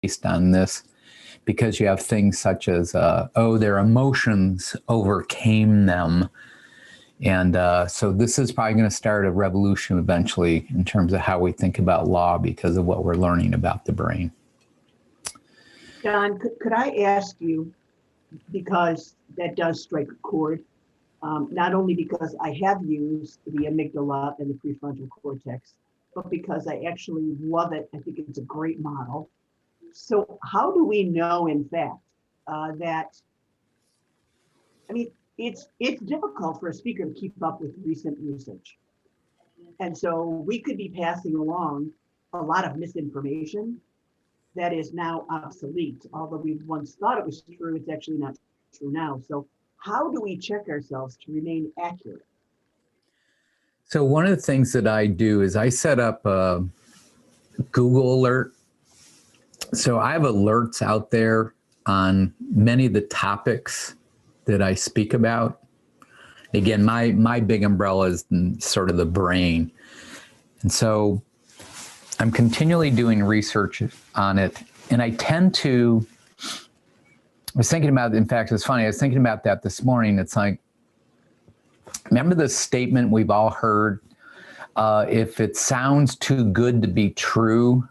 based on this, because you have things such as, oh, their emotions overcame them. And so this is probably going to start a revolution eventually in terms of how we think about law because of what we're learning about the brain. Don, could I ask you, because that does strike a chord, not only because I have used the amygdala and the prefrontal cortex, but because I actually love it. I think it's a great model. So how do we know, in fact, that, I mean, it's difficult for a speaker to keep up with recent research. And so we could be passing along a lot of misinformation that is now obsolete. Although we once thought it was true, it's actually not true now. So how do we check ourselves to remain accurate? So one of the things that I do is I set up a Google alert. So I have alerts out there on many of the topics that I speak about. Again, my big umbrella is sort of the brain. And so I'm continually doing research on it. And I tend to, I was thinking about, in fact, it's funny, I was thinking about that this morning. It's like, remember the statement we've all heard, if it sounds too good to be true?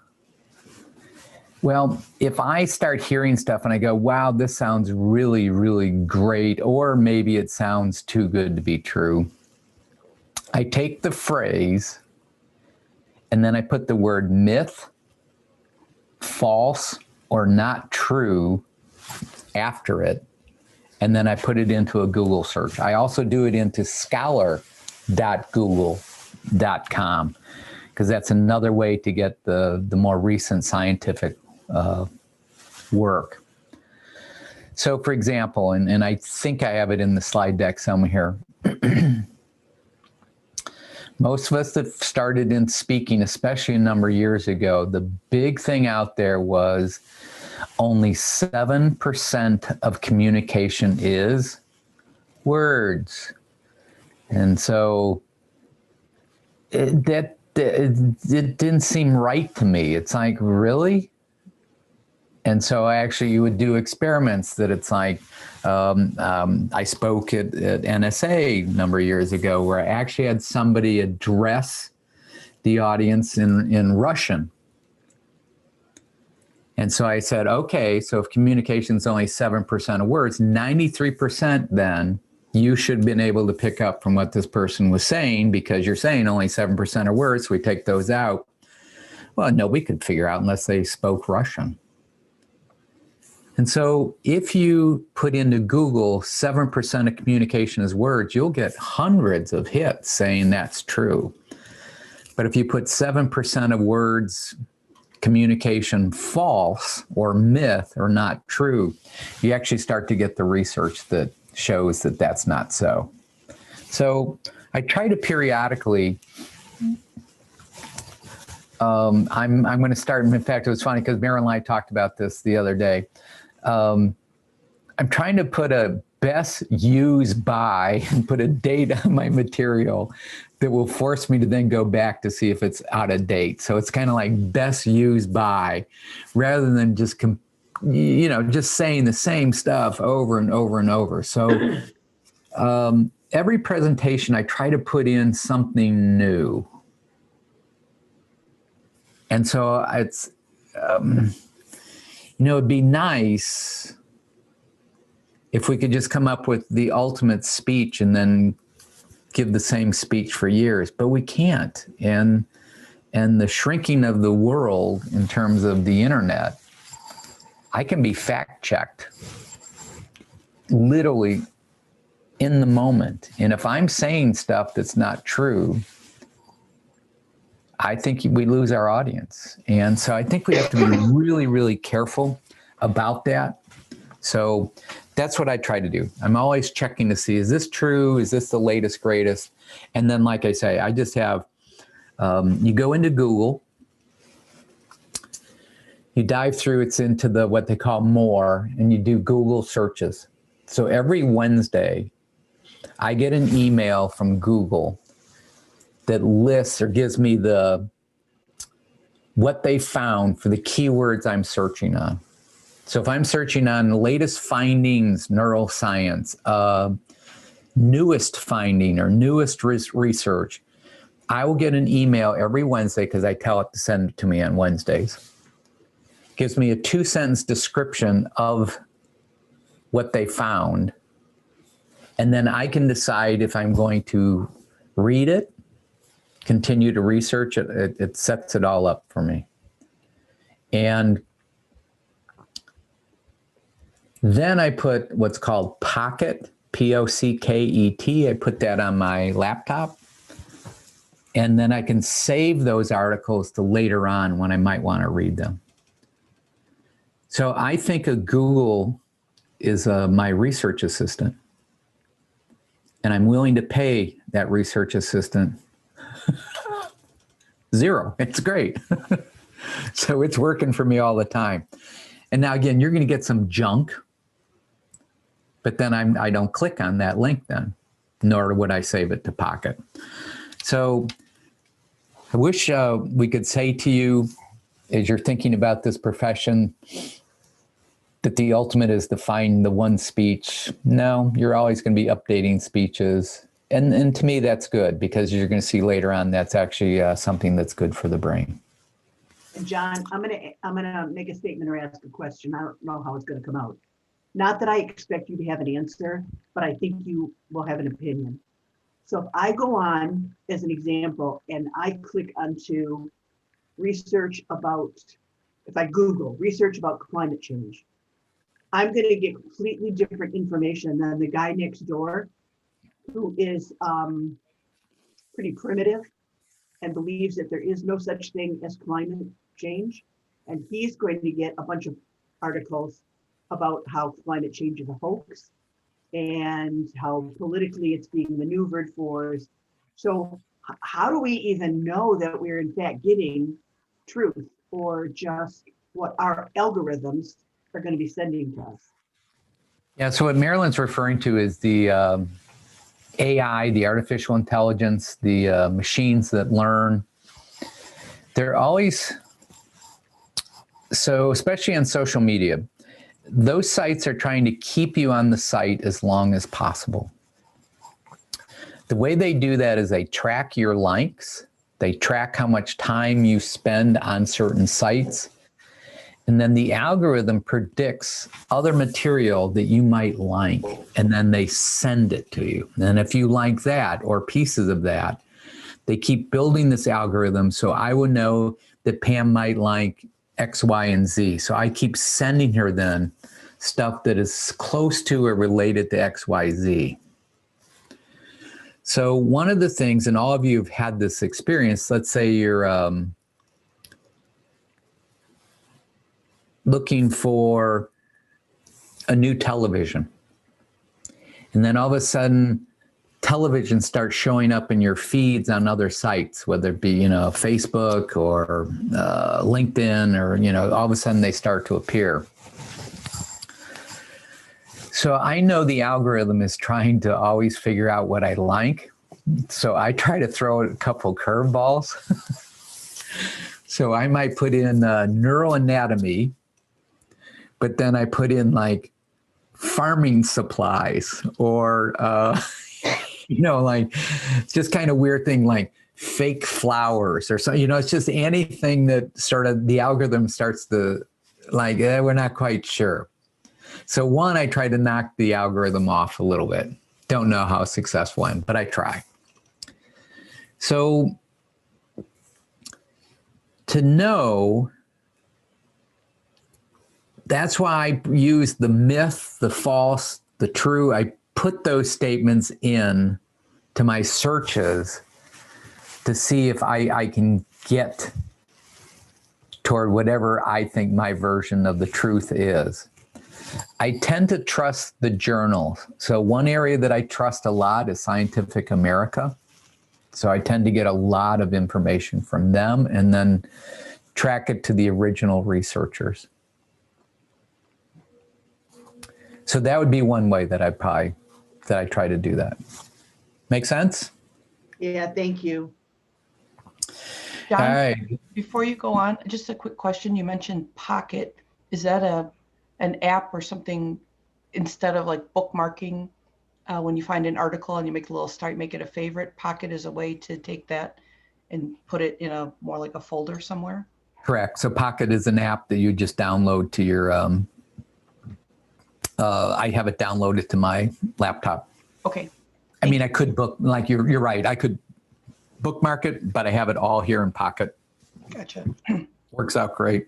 Well, if I start hearing stuff and I go, wow, this sounds really, really great, or maybe it sounds too good to be true, I take the phrase and then I put the word myth, false, or not true after it, and then I put it into a Google search. I also do it into scholar.google.com, because that's another way to get the more recent scientific work. So for example, and I think I have it in the slide deck somewhere here, most of us that started in speaking, especially a number of years ago, the big thing out there was only 7% of communication is words. And so it didn't seem right to me. It's like, really? And so you would do experiments that it's like, I spoke at NSA a number of years ago where I actually had somebody address the audience in Russian. And so I said, okay, so if communication is only 7% of words, 93% then you should have been able to pick up from what this person was saying, because you're saying only 7% of words, so we take those out. Well, no, we could figure out unless they spoke Russian. And so if you put into Google 7% of communication is words, you'll get hundreds of hits saying that's true. But if you put 7% of words, communication false or myth or not true, you actually start to get the research that shows that that's not so. So I try to periodically, I'm going to start, in fact, it was funny because Marilyn and I talked about this the other day. I'm trying to put a best use by and put a date on my material that will force me to then go back to see if it's out of date. So it's kind of like best use by, rather than just, just saying the same stuff over and over and over. So every presentation I try to put in something new. And so it's, it'd be nice if we could just come up with the ultimate speech and then give the same speech for years, but we can't. And the shrinking of the world in terms of the internet, I can be fact-checked literally in the moment. And if I'm saying stuff that's not true, I think we lose our audience. And so I think we have to be really, really careful about that. So that's what I try to do. I'm always checking to see, is this true? Is this the latest, greatest? And then, like I say, I just have, you go into Google, you dive through, it's into what they call more, and you do Google searches. So every Wednesday, I get an email from Google that lists or gives me the what they found for the keywords I'm searching on. So if I'm searching on the latest findings, neuroscience, newest finding or newest research, I will get an email every Wednesday because I tell it to send it to me on Wednesdays. Gives me a 2-sentence description of what they found. And then I can decide if I'm going to read it, continue to research it. It sets it all up for me. And then I put what's called Pocket, P-O-C-K-E-T. I put that on my laptop. And then I can save those articles to later on when I might want to read them. So I think of Google is my research assistant. And I'm willing to pay that research assistant $0. It's great. So it's working for me all the time. And now again, you're going to get some junk, but then I don't click on that link then, nor would I save it to Pocket. So I wish we could say to you, as you're thinking about this profession, that the ultimate is to find the one speech. No, you're always going to be updating speeches. And to me, that's good because you're going to see later on that's actually something that's good for the brain. And John, I'm gonna make a statement or ask a question. I don't know how it's gonna come out. Not that I expect you to have an answer, but I think you will have an opinion. So if I go on, as an example, and I click onto research about, if I Google research about climate change, I'm going to get completely different information than the guy next door who is pretty primitive and believes that there is no such thing as climate change. And he's going to get a bunch of articles about how climate change is a hoax and how politically it's being maneuvered for. So how do we even know that we're in fact getting truth or just what our algorithms are going to be sending to us? Yeah, so what Marilyn's referring to is the AI, the artificial intelligence, the machines that learn. They're always, so especially on social media, those sites are trying to keep you on the site as long as possible. The way they do that is they track your likes, they track how much time you spend on certain sites, and then the algorithm predicts other material that you might like, and then they send it to you. And if you like that or pieces of that, they keep building this algorithm. So I would know that Pam might like X, Y, and Z. So I keep sending her then stuff that is close to or related to X, Y, Z. So one of the things, and all of you have had this experience, let's say you're looking for a new television. And then all of a sudden, television starts showing up in your feeds on other sites, whether it be, Facebook or LinkedIn, or, all of a sudden they start to appear. So I know the algorithm is trying to always figure out what I like. So I try to throw a couple curveballs. So I might put in neuroanatomy, but then I put in like farming supplies or, like just kind of weird thing like fake flowers or something, it's just anything that sort of the algorithm starts to like, we're not quite sure. So one, I try to knock the algorithm off a little bit. Don't know how successful I am, but I try. So to know, that's why I use the myth, the false, the true. I put those statements in to my searches to see if I can get toward whatever I think my version of the truth is. I tend to trust the journals. So one area that I trust a lot is Scientific America. So I tend to get a lot of information from them and then track it to the original researchers. So that would be one way that I try to do that. Make sense? Yeah, thank you. All John, right. before you go on, just a quick question. You mentioned Pocket. Is that an app or something instead of like bookmarking? When you find an article and you make a little start, make it a favorite. Pocket is a way to take that and put it in a more like a folder somewhere. Correct. So Pocket is an app that you just download to your, I have it downloaded to my laptop. Okay. I mean, I could like you're right. I could bookmark it, but I have it all here in Pocket. Gotcha. Works out great.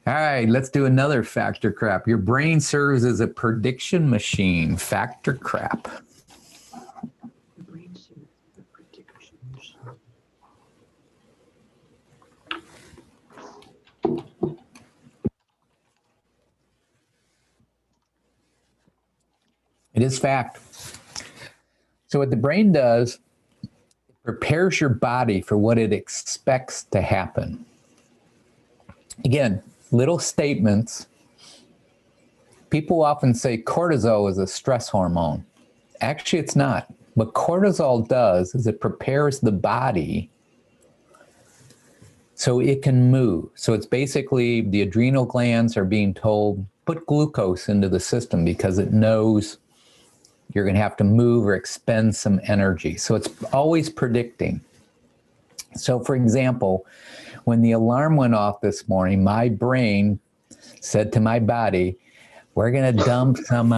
All right, let's do another factor crap. Your brain serves as a prediction machine. Factor crap. The brain serves as a prediction machine. It is fact. So what the brain does, it prepares your body for what it expects to happen. Again, little statements. People often say cortisol is a stress hormone. Actually, it's not. What cortisol does is it prepares the body so it can move. So it's basically the adrenal glands are being told, put glucose into the system because it knows you're going to have to move or expend some energy. So it's always predicting. So for example, when the alarm went off this morning, my brain said to my body, we're going to dump some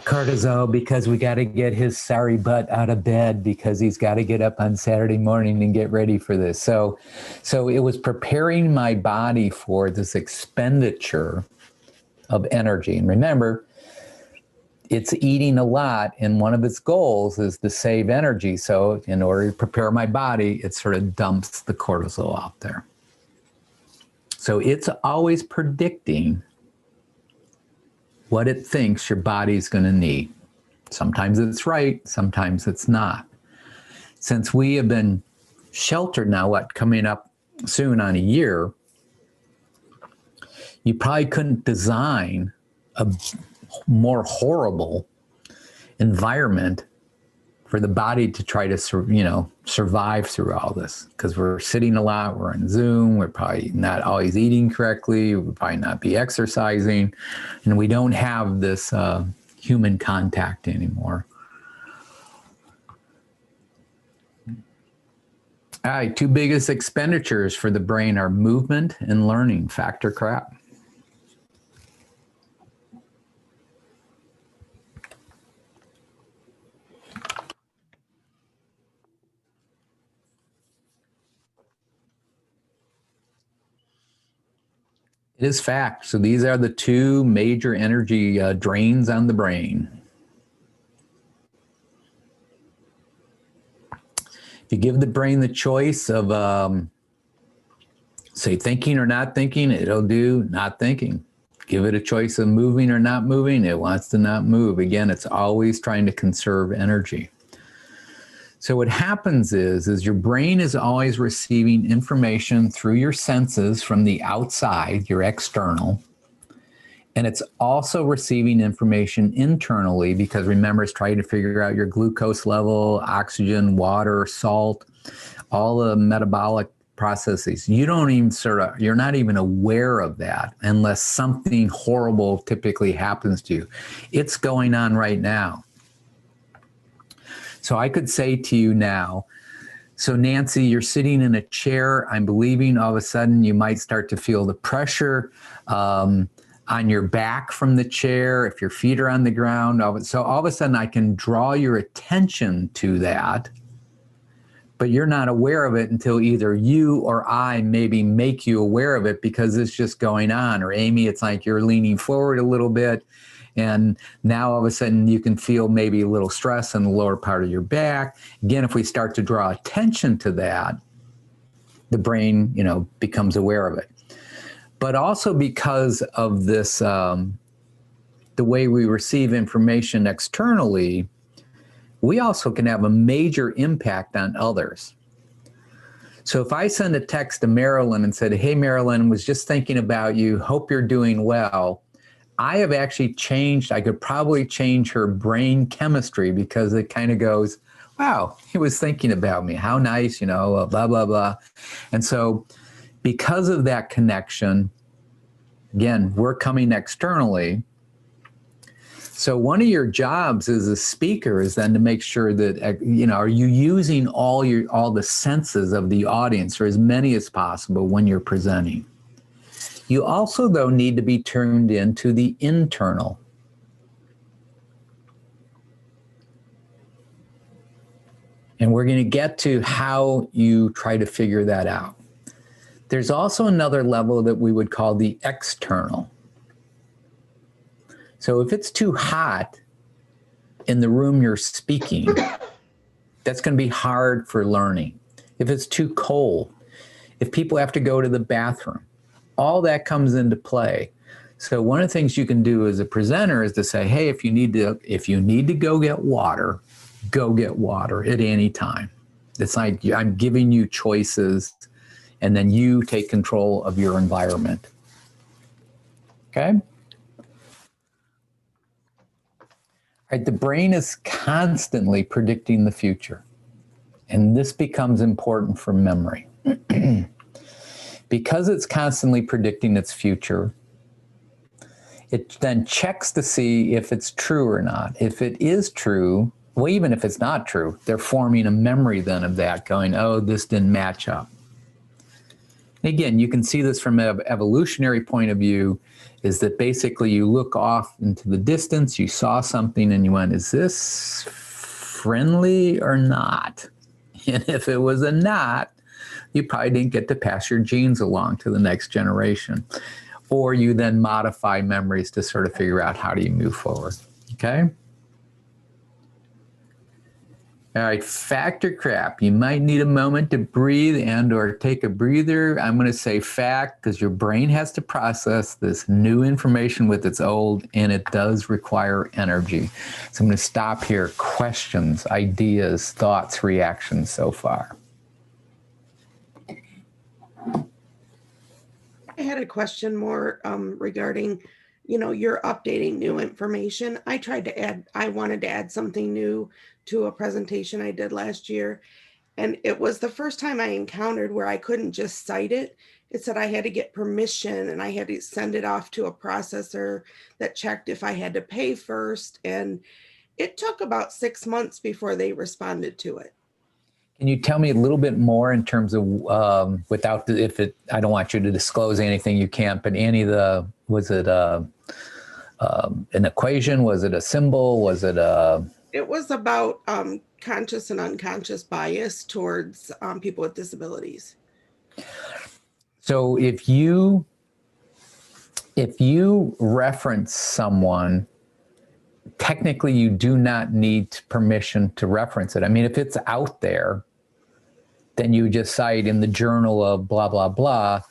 cortisol because we got to get his sorry butt out of bed because he's got to get up on Saturday morning and get ready for this. So it was preparing my body for this expenditure of energy. And remember, it's eating a lot, and one of its goals is to save energy. So in order to prepare my body, it sort of dumps the cortisol out there. So it's always predicting what it thinks your body's going to need. Sometimes it's right, sometimes it's not. Since we have been sheltered now, coming up soon on a year, you probably couldn't design a more horrible environment for the body to try to survive through all this, because we're sitting a lot, we're on Zoom, we're probably not always eating correctly, we'll probably not be exercising, and we don't have this human contact anymore. All right, two biggest expenditures for the brain are movement and learning. Factor crap. It is fact. So these are the two major energy drains on the brain. If you give the brain the choice of, say, thinking or not thinking, it'll do not thinking. Give it a choice of moving or not moving, it wants to not move. Again, it's always trying to conserve energy. So what happens is your brain is always receiving information through your senses from the outside, your external, and it's also receiving information internally because remember, it's trying to figure out your glucose level, oxygen, water, salt, all the metabolic processes. You're not even aware of that unless something horrible typically happens to you. It's going on right now. So I could say to you now, so Nancy, you're sitting in a chair. I'm believing all of a sudden you might start to feel the pressure on your back from the chair, if your feet are on the ground. So all of a sudden I can draw your attention to that, but you're not aware of it until either you or I maybe make you aware of it because it's just going on. Or Amy, it's like you're leaning forward a little bit, and now all of a sudden you can feel maybe a little stress in the lower part of your back. Again, if we start to draw attention to that, the brain, becomes aware of it. But also because of this, the way we receive information externally, we also can have a major impact on others. So if I send a text to Marilyn and said, hey, Marilyn, was just thinking about you, hope you're doing well, I have actually changed, I could probably change her brain chemistry because it kind of goes, wow, he was thinking about me. How nice, blah, blah, blah. And so because of that connection, again, we're coming externally. So one of your jobs as a speaker is then to make sure that, are you using all the senses of the audience, or as many as possible when you're presenting? You also, though, need to be tuned into the internal. And we're going to get to how you try to figure that out. There's also another level that we would call the external. So if it's too hot in the room you're speaking, that's going to be hard for learning. If it's too cold, if people have to go to the bathroom, all that comes into play. So one of the things you can do as a presenter is to say, hey, if you need to go get water at any time. It's like I'm giving you choices, and then you take control of your environment. Okay? All right, the brain is constantly predicting the future, and this becomes important for memory. Because it's constantly predicting its future, it then checks to see if it's true or not. If it is true, well, even if it's not true, they're forming a memory then of that, going, oh, this didn't match up. Again, you can see this from an evolutionary point of view, is that basically you look off into the distance, you saw something and you went, is this friendly or not? And if it was a not, you probably didn't get to pass your genes along to the next generation. Or you then modify memories to sort of figure out how do you move forward, okay? All right, fact or crap. You might need a moment to breathe and or take a breather. I'm going to say fact because your brain has to process this new information with its old, and it does require energy. So I'm going to stop here. Questions, ideas, thoughts, reactions so far. I had a question more regarding, you're updating new information. I wanted to add something new to a presentation I did last year. And it was the first time I encountered where I couldn't just cite it. It said I had to get permission and I had to send it off to a processor that checked if I had to pay first. And it took about 6 months before they responded to it. Can you tell me a little bit more in terms of, I don't want you to disclose anything you can't, but was it an equation? Was it a symbol? Was it It was about conscious and unconscious bias towards people with disabilities. So if you reference someone, technically you do not need permission to reference it. I mean, if it's out there, then you just cite in the journal of blah, blah, blah,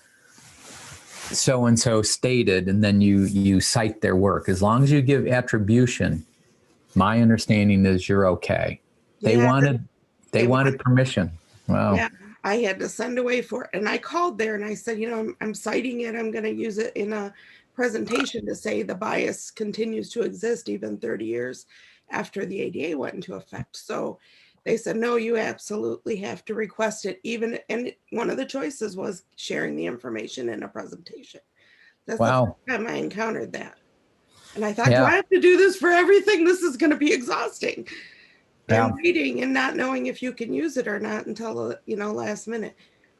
so-and-so stated, and then you cite their work. As long as you give attribution, my understanding is you're okay. They wanted permission. Wow. Yeah, I had to send away for it. And I called there and I said, I'm citing it. I'm going to use it in a presentation to say the bias continues to exist even 30 years after the ADA went into effect. So they said, no, you absolutely have to request it. And one of the choices was sharing the information in a presentation. That's the first time I encountered that. And I thought, do I have to do this for everything? This is going to be exhausting. And waiting and not knowing if you can use it or not until, last minute.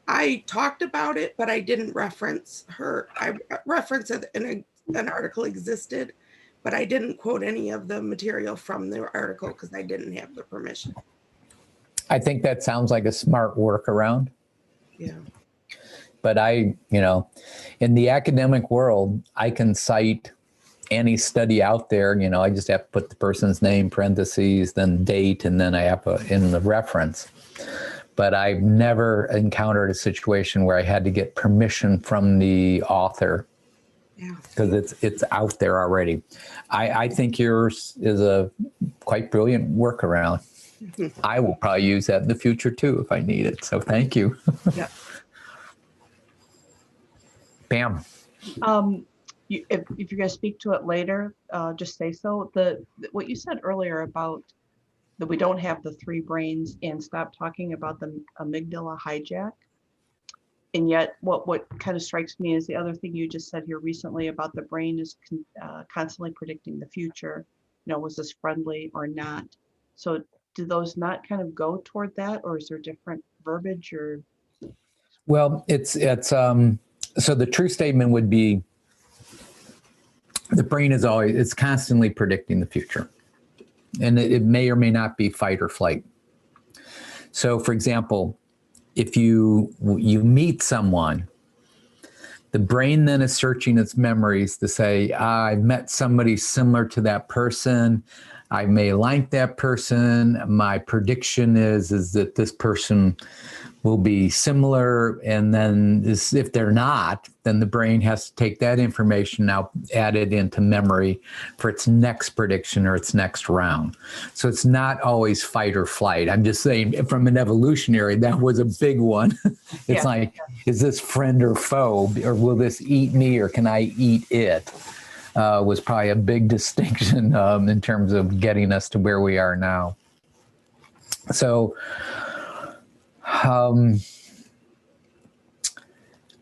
I talked about it, but I didn't reference her. I referenced it in an article existed, but I didn't quote any of the material from the article because I didn't have the permission. I think that sounds like a smart workaround. Yeah. But in the academic world, I can cite any study out there. I just have to put the person's name, parentheses, then date, and then I have in the reference. But I've never encountered a situation where I had to get permission from the author because it's out there already. I think yours is a quite brilliant workaround. I will probably use that in the future too if I need it. So thank you. Yeah. Bam. If you're going to speak to it later, just say so. What you said earlier about that we don't have the three brains and stop talking about the amygdala hijack. And yet what kind of strikes me is the other thing you just said here recently about the brain is constantly predicting the future. You know, was this friendly or not? So do those not kind of go toward that, or is there different verbiage or? Well, it's so the true statement would be the brain is always, it's constantly predicting the future. And it may or may not be fight or flight. So for example, if you meet someone, the brain then is searching its memories to say, I've met somebody similar to that person. I may like that person. My prediction is that this person will be similar. And then if they're not, then the brain has to take that information now, add it into memory for its next prediction or its next round. So it's not always fight or flight. I'm just saying from an evolutionary, that was a big one. It's like, is this friend or foe, or will this eat me, or can I eat it? Was probably a big distinction in terms of getting us to where we are now. So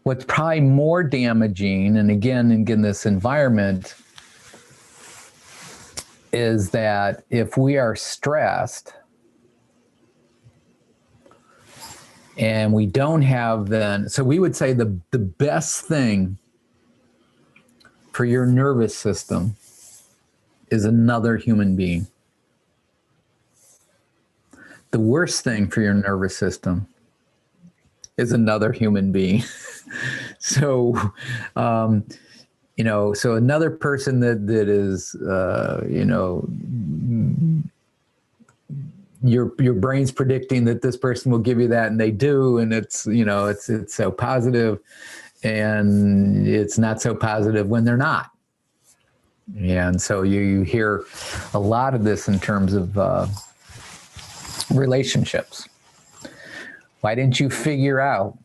what's probably more damaging, and again in this environment, is that if we are stressed and we don't have then, so we would say the best thing for your nervous system is another human being. The worst thing for your nervous system is another human being. So, you know, so another person that is, you know, your brain's predicting that this person will give you that, and they do, and it's, you know, it's so positive, and it's not so positive when they're not. And so you hear a lot of this in terms of relationships. Why didn't you figure out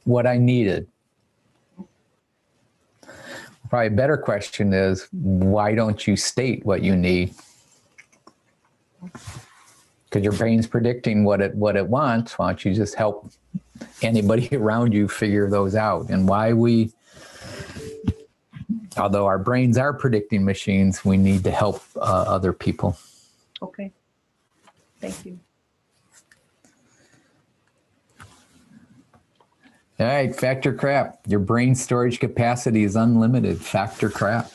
what I needed? Probably a better question is, why don't you state what you need? Because your brain's predicting what it wants. Why don't you just help anybody around you figure those out? And why we, although our brains are predicting machines, we need to help other people. Okay, thank you. All right, factor crap. Your brain storage capacity is unlimited. Factor crap.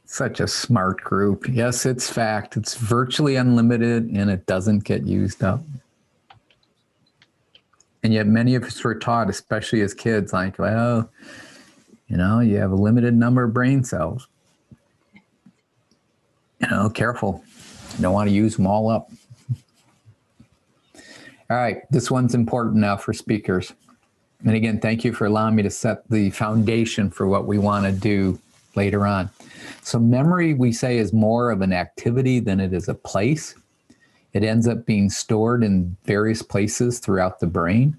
Such a smart group. Yes, it's fact. It's virtually unlimited and it doesn't get used up. And yet many of us were taught, especially as kids, like, well, you know, you have a limited number of brain cells. You know, careful. You don't want to use them all up. All right, this one's important now for speakers. And again, thank you for allowing me to set the foundation for what we want to do later on. So memory, we say, is more of an activity than it is a place. It ends up being stored in various places throughout the brain.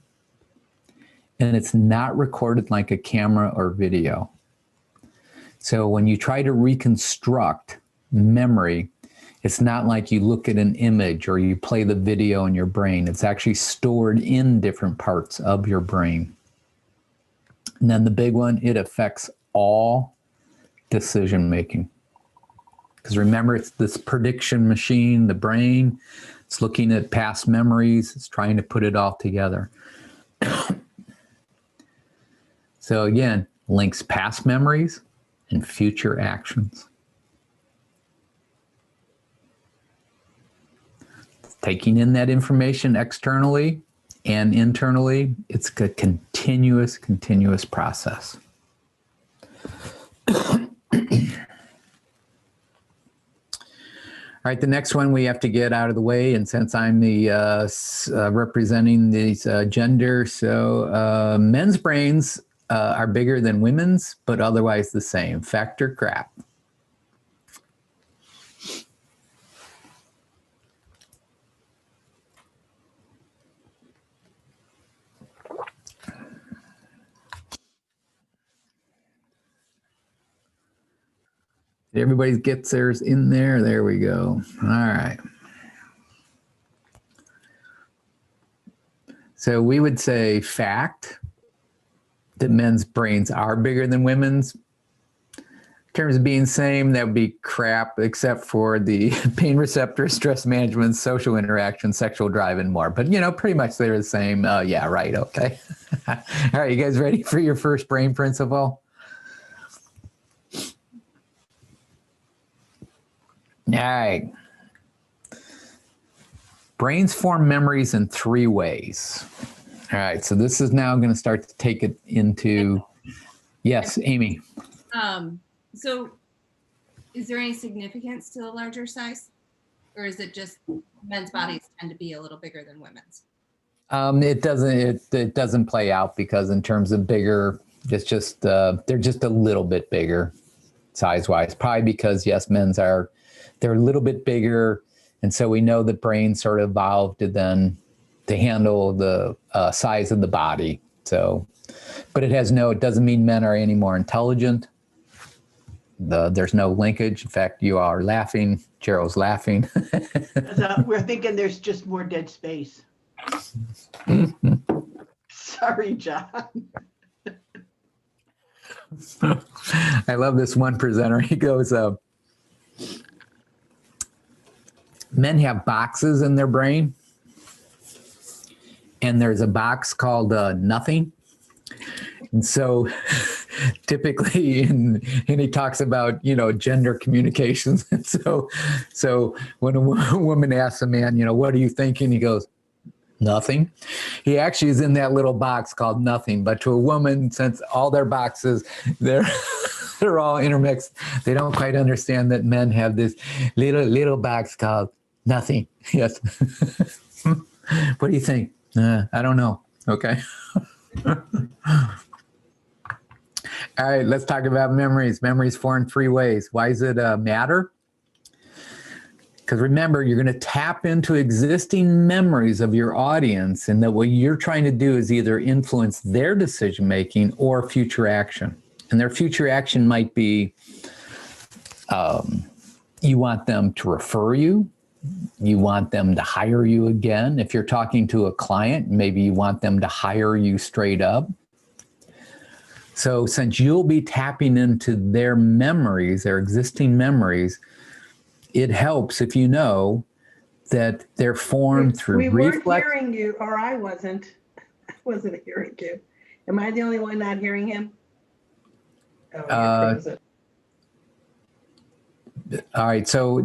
And it's not recorded like a camera or video. So when you try to reconstruct memory, it's not like you look at an image or you play the video in your brain. It's actually stored in different parts of your brain. And then the big one, it affects all decision making. Because remember, it's this prediction machine, the brain. It's looking at past memories. It's trying to put it all together. So again, links past memories and future actions. Taking in that information externally and internally, it's a continuous process. All right, the next one we have to get out of the way, and since I'm the representing these gender, so men's brains are bigger than women's, but otherwise the same. Factor crap. Everybody gets theirs in there. There we go. All right. So we would say fact that men's brains are bigger than women's. In terms of being same, that would be crap, except for the pain receptor, stress management, social interaction, sexual drive, and more. But, you know, pretty much they're the same. Yeah, right. Okay. All right. You guys ready for your first brain principle? All right. Brains form memories in 3 ways. All right. So this is now going to start to take it into, yes, Amy. So is there any significance to the larger size? Or is it just men's bodies tend to be a little bigger than women's? It doesn't play out, because in terms of bigger, it's just they're just a little bit bigger size wise. Probably because yes, they're a little bit bigger, and so we know the brain sort of evolved to handle the size of the body. So, but it doesn't mean men are any more intelligent. There's no linkage. In fact, you are laughing. Gerald's laughing. We're thinking there's just more dead space. Sorry, John. I love this one presenter. He goes, men have boxes in their brain, and there's a box called nothing. And so typically, and he talks about, gender communications. And so when a woman asks a man, what are you thinking? He goes, nothing. He actually is in that little box called nothing. But to a woman, since all their boxes, they're all intermixed, they don't quite understand that men have this little box called nothing. Yes. What do you think? I don't know. Okay. All right, let's talk about memories. Memories form in 3 ways. Why does it matter? Because remember, you're going to tap into existing memories of your audience, and that what you're trying to do is either influence their decision-making or future action. And their future action might be you want them to refer you. You want them to hire you again. If you're talking to a client, maybe you want them to hire you straight up. So since you'll be tapping into their memories, their existing memories, it helps if you know that they're formed through reflex. We weren't hearing you, or I wasn't hearing you. Am I the only one not hearing him? Oh, you're frozen. All right, so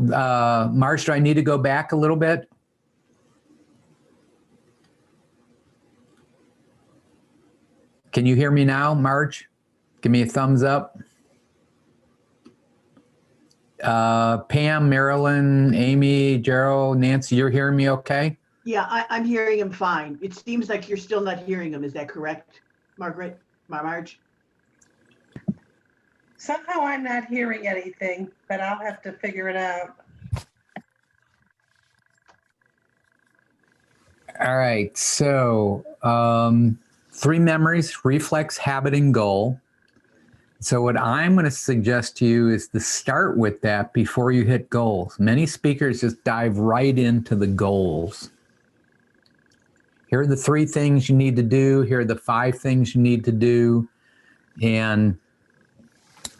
Marsh, do I need to go back a little bit? Can you hear me now, Marge? Give me a thumbs up. Pam, Marilyn, Amy, Gerald, Nancy, you're hearing me okay? Yeah, I'm hearing him fine. It seems like you're still not hearing him. Is that correct, Margaret? Marge? Somehow I'm not hearing anything, but I'll have to figure it out. All right, so 3 memories: reflex, habit, and goal. So what I'm going to suggest to you is to start with that before you hit goals. Many speakers just dive right into the goals. Here are the 3 things you need to do. Here are the 5 things you need to do. And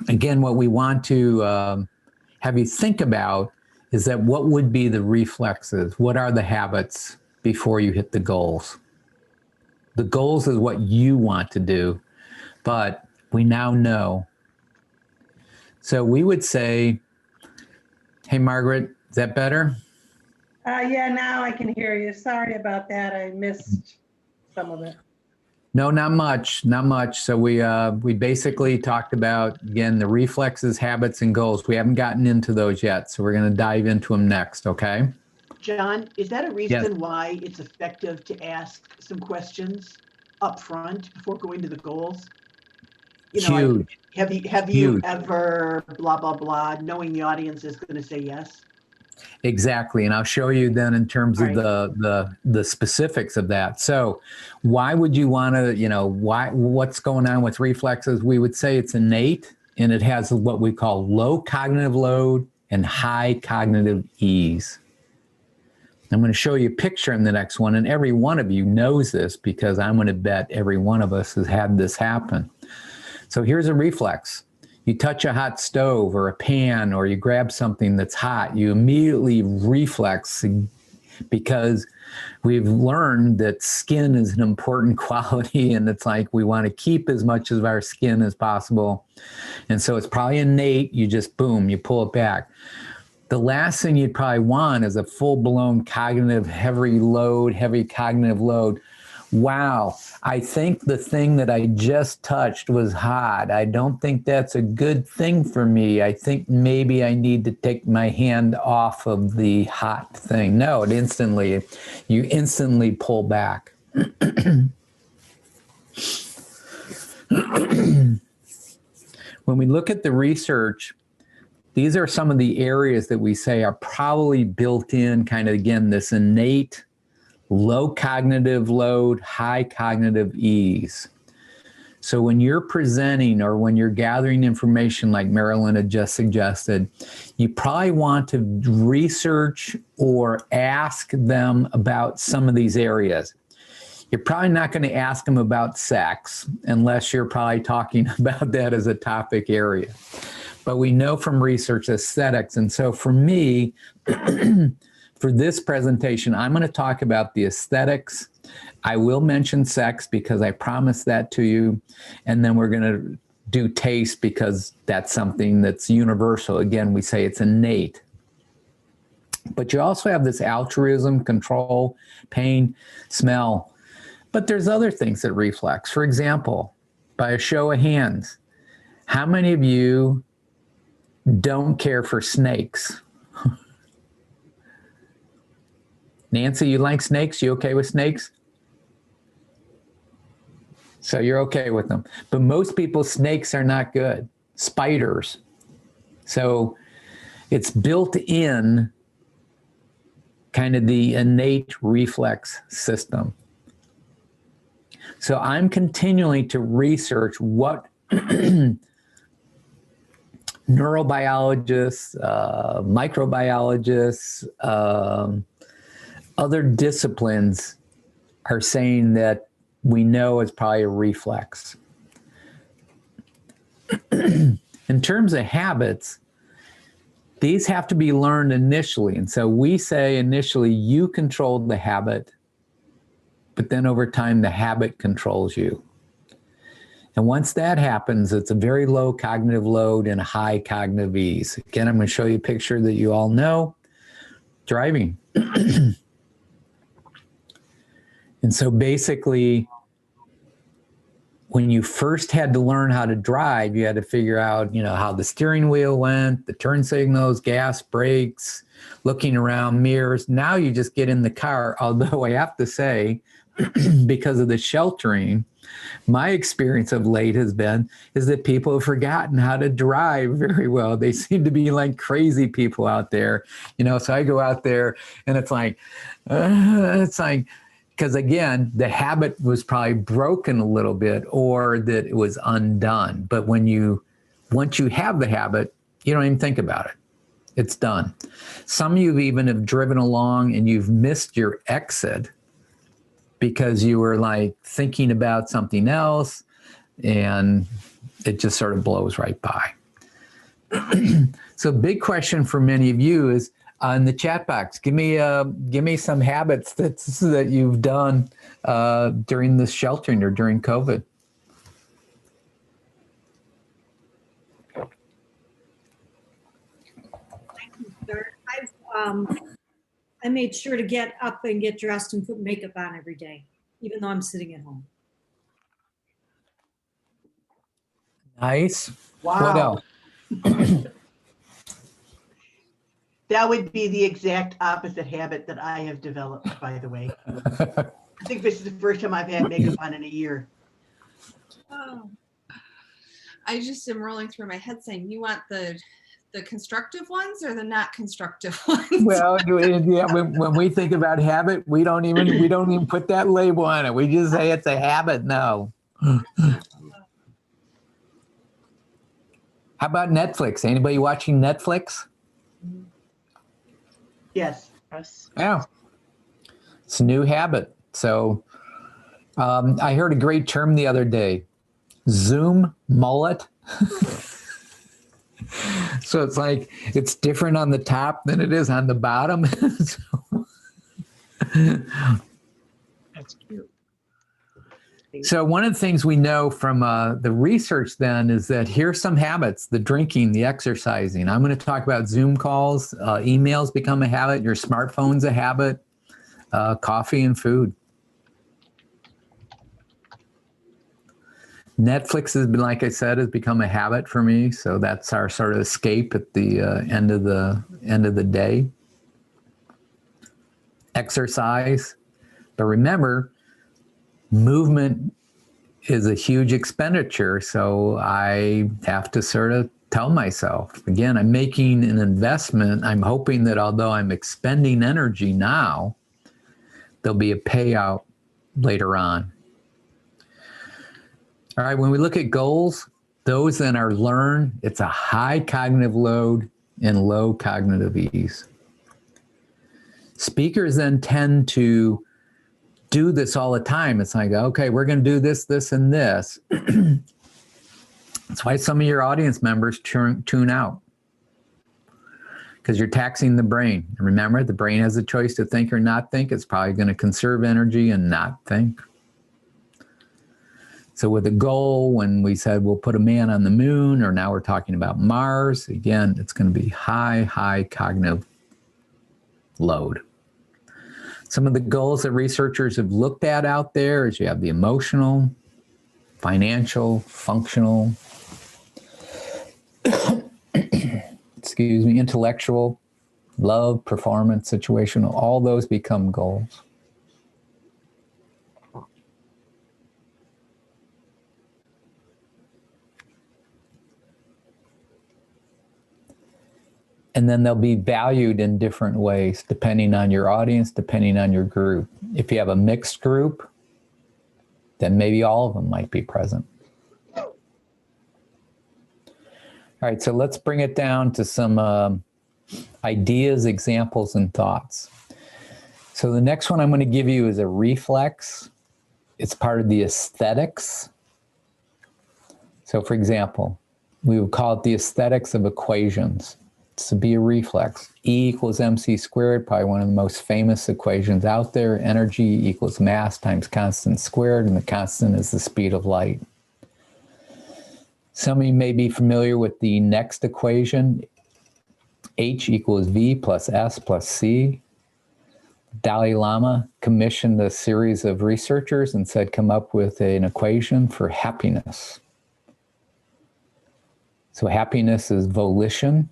again, what we want to have you think about is that what would be the reflexes? What are the habits before you hit the goals? The goals is what you want to do, but we now know. So we would say, hey, Margaret, is that better? Yeah, now I can hear you. Sorry about that. I missed some of it. No, not much, not much. So we basically talked about, again, the reflexes, habits, and goals. We haven't gotten into those yet, so we're going to dive into them next, okay? John, is that a reason Yes. why it's effective to ask some questions up front before going to the goals? Huge. Like, have you ever blah, blah, blah, knowing the audience is going to say yes? Exactly, and I'll show you then in terms of Right. the specifics of that. So why would you want to, what's going on with reflexes? We would say it's innate and it has what we call low cognitive load and high cognitive ease. I'm going to show you a picture in the next one, and every one of you knows this because I'm going to bet every one of us has had this happen. So here's a reflex. You touch a hot stove or a pan, or you grab something that's hot, you immediately reflex because we've learned that skin is an important quality, and it's like we want to keep as much of our skin as possible. And so it's probably innate. You just, boom, you pull it back. The last thing you'd probably want is a full-blown cognitive heavy cognitive load. Wow, I think the thing that I just touched was hot. I don't think that's a good thing for me. I think maybe I need to take my hand off of the hot thing. No, you instantly pull back. When we look at the research, these are some of the areas that we say are probably built in, kind of, again, this innate low cognitive load, high cognitive ease. So when you're presenting or when you're gathering information like Marilyn had just suggested, you probably want to research or ask them about some of these areas. You're probably not going to ask them about sex unless you're probably talking about that as a topic area. But we know from research aesthetics. And so for me, for this presentation, I'm going to talk about the aesthetics. I will mention sex because I promised that to you. And then we're going to do taste because that's something that's universal. Again, we say it's innate. But you also have this altruism, control, pain, smell. But there's other things that reflex. For example, by a show of hands, how many of you don't care for snakes? Nancy, you like snakes? You okay with snakes? So you're okay with them. But most people, snakes are not good. Spiders. So it's built in kind of the innate reflex system. So I'm continuing to research what neurobiologists, microbiologists, other disciplines are saying that we know is probably a reflex. In terms of habits, these have to be learned initially. And so we say initially you control the habit, but then over time the habit controls you. And once that happens, it's a very low cognitive load and a high cognitive ease. Again, I'm going to show you a picture that you all know. Driving. And so basically, when you first had to learn how to drive, you had to figure out, how the steering wheel went, the turn signals, gas, brakes, looking around, mirrors. Now you just get in the car, although I have to say, because of the sheltering, my experience of late is that people have forgotten how to drive very well. They seem to be like crazy people out there, so I go out there and it's like, because again, the habit was probably broken a little bit or that it was undone. But once you have the habit, you don't even think about it. It's done. Some of you even have driven along and you've missed your exit because you were like thinking about something else and it just sort of blows right by. So big question for many of you is in the chat box, give me some habits that you've done during this sheltering or during COVID. Thank you, sir. I made sure to get up and get dressed and put makeup on every day, even though I'm sitting at home. Nice. Wow. What else? That would be the exact opposite habit that I have developed, by the way. I think this is the first time I've had makeup on in a year. Oh. I just am rolling through my head saying, you want the constructive ones or the not constructive ones? Well, yeah, when we think about habit, we don't even put that label on it. We just say it's a habit now. How about Netflix? Anybody watching Netflix? Yes. Yes. Yeah. It's a new habit. So I heard a great term the other day, Zoom mullet. So it's like, it's different on the top than it is on the bottom. That's cute. So one of the things we know from the research then is that here's some habits: the drinking, the exercising. I'm going to talk about Zoom calls, emails become a habit, your smartphone's a habit, coffee and food. Netflix has been, like I said, has become a habit for me. So that's our sort of escape at the end of the day. Exercise. But remember, movement is a huge expenditure. So I have to sort of tell myself, again, I'm making an investment. I'm hoping that although I'm expending energy now, there'll be a payout later on. All right, when we look at goals, those then are learned. It's a high cognitive load and low cognitive ease. Speakers then tend to do this all the time. It's like, okay, we're going to do this, this, and this. That's why some of your audience members tune out, because you're taxing the brain. And remember, the brain has a choice to think or not think. It's probably going to conserve energy and not think. So with a goal, when we said we'll put a man on the moon, or now we're talking about Mars, again, it's going to be high cognitive load. Some of the goals that researchers have looked at out there is you have the emotional, financial, functional, excuse me, intellectual, love, performance, situational, all those become goals. And then they'll be valued in different ways, depending on your audience, depending on your group. If you have a mixed group, then maybe all of them might be present. All right, so let's bring it down to some ideas, examples, and thoughts. So the next one I'm going to give you is a reflex. It's part of the aesthetics. So for example, we would call it the aesthetics of equations. To be a reflex. E equals mc squared, probably one of the most famous equations out there. Energy equals mass times constant squared, and the constant is the speed of light. Some of you may be familiar with the next equation. H equals V plus S plus C. Dalai Lama commissioned a series of researchers and said, come up with an equation for happiness. So happiness is volition,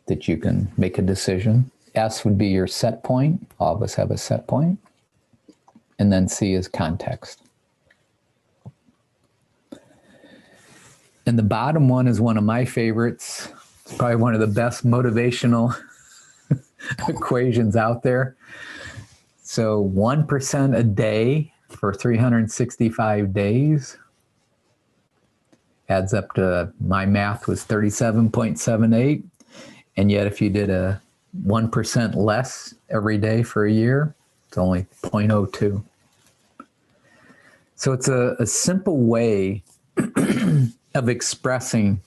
that you can make a decision. S would be your set point. All of us have a set point. And then C is context. And the bottom one is one of my favorites. It's probably one of the best motivational equations out there. So 1% a day for 365 days adds up to, my math was 37.78. And yet if you did a 1% less every day for a year, it's only 0.02. So it's a simple way of expressing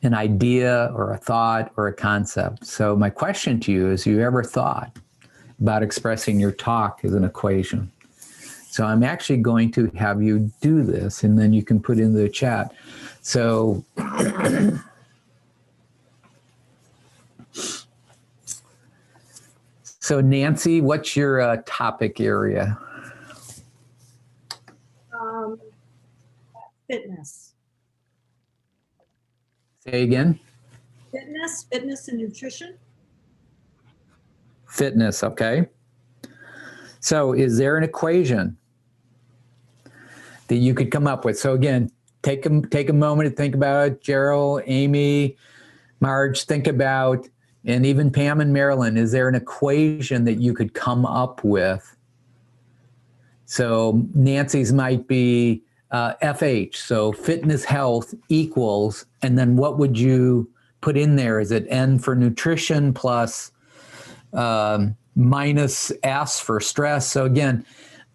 an idea or a thought or a concept. So my question to you is, have you ever thought about expressing your talk as an equation? So I'm actually going to have you do this, and then you can put in the chat. So so Nancy, what's your topic area? Fitness. Say again. Fitness and nutrition. Fitness, okay. So is there an equation that you could come up with? So again, take a moment to think about it. Gerald, Amy, Marge, think about, and even Pam and Marilyn, is there an equation that you could come up with? So Nancy's might be FH, so fitness health equals, and then what would you put in there? Is it N for nutrition plus minus S for stress? So again,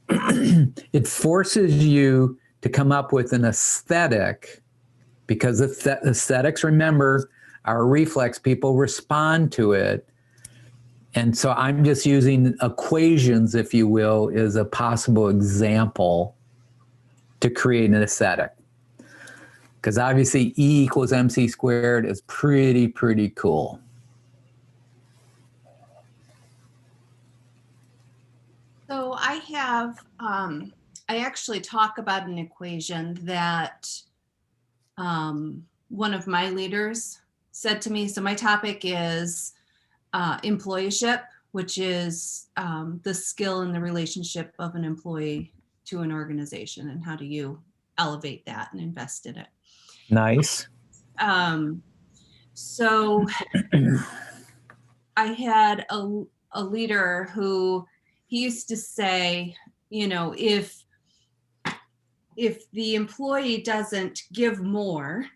it forces you to come up with an aesthetic, because aesthetics, remember, are a reflex. People respond to it. And so I'm just using equations, if you will, as a possible example to create an aesthetic. Because obviously E equals MC squared is pretty cool. So I have, I actually talk about an equation that one of my leaders said to me. So my topic is employeeship, which is the skill and the relationship of an employee to an organization, and how do you elevate that and invest in it. Nice. So I had a leader who, he used to say, you know, if the employee doesn't give more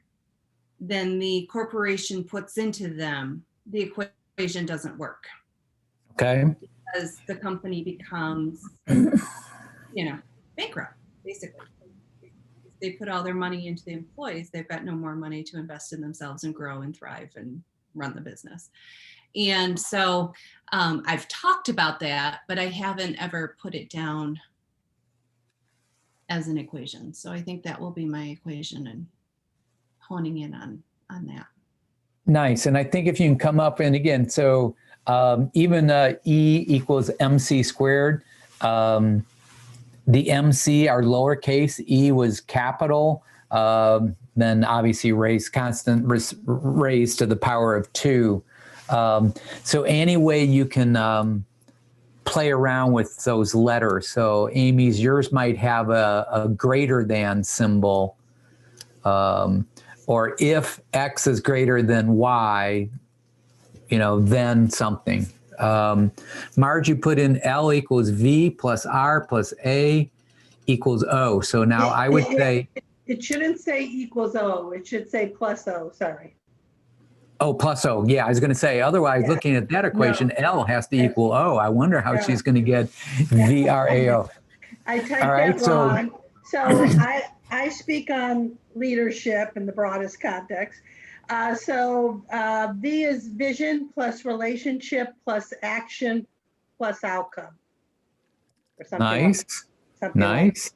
than the corporation puts into them, the equation doesn't work. Okay. Because the company becomes, you know, bankrupt, basically. If they put all their money into the employees, they've got no more money to invest in themselves and grow and thrive and run the business. And so I've talked about that, but I haven't ever put it down as an equation. So I think that will be my equation, and honing in on that. Nice. And I think if you can come up, and again, so even E equals MC squared, the MC are lowercase, E was capital, then obviously raised raised to the power of 2. So any way you can play around with those letters. So Amy's, yours might have a greater than symbol, or if X is greater than Y, you know, then something. Marge, you put in L equals V plus R plus A equals O. So now I would say... It shouldn't say equals O. It should say plus O, sorry. Oh, plus O. Yeah, I was going to say, otherwise, Yeah. looking at that equation, No. L has to equal O. I wonder how she's going to get VRAO. I typed All right, that wrong. So I speak on leadership in the broadest context. So V is vision plus relationship plus action plus outcome. Or something Nice. something Nice.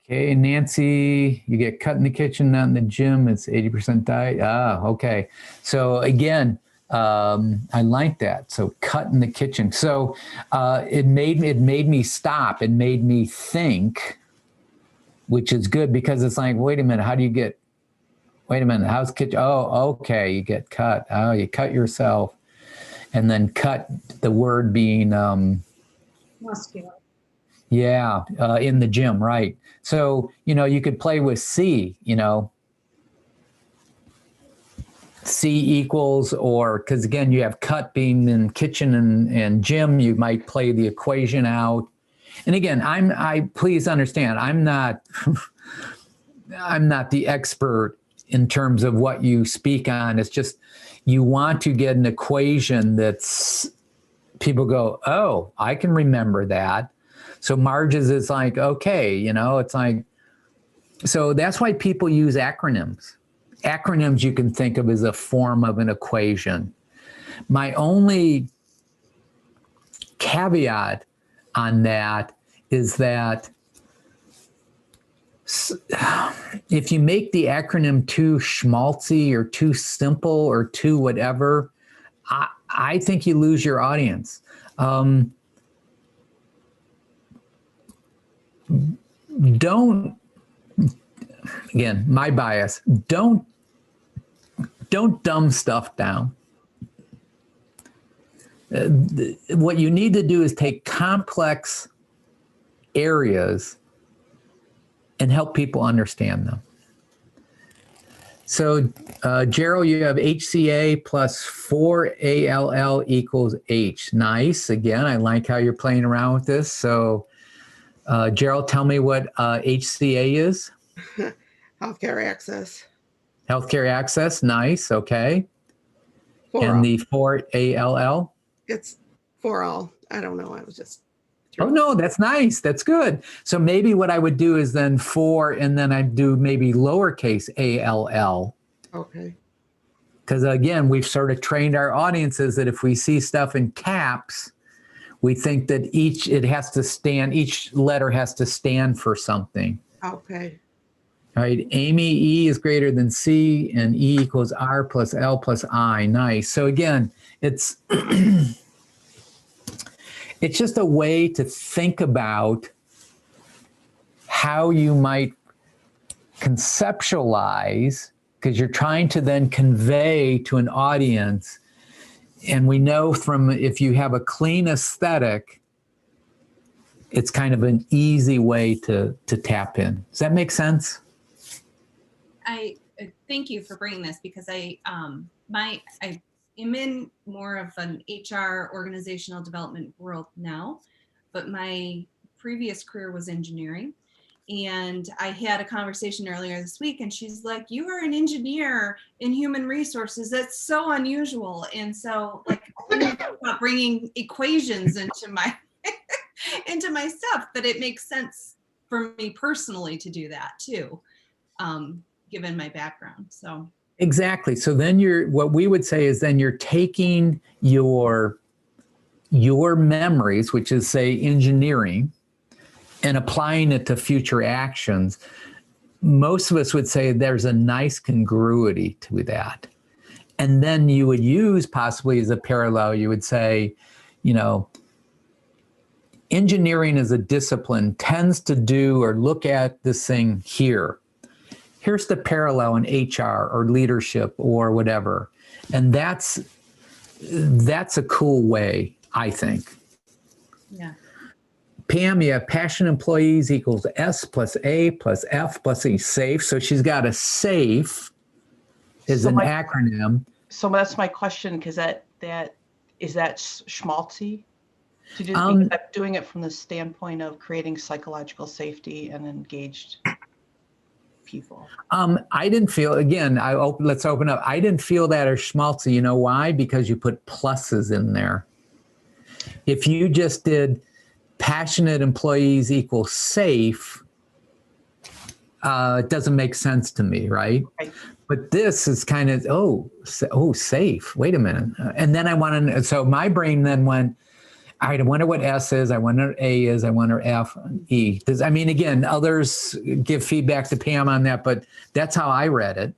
Okay, Nancy, you get cut in the kitchen, not in the gym. It's 80% diet. Ah, okay. So again, I like that. So cut in the kitchen. So it made me stop. It made me think, which is good, because it's like, wait a minute, how do you get? Wait a minute, how's kitchen? Oh, okay, you get cut. Oh, you cut yourself, and then cut. The word being Muscular. yeah, in the gym, right? So, you know, you could play with C, you know, C equals, or, because again, you have cut being in kitchen and gym, you might play the equation out. And again, please understand, I'm not the expert in terms of what you speak on. It's just, you want to get an equation that's, people go, oh, I can remember that. So Marge's is like, okay, you know, it's like, so that's why people use acronyms. Acronyms you can think of as a form of an equation. My only caveat on that is that if you make the acronym too schmaltzy or too simple or too whatever, I think you lose your audience. Don't, again, my bias, don't dumb stuff down. What you need to do is take complex areas and help people understand them. So, Gerald, you have HCA plus 4ALL equals H. Nice. Again, I like how you're playing around with this. So, Gerald, tell me what HCA is. Healthcare access. Healthcare access. Nice. Okay. For And all. the 4ALL? It's for all. I don't know. I was just. Oh, no, that's nice. That's good. So maybe what I would do is then 4, and then I'd do maybe lowercase ALL. Okay. Because again, we've sort of trained our audiences that if we see stuff in caps, we think that each letter has to stand for something. Okay. All right, Amy, E is greater than C, and E equals R plus L plus I. Nice. So again, it's it's just a way to think about how you might conceptualize, because you're trying to then convey to an audience. And we know from if you have a clean aesthetic, it's kind of an easy way to tap in. Does that make sense? I thank you for bringing this, because I am in more of an HR organizational development world now, but my previous career was engineering. And I had a conversation earlier this week, and she's like, "You are an engineer in human resources. That's so unusual." And so, like, about bringing equations into my into my stuff, but it makes sense for me personally to do that too, given my background. So exactly. So then what we would say is then you're taking your memories, which is say engineering, and applying it to future actions. Most of us would say there's a nice congruity to that. And then you would use possibly as a parallel, you would say, engineering as a discipline tends to do or look at this thing here. Here's the parallel in HR or leadership or whatever. And that's a cool way, I think. yeah. Pam, you have passionate employees equals S plus A plus F plus E, SAFE. So she's got a SAFE as an acronym. So that's my question, because is that schmaltzy to do? Because I'm doing it from the standpoint of creating psychological safety and engaged people. I didn't feel, again, let's open up. I didn't feel that as schmaltzy. You know why? Because you put pluses in there. If you just did passionate employees equals safe, it doesn't make sense to me, right? Right. But this is kind of, safe. Wait a minute. And then I want to, so my brain then went, all right, I wonder what S is, I wonder what A is, I wonder F, E. Again, others give feedback to Pam on that, but that's how I read it.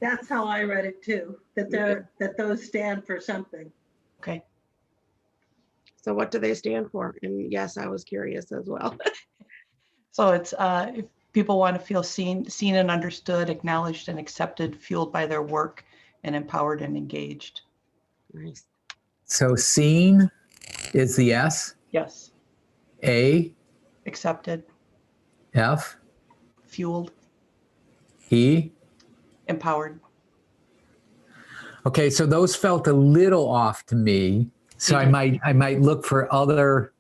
That's how I read it too, that those stand for something. Okay. So what do they stand for? And yes, I was curious as well. So it's if people want to feel seen and understood, acknowledged and accepted, fueled by their work, and empowered and engaged. Nice. So seen is the S, Yes. A, Accepted, F, fueled, E. empowered. Okay, so those felt a little off to me. So I might look for other,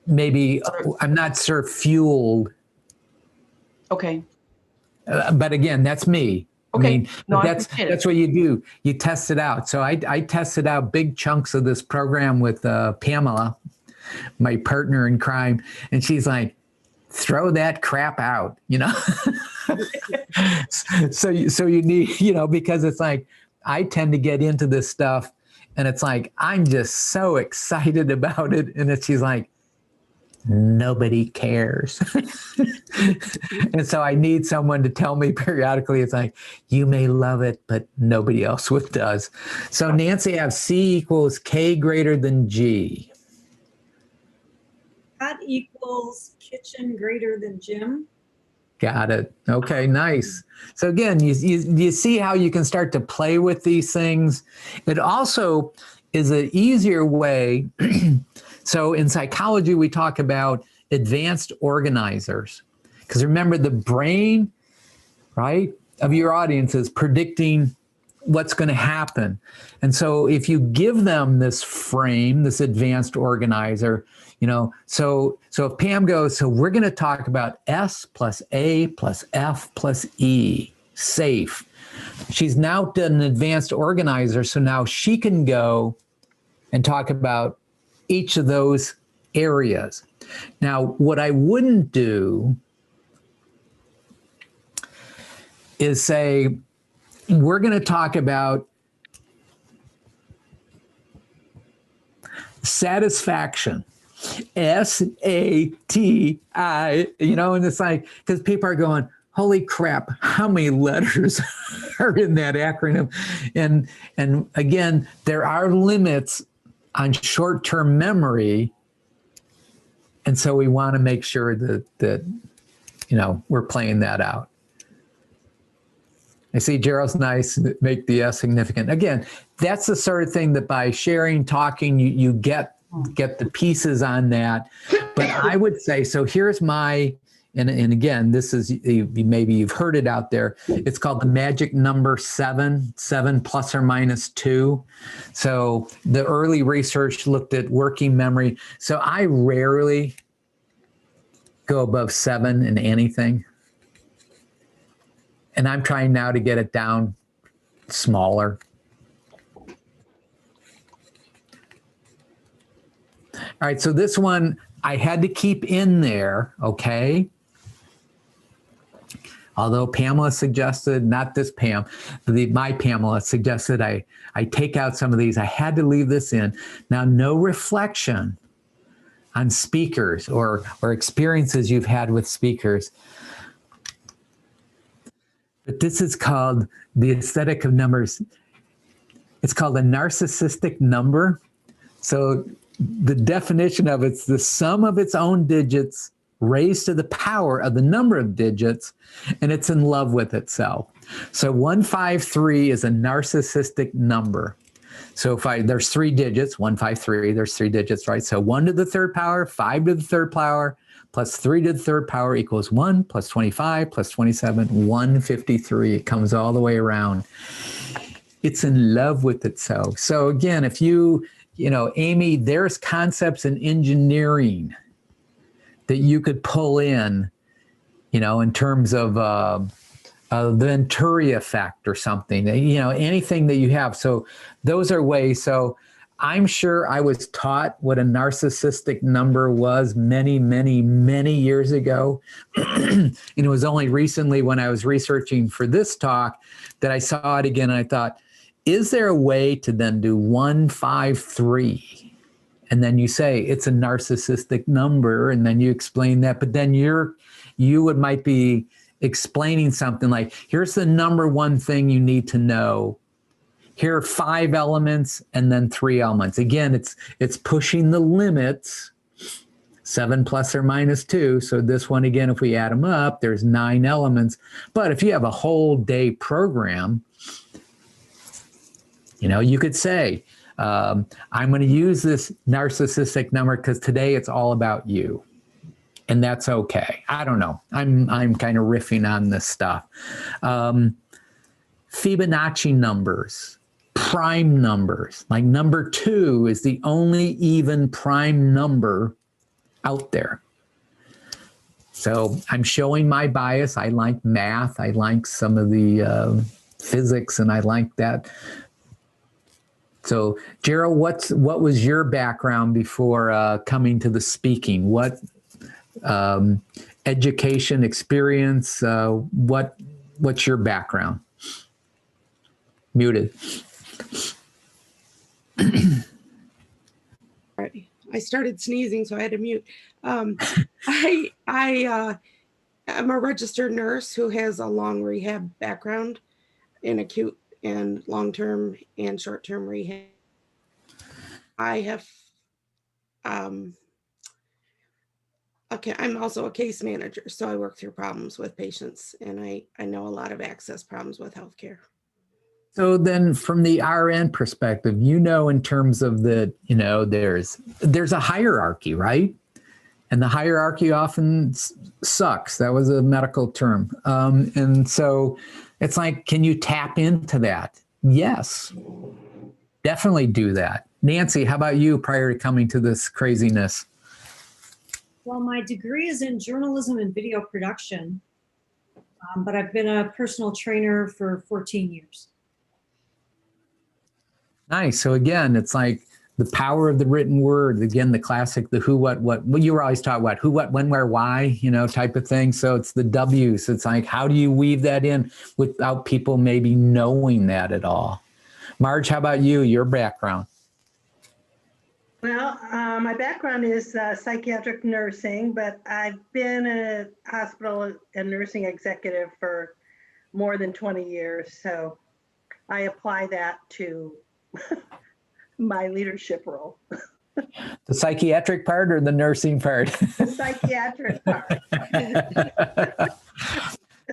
maybe, I'm not sure, fueled. Okay. But again, that's me. Okay. That's what you do. You test it out. So I tested out big chunks of this program with Pamela, my partner in crime, and she's like, throw that crap out, So you need, because it's like, I tend to get into this stuff and it's like, I'm just so excited about it. And she's like, nobody cares. And so I need someone to tell me periodically, it's like, you may love it, but nobody else does. So Nancy, I have C equals K greater than G. That equals kitchen greater than gym. Got it. Okay, nice. So again, you see how you can start to play with these things. It also is an easier way. So in psychology, we talk about advanced organizers. Because remember, the brain right, of your audience is predicting what's going to happen. And so if you give them this frame, this advanced organizer, you know, so if Pam goes, so we're going to talk about S plus A plus F plus E, safe. She's now done an advanced organizer, so now she can go and talk about each of those areas. Now, what I wouldn't do is say, we're going to talk about satisfaction. S-A-T-I, you know, and it's like, because people are going, holy crap, how many letters are in that acronym? And again, there are limits on short-term memory. And so we want to make sure that you know, we're playing that out. I see Gerald's nice, make the S significant. Again, that's the sort of thing that by sharing, talking, you get the pieces on that. But I would say, so here's my, and again, this is, maybe you've heard it out there. It's called the magic number 7 plus or minus 2. So the early research looked at working memory. So I rarely go above 7 in anything. And I'm trying now to get it down smaller. All right, so this one I had to keep in there, okay? Although Pamela suggested, not this Pam, my Pamela suggested I take out some of these. I had to leave this in. Now, no reflection on speakers or experiences you've had with speakers. But this is called the aesthetic of numbers. It's called a narcissistic number. So the definition of it's the sum of its own digits raised to the power of the number of digits, and it's in love with itself. So 153 is a narcissistic number. So if there's 3 digits, 153, there's 3 digits, right? So 1 to the 3rd power, 5 to the 3rd power, plus 3 to the 3rd power equals 1, plus 25, plus 27, 153. It comes all the way around. It's in love with itself. So again, if you know, Amy, there's concepts in engineering that you could pull in, you know, in terms of the Venturi effect or something, you know, anything that you have. So those are ways. So I'm sure I was taught what a narcissistic number was many, many, many years ago. And it was only recently when I was researching for this talk that I saw it again. And I thought, is there a way to then do 153? And then you say it's a narcissistic number, and then you explain that. But then you might be explaining something like, here's the number 1 thing you need to know. Here are 5 elements and then 3 elements. Again, it's pushing the limits, 7 plus or minus 2. So this one, again, if we add them up, there's 9 elements. But if you have a whole day program, you know, you could say, I'm going to use this narcissistic number because today it's all about you. And that's okay. I don't know. I'm kind of riffing on this stuff. Fibonacci numbers. Prime numbers, like number 2 is the only even prime number out there. So I'm showing my bias. I like math. I like some of the physics, and I like that. So Gerald, what was your background before coming to the speaking? What education, experience, what's your background? Muted. Alrighty. I started sneezing, so I had to mute. I am a registered nurse who has a long rehab background in acute and long-term and short-term rehab. I have, okay, I'm also a case manager, so I work through problems with patients, and I know a lot of access problems with healthcare. So then from the RN perspective, you know, in terms of the, you know, there's a hierarchy, right? And the hierarchy often sucks. That was a medical term. And so it's like, can you tap into that? Yes, definitely do that. Nancy, how about you prior to coming to this craziness? Well, my degree is in journalism and video production, but I've been a personal trainer for 14 years. Nice. So again, it's like the power of the written word. Again, the classic, the who, what. Well, you were always taught what, who, what, when, where, why, type of thing. So it's the W's. It's like, how do you weave that in without people maybe knowing that at all? Marge, how about you, your background? Well, my background is psychiatric nursing, but I've been a hospital and nursing executive for more than 20 years. So I apply that to my leadership role. The psychiatric part or the nursing part? The psychiatric part.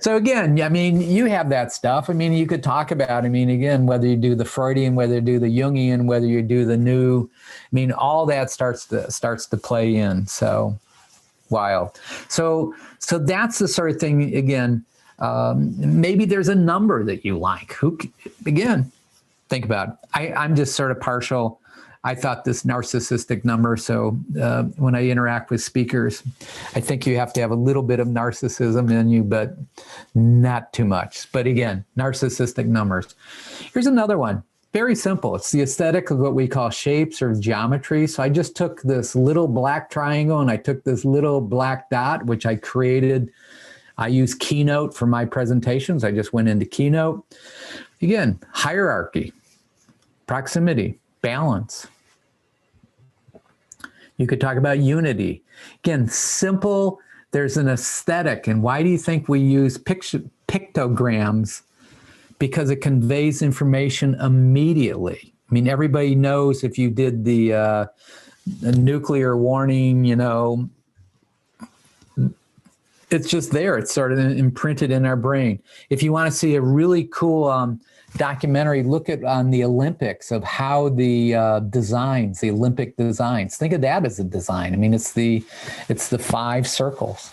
So again, I mean, you have that stuff. I mean, you could talk about, I mean, again, whether you do the Freudian, whether you do the Jungian, whether you do the new, I mean, all that starts to play in. So wild. So that's the sort of thing, again, maybe there's a number that you like. Again, think about it. I'm just sort of partial. I thought this narcissistic number. So when I interact with speakers, I think you have to have a little bit of narcissism in you, but not too much. But again, narcissistic numbers. Here's another one. Very simple. It's the aesthetic of what we call shapes or geometry. So I just took this little black triangle and I took this little black dot, which I created. I use Keynote for my presentations. I just went into Keynote. Again, hierarchy, proximity, balance. You could talk about unity. Again, simple, there's an aesthetic. And why do you think we use pictograms? Because it conveys information immediately. I mean, everybody knows if you did the nuclear warning, it's just there. It's sort of imprinted in our brain. If you want to see a really cool documentary, look at on the Olympics of how the designs, the Olympic designs. Think of that as a design. I mean, it's the 5 circles,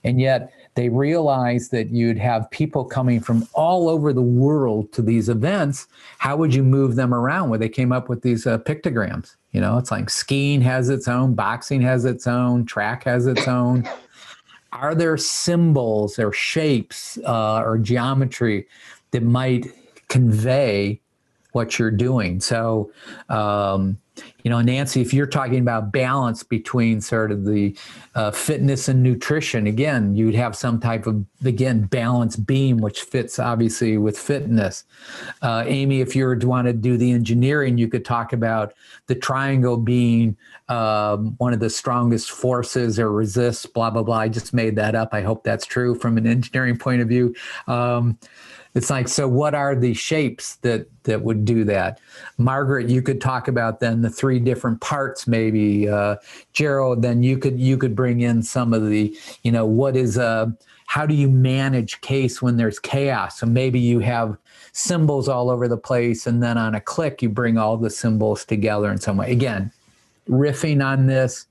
and yet they realized that you'd have people coming from all over the world to these events. How would you move them around? Well, they came up with these pictograms. It's like skiing has its own, boxing has its own, track has its own. Are there symbols or shapes or geometry that might convey what you're doing? So, Nancy, if you're talking about balance between sort of the fitness and nutrition, again, you'd have some type of, again, balance beam, which fits obviously with fitness. Amy, if you were to want to do the engineering, you could talk about the triangle being one of the strongest forces or resists, blah, blah, blah. I just made that up. I hope that's true from an engineering point of view. It's like, so what are the shapes that would do that? Margaret, you could talk about then the 3 different parts, maybe. Gerald, then you could bring in some of the, how do you manage case when there's chaos? So maybe you have symbols all over the place, and then on a click, you bring all the symbols together in some way. Again, riffing on this.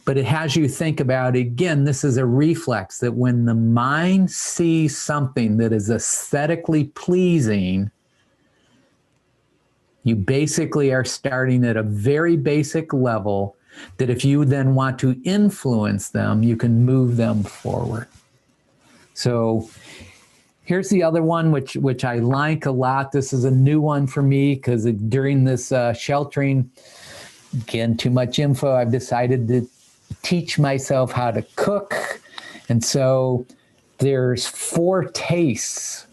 But it has you think about, again, this is a reflex that when the mind sees something that is aesthetically pleasing, you basically are starting at a very basic level that if you then want to influence them, you can move them forward. So here's the other one, which I like a lot. This is a new one for me because during this sheltering, again, too much info, I've decided to teach myself how to cook. And so there's 4 tastes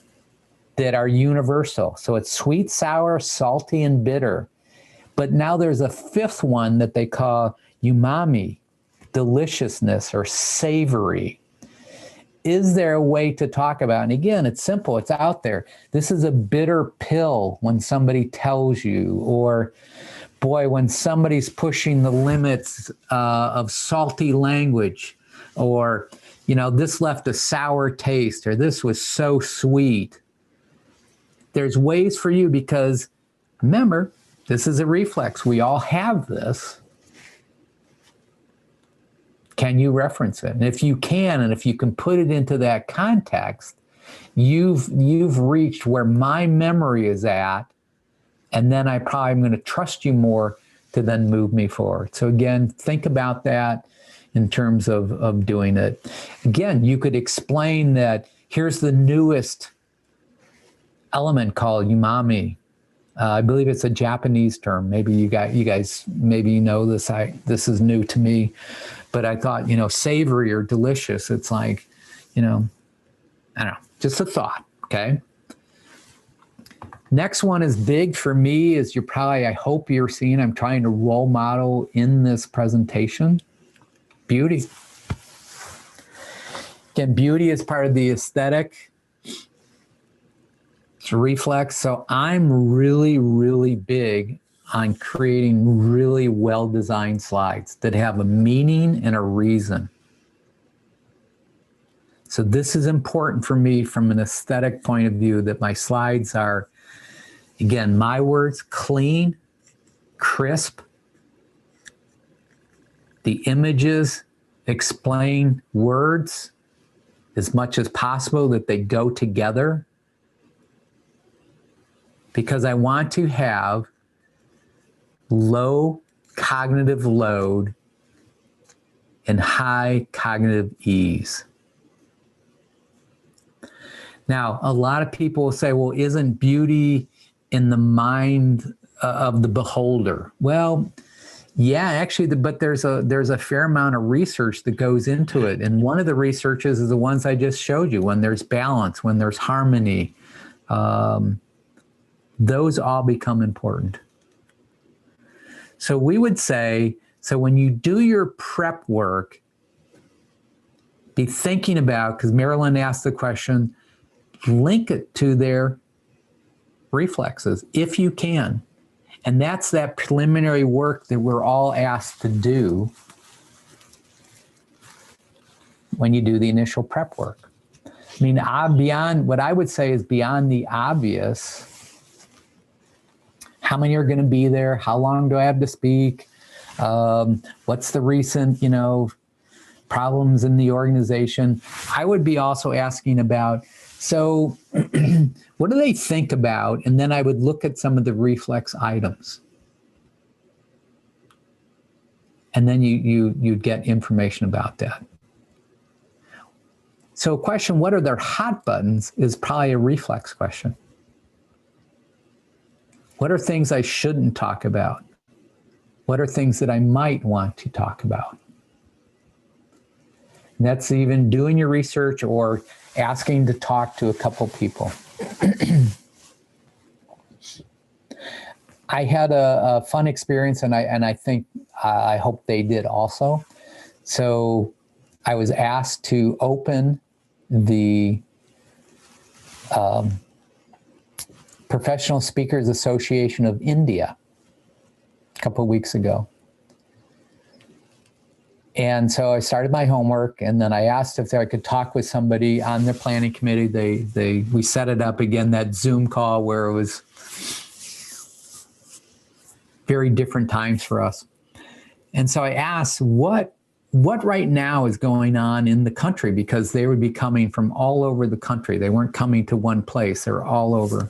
that are universal. So it's sweet, sour, salty, and bitter. But now there's a 5th one that they call umami, deliciousness, or savory. Is there a way to talk about? And again, it's simple. It's out there. This is a bitter pill when somebody tells you, or boy, when somebody's pushing the limits of salty language, or, this left a sour taste, or this was so sweet. There's ways for you, because remember, this is a reflex. We all have this. Can you reference it? And if you can, and if you can put it into that context, you've reached where my memory is at, and then I probably am going to trust you more to then move me forward. So again, think about that in terms of doing it. Again, you could explain that here's the newest element called umami. I believe it's a Japanese term. Maybe you guys maybe you know this. This is new to me, but I thought, savory or delicious. It's like, I don't know, just a thought. Okay. Next one is big for me, is I hope you're seeing, I'm trying to role model in this presentation, beauty. Again, beauty is part of the aesthetic. It's a reflex. So I'm really, really big on creating really well-designed slides that have a meaning and a reason. So this is important for me from an aesthetic point of view, that my slides are, again, my words, clean, crisp. The images explain words as much as possible, that they go together. Because I want to have low cognitive load and high cognitive ease. Now, a lot of people will say, well, isn't beauty in the mind of the beholder? Well, yeah, actually, but there's a fair amount of research that goes into it. And one of the researches is the ones I just showed you, when there's balance, when there's harmony. Those all become important. So we would say, so when you do your prep work, be thinking about, because Marilyn asked the question, link it to their reflexes, if you can. And that's that preliminary work that we're all asked to do when you do the initial prep work. I mean, beyond, what I would say is beyond the obvious. How many are going to be there? How long do I have to speak? What's the recent, problems in the organization? I would be also asking about, so what do they think about? And then I would look at some of the reflex items. And then you'd get information about that. So a question, what are their hot buttons, is probably a reflex question. What are things I shouldn't talk about? What are things that I might want to talk about? And that's even doing your research or asking to talk to a couple people. I had a fun experience, and I think, I hope they did also. So I was asked to open the Professional Speakers Association of India a couple of weeks ago. And so I started my homework, and then I asked if I could talk with somebody on their planning committee. We set it up again, that Zoom call where it was very different times for us. And so I asked what right now is going on in the country, because they would be coming from all over the country. They weren't coming to one place, they were all over.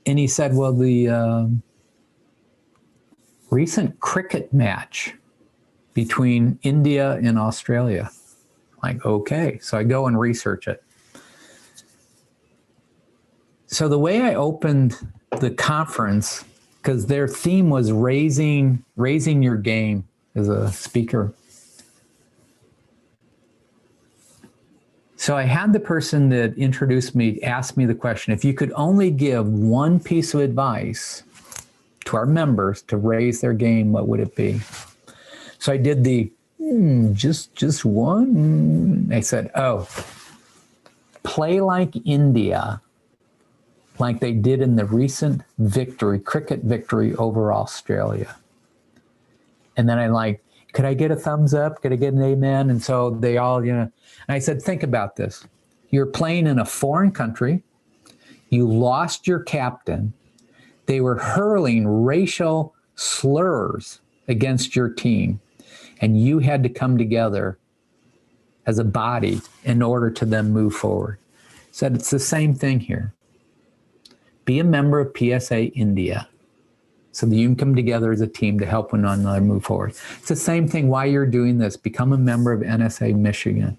And he said, well, the recent cricket match between India and Australia. Like, okay, so I go and research it. So the way I opened the conference, because their theme was raising your game as a speaker. So I had the person that introduced me ask me the question, if you could only give one piece of advice to our members to raise their game, what would it be? So I did the, just one. I said, play like India, like they did in the recent cricket victory over Australia. And then could I get a thumbs up? Could I get an amen? And so they all, and I said, think about this. You're playing in a foreign country. You lost your captain. They were hurling racial slurs against your team. and you had to come together as a body in order to then move forward. Said it's the same thing here. Be a member of PSA India so that you can come together as a team to help one another move forward. It's the same thing why you're doing this. Become a member of NSA Michigan.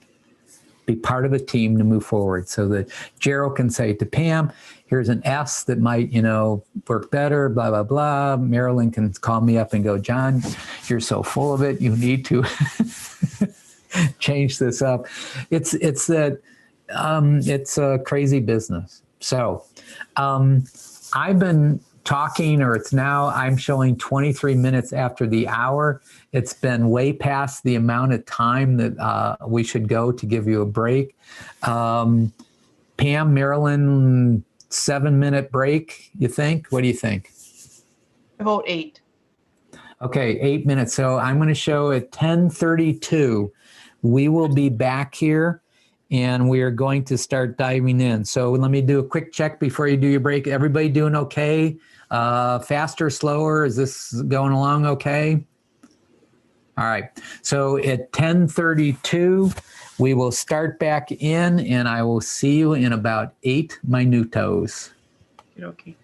Be part of a team to move forward so that Gerald can say to Pam, here's an S that might, work better, blah, blah, blah. Marilyn can call me up and go, John, you're so full of it. You need to change this up. It's a crazy business. So I've been talking, or I'm showing 23 minutes after the hour. It's been way past the amount of time that we should go to give you a break. Pam, Marilyn, 7-minute break, you think? What do you think? About 8. Okay, 8 minutes. So I'm going to show at 10:32. We will be back here and we are going to start diving in. So let me do a quick check before you do your break. Everybody doing okay? Faster, slower? Is this going along okay? All right. So at 10:32, we will start back in and I will see you in about 8 minutos. Okay.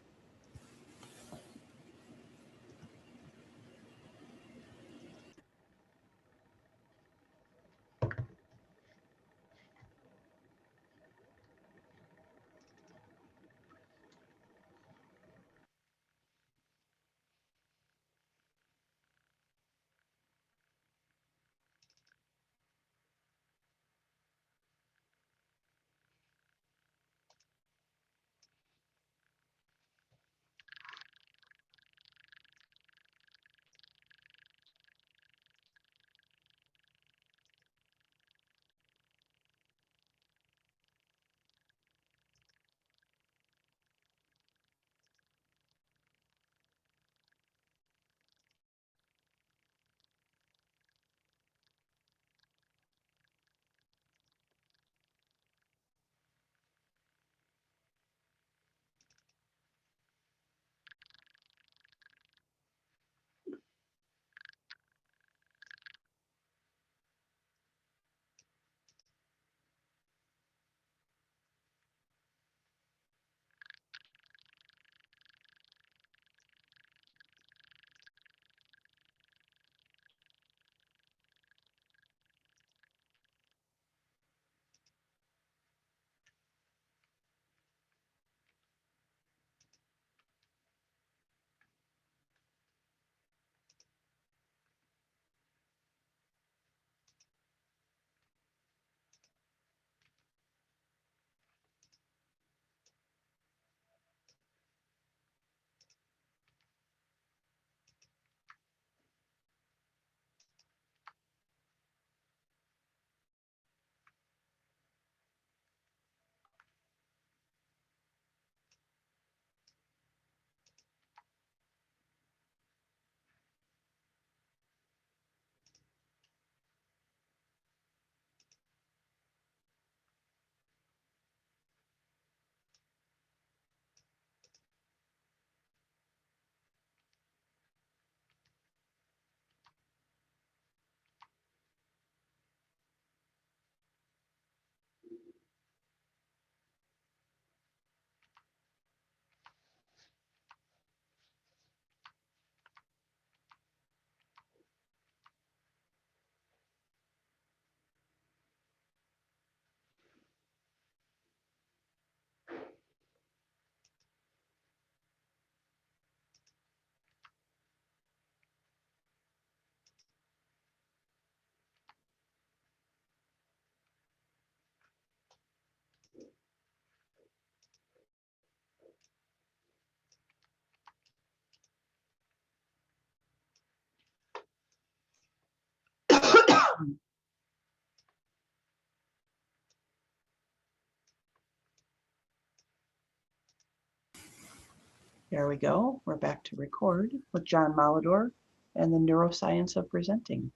There we go. We're back to record with John Molidor and the neuroscience of presenting.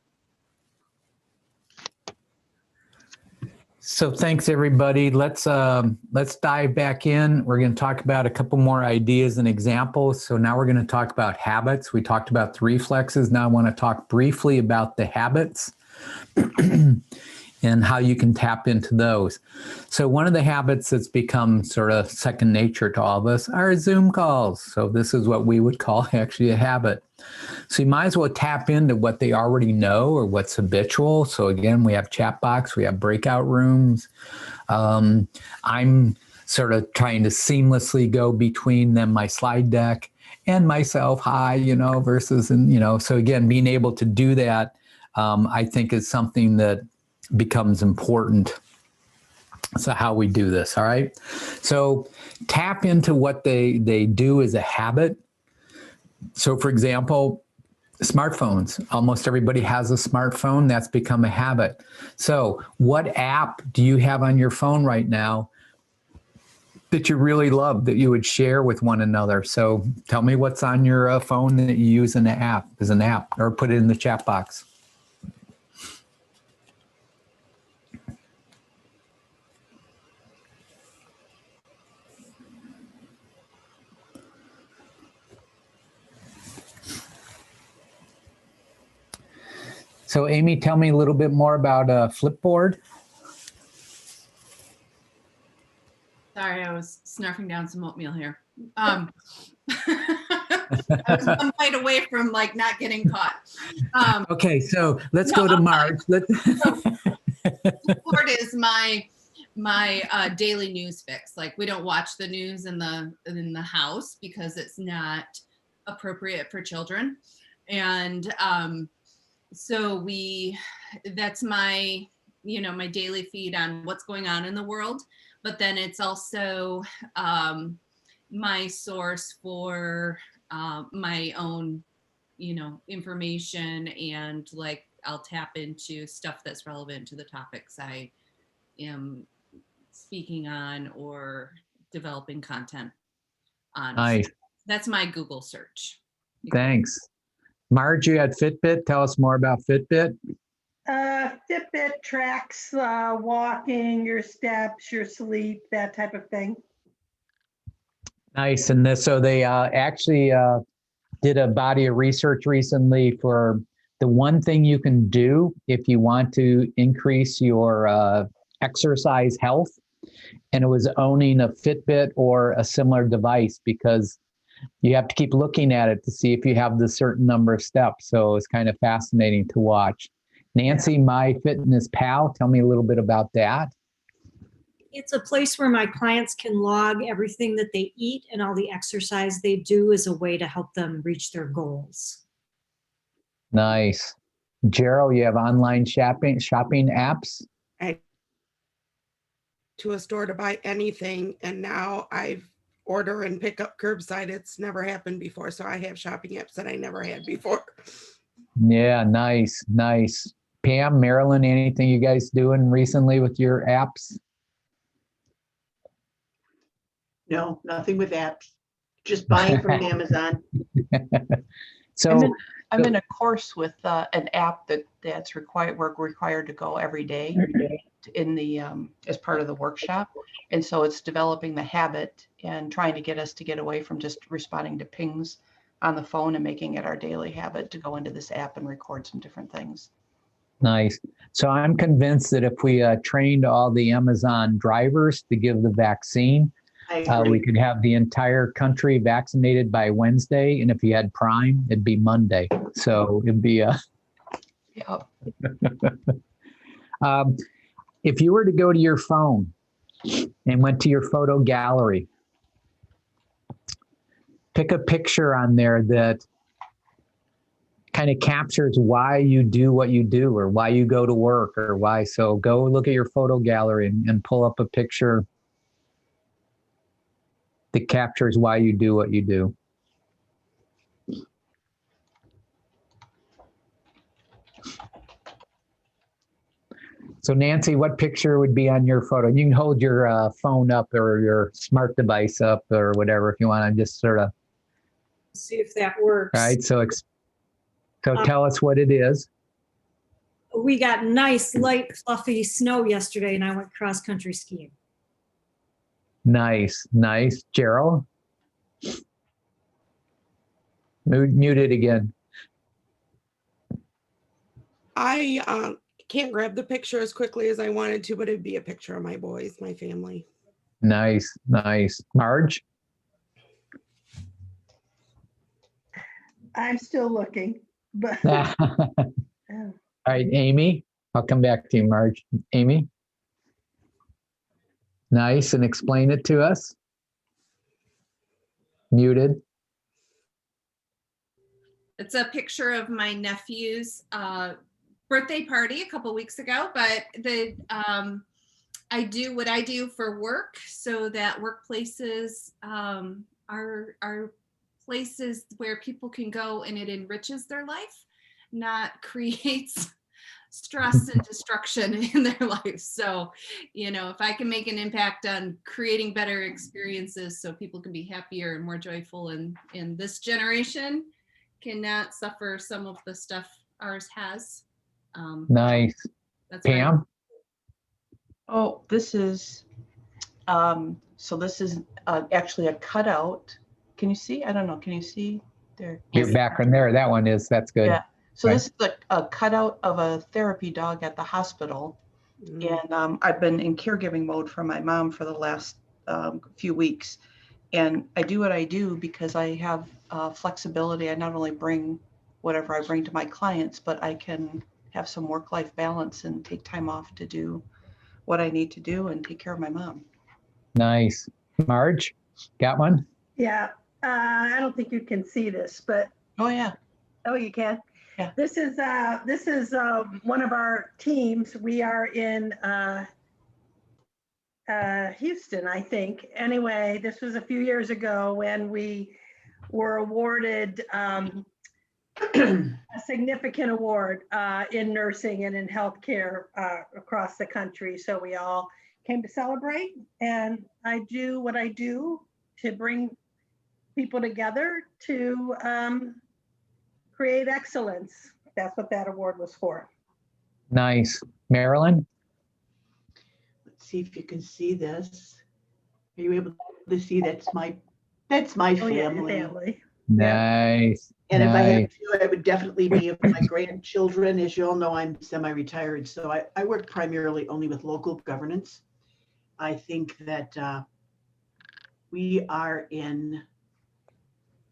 So thanks everybody. Let's dive back in. We're going to talk about a couple more ideas and examples. So now we're going to talk about habits. We talked about the reflexes. Now I want to talk briefly about the habits and how you can tap into those. So one of the habits that's become sort of second nature to all of us are Zoom calls. So this is what we would call actually a habit. So you might as well tap into what they already know or what's habitual. So again, we have chat box, we have breakout rooms. I'm sort of trying to seamlessly go between them, my slide deck and myself, hi, versus, and, so again, being able to do that, I think is something that becomes important. So how we do this, all right? So tap into what they do as a habit. So for example, smartphones. Almost everybody has a smartphone. That's become a habit. So what app do you have on your phone right now that you really love that you would share with one another? So tell me what's on your phone that you use as an app, or put it in the chat box. So Amy, tell me a little bit more about Flipboard. Sorry, I was snarfing down some oatmeal here. I was one bite away from like not getting caught. Okay, so let's go to Marge. Flipboard is my daily news fix. Like, we don't watch the news in the house because it's not appropriate for children, and so that's my my daily feed on what's going on in the world. But then it's also my source for my own information, and like I'll tap into stuff that's relevant to the topics I am speaking on or developing content on. Nice. So that's my Google search. Thanks. Marge, you had Fitbit. Tell us more about Fitbit. Fitbit tracks walking, your steps, your sleep, that type of thing. Nice. And so they actually did a body of research recently for the one thing you can do if you want to increase your exercise health. And it was owning a Fitbit or a similar device, because you have to keep looking at it to see if you have the certain number of steps. So it's kind of fascinating to watch. Nancy, MyFitnessPal, tell me a little bit about that. It's a place where my clients can log everything that they eat and all the exercise they do as a way to help them reach their goals. Nice. Gerald, you have online shopping apps? To a store to buy anything, and now I order and pick up curbside. It's never happened before, so I have shopping apps that I never had before. Yeah, nice. Pam, Marilyn, anything you guys doing recently with your apps? No, nothing with apps. Just buying from Amazon. So I'm in a course with an app that's required. We're required to go every day in the as part of the workshop, and so it's developing the habit and trying to get us to get away from just responding to pings on the phone and making it our daily habit to go into this app and record some different things. nice. So I'm convinced that if we trained all the Amazon drivers to give the vaccine, we could have the entire country vaccinated by Wednesday. And if you had Prime, it'd be Monday. So it'd be Yep. if you were to go to your phone and went to your photo gallery, pick a picture on there that kind of captures why you do what you do, or why you go to work, or why. So go look at your photo gallery and pull up a picture that captures why you do what you do. So Nancy, what picture would be on your photo? You can hold your phone up or your smart device up or whatever if you want to just sort of. See if that works. Right. So tell us what it is. We got nice, light, fluffy snow yesterday, and I went cross-country skiing. Nice, nice. Gerald? Muted again. I can't grab the picture as quickly as I wanted to, but it'd be a picture of my boys, my family. Nice, nice. Marge? I'm still looking, but All right, Amy. I'll come back to you, Marge. Amy? Nice, and explain it to us. Muted. It's a picture of my nephew's birthday party a couple weeks ago, but I do what I do for work so that workplaces are places where people can go and it enriches their life, not creates stress and destruction in their life. So, if I can make an impact on creating better experiences so people can be happier and more joyful in this generation, cannot suffer some of the stuff ours has. Nice. That's Pam? Oh, this is, so this is actually a cutout. Can you see? I don't know. Can you see there? Your background there. That one is. That's good. Yeah. So Right. this is a cutout of a therapy dog at the hospital. And I've been in caregiving mode for my mom for the last few weeks. And I do what I do because I have flexibility. I not only bring whatever I bring to my clients, but I can have some work-life balance and take time off to do what I need to do and take care of my mom. Nice. Marge, got one? yeah, I don't think you can see this, but Oh yeah. oh, you can. Yeah. This is one of our teams. We are in Houston, I think. Anyway, this was a few years ago when we were awarded a significant award in nursing and in healthcare across the country. So we all came to celebrate, and I do what I do to bring people together to create excellence. That's what that award was for. Nice. Marilyn? Let's see if you can see this. Are you able to see that's my Oh, yeah, your family? family. Nice. And if I had Nice. to, it would definitely be of my grandchildren. As you all know, I'm semi-retired, so I work primarily only with local governance. I think that we are in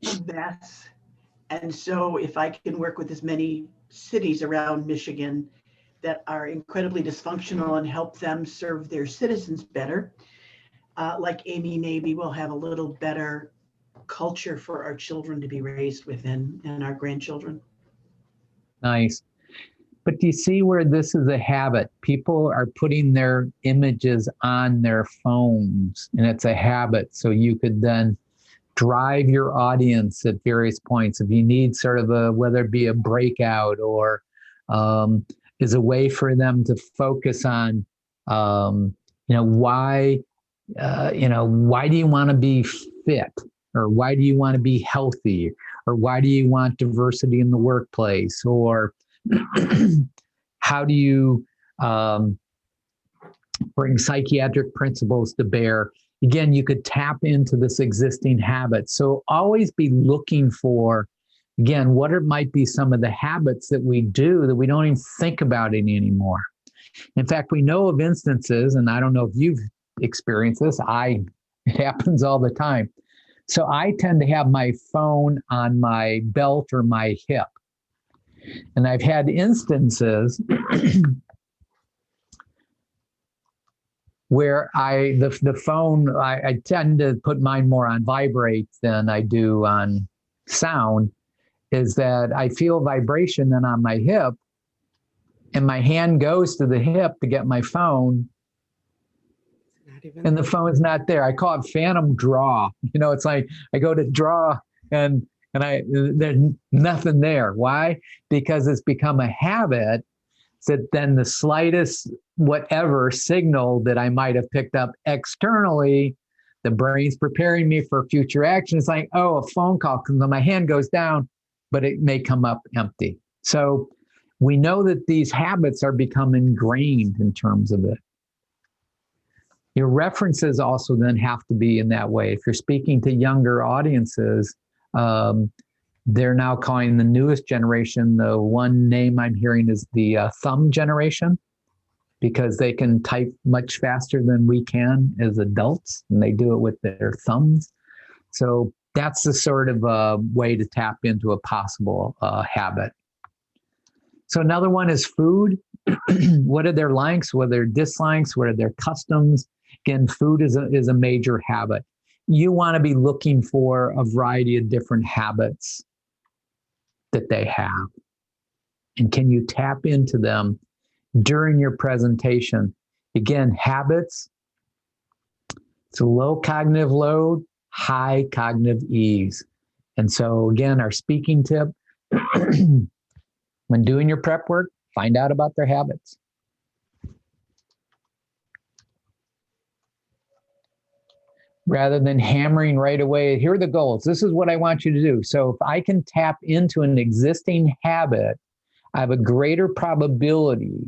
a mess. And so if I can work with as many cities around Michigan that are incredibly dysfunctional and help them serve their citizens better, like Amy, maybe we'll have a little better culture for our children to be raised within and our grandchildren. Nice. But do you see where this is a habit? People are putting their images on their phones, and it's a habit. So you could then drive your audience at various points. If you need sort of whether it be a breakout or is a way for them to focus on, why do you want to be fit? Or why do you want to be healthy? Or why do you want diversity in the workplace? Or how do you bring psychiatric principles to bear? Again, you could tap into this existing habit. So always be looking for, again, what might be some of the habits that we do that we don't even think about it anymore. In fact, we know of instances, and I don't know if you've experienced this, it happens all the time. So I tend to have my phone on my belt or my hip. And I've had instances where the phone, I tend to put mine more on vibrate than I do on sound, is that I feel vibration then on my hip, and my hand goes to the hip to get my phone, and the phone's not there. I call it phantom draw. It's like I go to draw and there's nothing there. Why? Because it's become a habit that then the slightest whatever signal that I might have picked up externally, the brain's preparing me for future action. It's like, oh, a phone call comes on, my hand goes down, but it may come up empty. So we know that these habits are become ingrained in terms of it. Your references also then have to be in that way. If you're speaking to younger audiences, they're now calling the newest generation, the one name I'm hearing is the thumb generation, because they can type much faster than we can as adults, and they do it with their thumbs. So that's the sort of way to tap into a possible habit. So another one is food. What are their likes? What are their dislikes? What are their customs? Again, food is a major habit. You want to be looking for a variety of different habits that they have. And can you tap into them during your presentation? Again, habits, it's a low cognitive load, high cognitive ease. And so again, our speaking tip, when doing your prep work, find out about their habits. Rather than hammering right away, here are the goals. This is what I want you to do. So if I can tap into an existing habit, I have a greater probability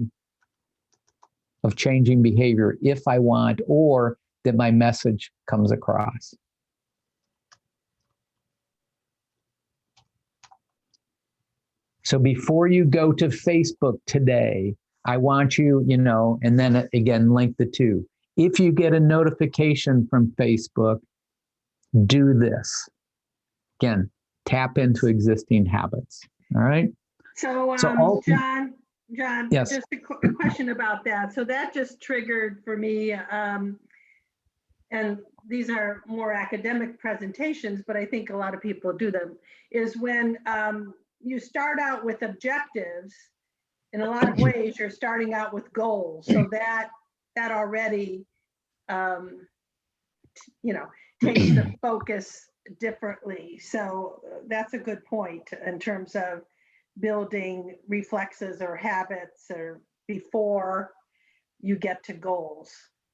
of changing behavior if I want, or that my message comes across. So before you go to Facebook today, I want you, and then again, link the two. If you get a notification from Facebook, do this. Again, tap into existing habits. All right. So, John, yes. Just a question about that. So that just triggered for me, and these are more academic presentations, but I think a lot of people do them, is when you start out with objectives, in a lot of ways, you're starting out with goals. So that already, takes the focus differently. So that's a good point in terms of building reflexes or habits or before you get to goals.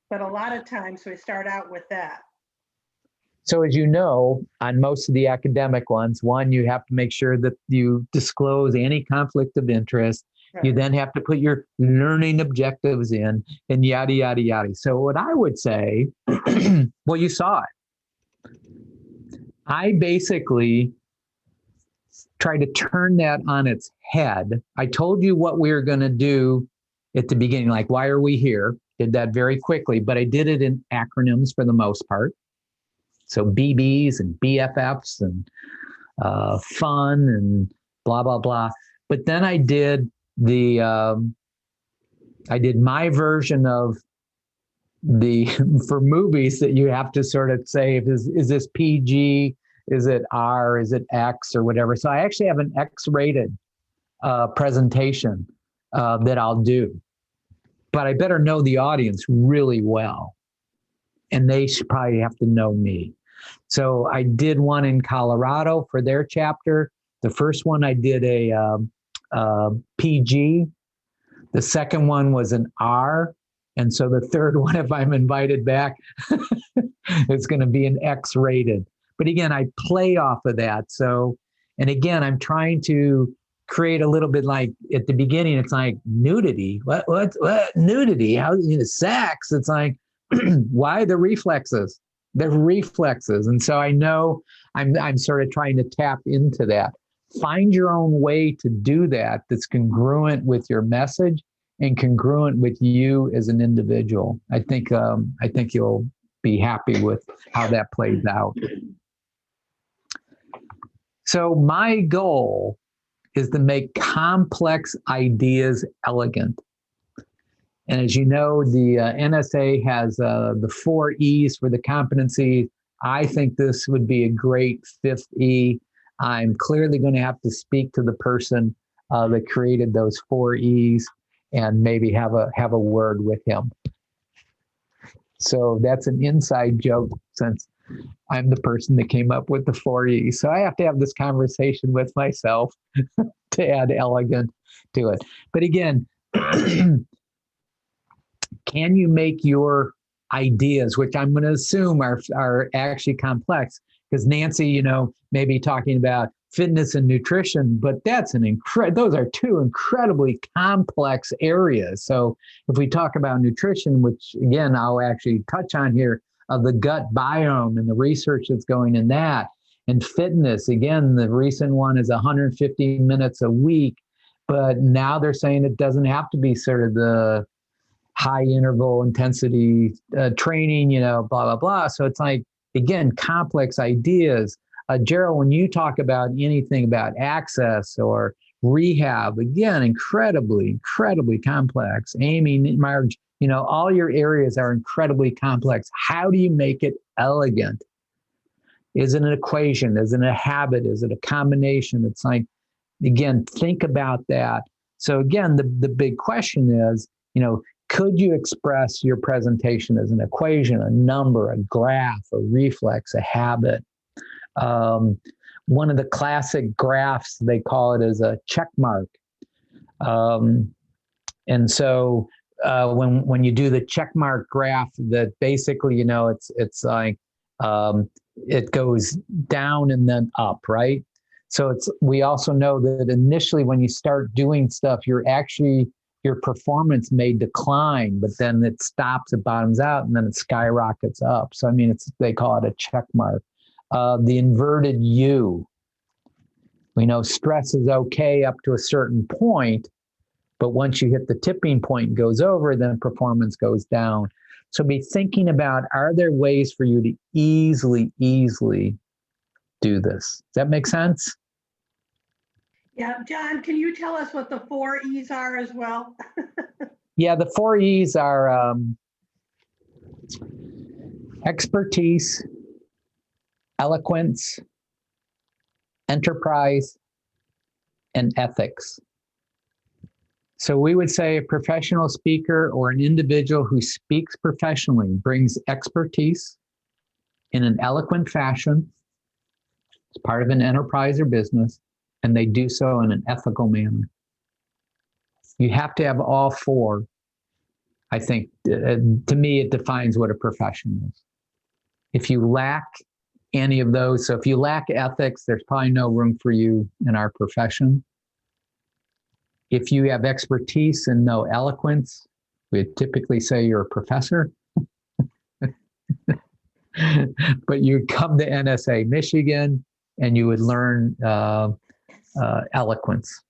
But a lot of times we start out with that. So as you know, on most of the academic ones, one, you have to make sure that you disclose any conflict of interest. Right. You then have to put your learning objectives in and yada, yada, yada. So what I would say, well, you saw it. I basically try to turn that on its head. I told you what we were going to do at the beginning, like, why are we here? Did that very quickly, but I did it in acronyms for the most part. So BBs and BFFs and fun and blah, blah, blah. But then I did my version of for movies that you have to sort of say, is this PG? Is it R? Is it X or whatever? So I actually have an X-rated presentation that I'll do. But I better know the audience really well. And they should probably have to know me. So I did one in Colorado for their chapter. The first one I did a PG. The second one was an R. And so the third one, if I'm invited back, it's going to be an X-rated. But again, I play off of that. So, and again, I'm trying to create a little bit like at the beginning, it's like nudity. What nudity? How, sex? It's like, why the reflexes? The reflexes. And so I know I'm sort of trying to tap into that. Find your own way to do that that's congruent with your message and congruent with you as an individual. I think you'll be happy with how that plays out. So my goal is to make complex ideas elegant. And as you know, the NSA has the 4 E's for the competency. I think this would be a great 5th E. I'm clearly going to have to speak to the person that created those 4 E's and maybe have a word with him. So that's an inside joke since I'm the person that came up with the 4 E's. So I have to have this conversation with myself to add elegant to it. But again, can you make your ideas, which I'm going to assume are actually complex, because Nancy, maybe talking about fitness and nutrition, but that's those are two incredibly complex areas. So if we talk about nutrition, which again, I'll actually touch on here, of the gut biome and the research that's going in that, and fitness, again, the recent one is 150 minutes a week, but now they're saying it doesn't have to be sort of the high interval intensity training, blah, blah, blah. So it's like, again, complex ideas. Gerald, when you talk about anything about access or rehab, again, incredibly complex. Amy, Marge, all your areas are incredibly complex. How do you make it elegant? Is it an equation? Is it a habit? Is it a combination? It's like, again, think about that. So again, the big question is, could you express your presentation as an equation, a number, a graph, a reflex, a habit? One of the classic graphs, they call it, as a check mark. And so when you do the check mark graph, that basically, it's like it goes down and then up, right? So we also know that initially when you start doing stuff, your performance may decline, but then it stops, it bottoms out, and then it skyrockets up. So they call it a check mark. The inverted U. We know stress is okay up to a certain point, but once you hit the tipping point and goes over, then performance goes down. So be thinking about, are there ways for you to easily do this? Does that make sense? Yeah, John, can you tell us what the 4 E's are as well? Yeah, the 4 E's are expertise, eloquence, enterprise, and ethics. So we would say a professional speaker or an individual who speaks professionally brings expertise in an eloquent fashion. It's part of an enterprise or business, and they do so in an ethical manner. You have to have all 4. I think, to me, it defines what a profession is. If you lack any of those, so if you lack ethics, there's probably no room for you in our profession. If you have expertise and no eloquence, we typically say you're a professor. But you come to NSA Michigan and you would learn eloquence.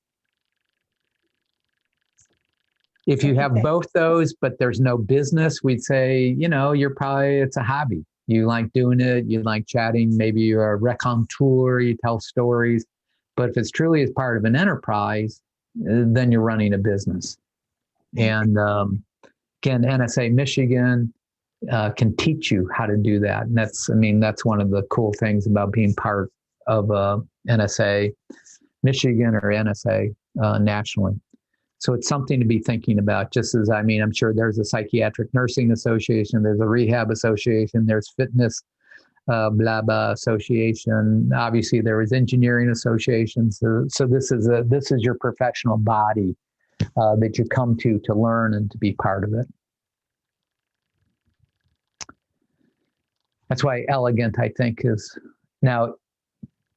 If you have both those, but there's no business, we'd say, it's a hobby. You like doing it, you like chatting, maybe you're a raconteur, you tell stories. But if it's truly as part of an enterprise, then you're running a business. And again, NSA Michigan can teach you how to do that. And that's one of the cool things about being part of NSA Michigan or NSA nationally. So it's something to be thinking about, just as, I'm sure there's a psychiatric nursing association, there's a rehab association, there's fitness, blah, blah association. Obviously there is engineering associations. So this is your professional body that you come to learn and to be part of it. That's why elegant, I think, is now.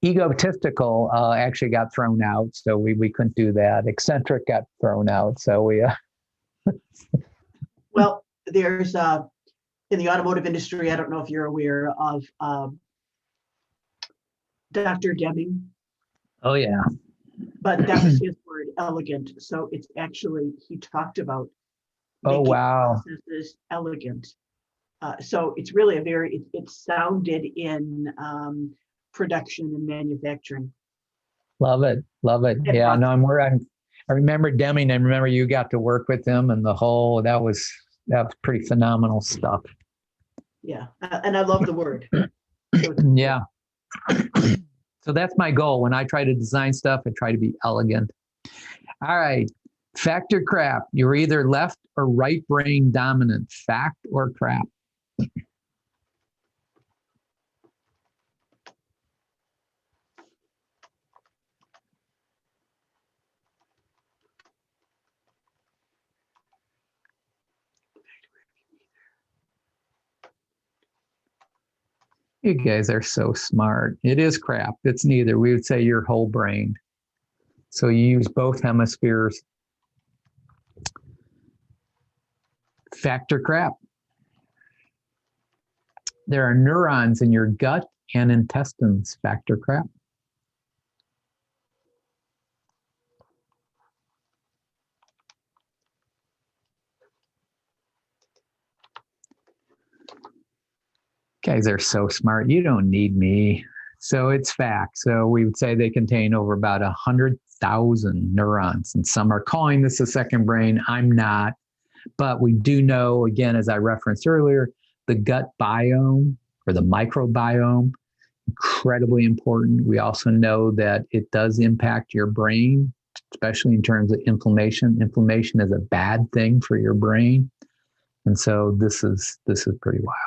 Egotistical actually got thrown out, so we couldn't do that. Eccentric got thrown out, so we. Well, there's in the automotive industry, I don't know if you're aware of Dr. Deming. Oh yeah. But that was his word, elegant. So it's actually, he talked about Oh wow. processes elegant. So it's really it sounded in production and manufacturing. Love it. Yeah, no, I remember Deming, and remember you got to work with him, and that was pretty phenomenal stuff. Yeah, and I love the word. Yeah. So that's my goal. When I try to design stuff, I try to be elegant. All right. Fact or crap? You're either left or right brain dominant. Fact or crap? You guys are so smart. It is crap. It's neither. We would say you're whole brained. So you use both hemispheres. Fact or crap? There are neurons in your gut and intestines. Fact or crap? Guys are so smart. You don't need me. So it's fact. So we would say they contain over about 100,000 neurons, and some are calling this a second brain. I'm not. But we do know, again, as I referenced earlier, the gut biome or the microbiome, incredibly important. We also know that it does impact your brain, especially in terms of inflammation. Inflammation is a bad thing for your brain. And so this is pretty wild.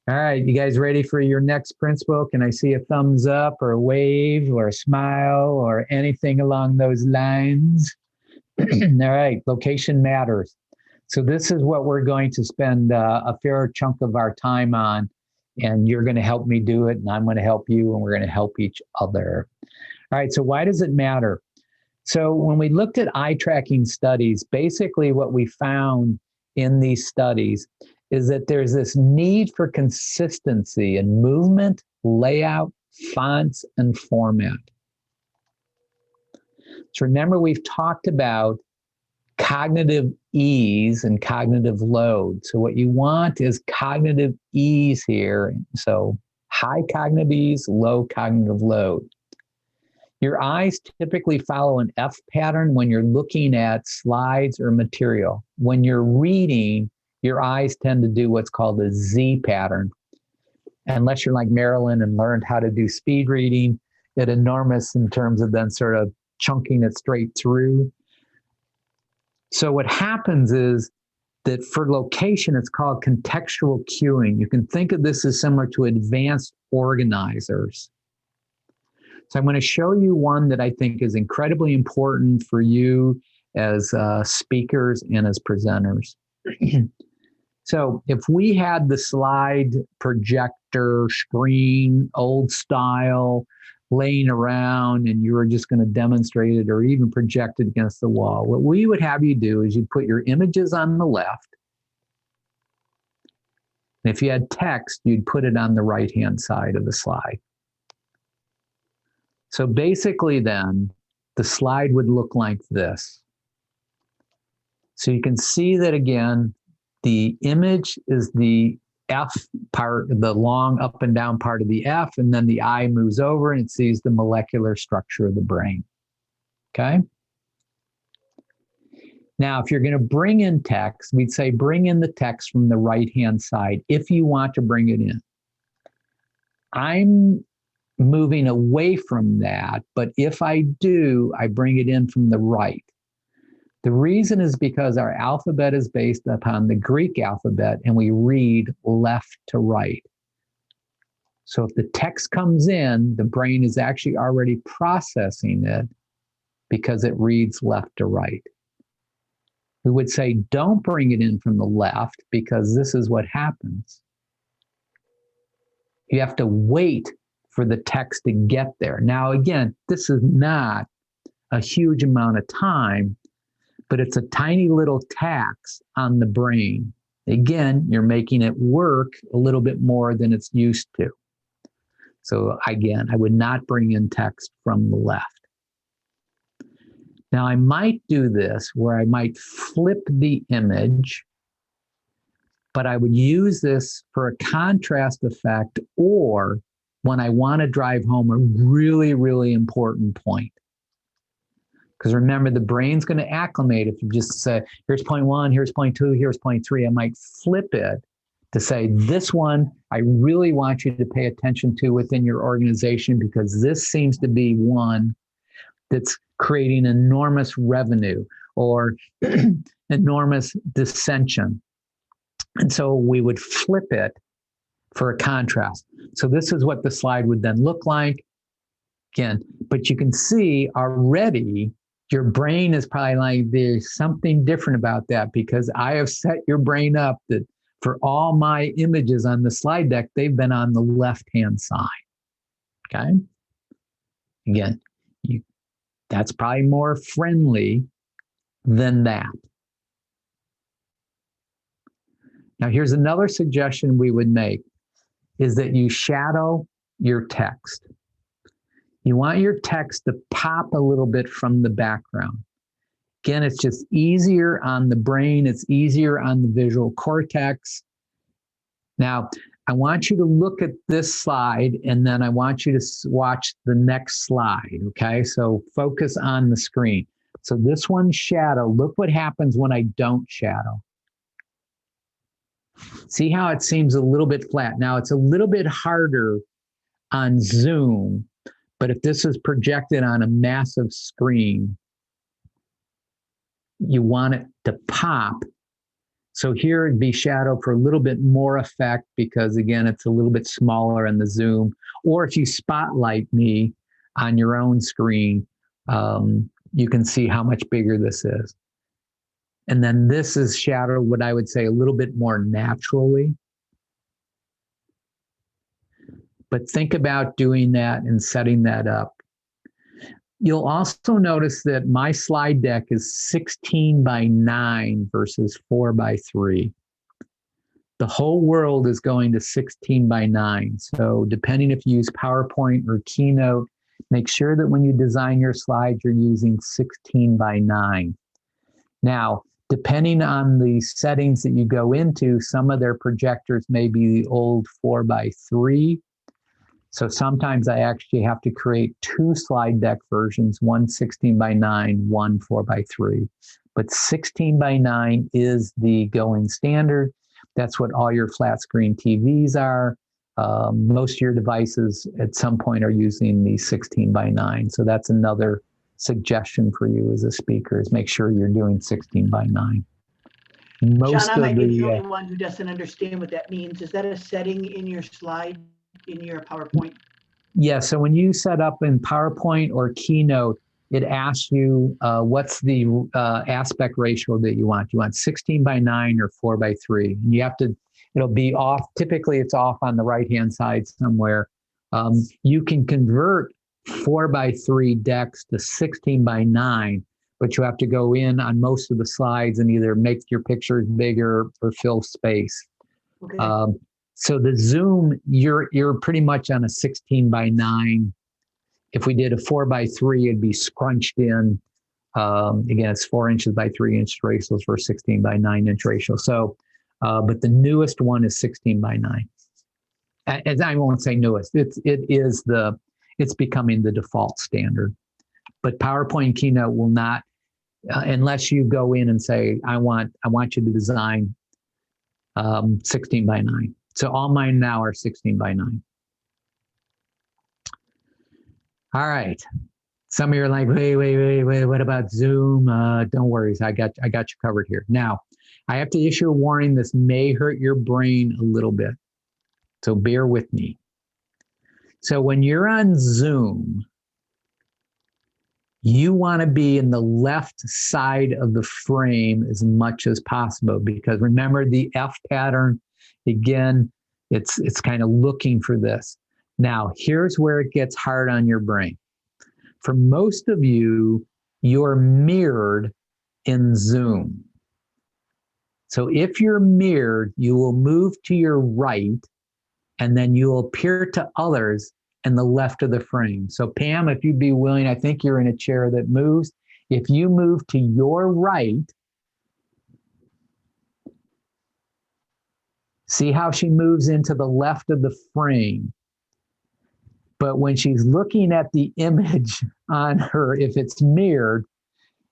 All right, you guys ready for your next principle? Can I see a thumbs up or a wave or a smile or anything along those lines? All right, location matters. So this is what we're going to spend a fair chunk of our time on, and you're going to help me do it, and I'm going to help you, and we're going to help each other. All right, so why does it matter? So when we looked at eye tracking studies, basically what we found in these studies is that there's this need for consistency in movement, layout, fonts, and format. So remember, we've talked about cognitive ease and cognitive load. So what you want is cognitive ease here. So high cognitive ease, low cognitive load. Your eyes typically follow an F pattern when you're looking at slides or material. When you're reading, your eyes tend to do what's called a Z pattern. Unless you're like Marilyn and learned how to do speed reading at enormous in terms of then sort of chunking it straight through. So what happens is that for location, it's called contextual cueing. You can think of this as similar to advanced organizers. So I'm going to show you one that I think is incredibly important for you as speakers and as presenters. So if we had the slide projector screen, old style, laying around, and you were just going to demonstrate it or even project it against the wall, what we would have you do is you'd put your images on the left. And if you had text, you'd put it on the right-hand side of the slide. So basically then, the slide would look like this. So you can see that again, the image is the F part, the long up and down part of the F, and then the eye moves over and it sees the molecular structure of the brain. Okay? Now, if you're going to bring in text, we'd say bring in the text from the right-hand side if you want to bring it in. I'm moving away from that, but if I do, I bring it in from the right. The reason is because our alphabet is based upon the Greek alphabet and we read left to right. So if the text comes in, the brain is actually already processing it because it reads left to right. We would say don't bring it in from the left because this is what happens. You have to wait for the text to get there. Now, again, this is not a huge amount of time, but it's a tiny little tax on the brain. Again, you're making it work a little bit more than it's used to. So again, I would not bring in text from the left. Now, I might do this where I might flip the image, but I would use this for a contrast effect or when I want to drive home a really, really important point. Because remember, the brain's going to acclimate if you just say, here's point 1, here's point 2, here's point 3. I might flip it to say, this one, I really want you to pay attention to within your organization because this seems to be one that's creating enormous revenue or enormous dissension. And so we would flip it for a contrast. So this is what the slide would then look like. Again, but you can see already your brain is probably like, there's something different about that because I have set your brain up that For all my images on the slide deck, they've been on the left-hand side. Okay. Again, that's probably more friendly than that. Now, here's another suggestion we would make is that you shadow your text. You want your text to pop a little bit from the background. Again, it's just easier on the brain. It's easier on the visual cortex. Now, I want you to look at this slide, and then I want you to watch the next slide, okay? So focus on the screen. So this one's shadow. Look what happens when I don't shadow. See how it seems a little bit flat. Now, it's a little bit harder on Zoom, but if this is projected on a massive screen, you want it to pop. So here it'd be shadow for a little bit more effect because, again, it's a little bit smaller in the Zoom. Or if you spotlight me on your own screen, you can see how much bigger this is. And then this is shadow, what I would say, a little bit more naturally. But think about doing that and setting that up. You'll also notice that my slide deck is 16 by 9 versus 4 by 3. The whole world is going to 16 by 9. So depending if you use PowerPoint or Keynote, make sure that when you design your slides, you're using 16 by 9. Now, depending on the settings that you go into, some of their projectors may be the old 4 by 3. So sometimes I actually have to create 2 slide deck versions, one 16 by 9, one 4 by 3. But 16 by 9 is the going standard. That's what all your flat screen TVs are. Most of your devices at some point are using the 16 by 9. So that's another suggestion for you as a speaker is make sure you're doing 16 by 9. John, I might be the only one who doesn't understand what that means. Is that a setting in your slide, in your PowerPoint? Yeah, so when you set up in PowerPoint or Keynote, it asks you what's the aspect ratio that you want. You want 16 by 9 or 4 by 3. And you have to, it'll be off. Typically, it's off on the right-hand side somewhere. You can convert 4 by 3 decks to 16 by 9, but you have to go in on most of the slides and either make your pictures bigger or fill space. Okay. So the Zoom, you're pretty much on a 16 by 9. If we did a 4 by 3, it'd be scrunched in. Again, it's 4 inches by 3 inch ratios for a 16 by 9 inch ratio. So, but the newest one is 16 by 9. As I won't say newest, it's becoming the default standard. But PowerPoint Keynote will not, unless you go in and say, I want you to design 16 by 9. So all mine now are 16 by 9. All right. Some of you are like, wait, what about Zoom? Don't worry, I got you covered here. Now, I have to issue a warning. This may hurt your brain a little bit. So bear with me. So when you're on Zoom, you want to be in the left side of the frame as much as possible, because remember the F pattern, again, it's kind of looking for this. Now, here's where it gets hard on your brain. For most of you, you're mirrored in Zoom. So if you're mirrored, you will move to your right, and then you'll appear to others in the left of the frame. So Pam, if you'd be willing, I think you're in a chair that moves. If you move to your right, see how she moves into the left of the frame. But when she's looking at the image on her, if it's mirrored,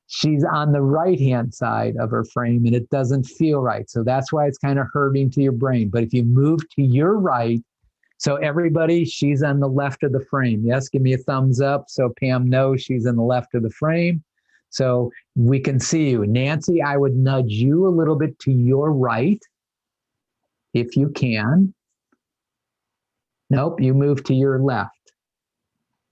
she's on the right-hand side of her frame and it doesn't feel right. So that's why it's kind of hurting to your brain. But if you move to your right, so everybody, she's on the left of the frame. Yes, give me a thumbs up so Pam knows she's in the left of the frame. So we can see you. Nancy, I would nudge you a little bit to your right if you can. Nope, you move to your left.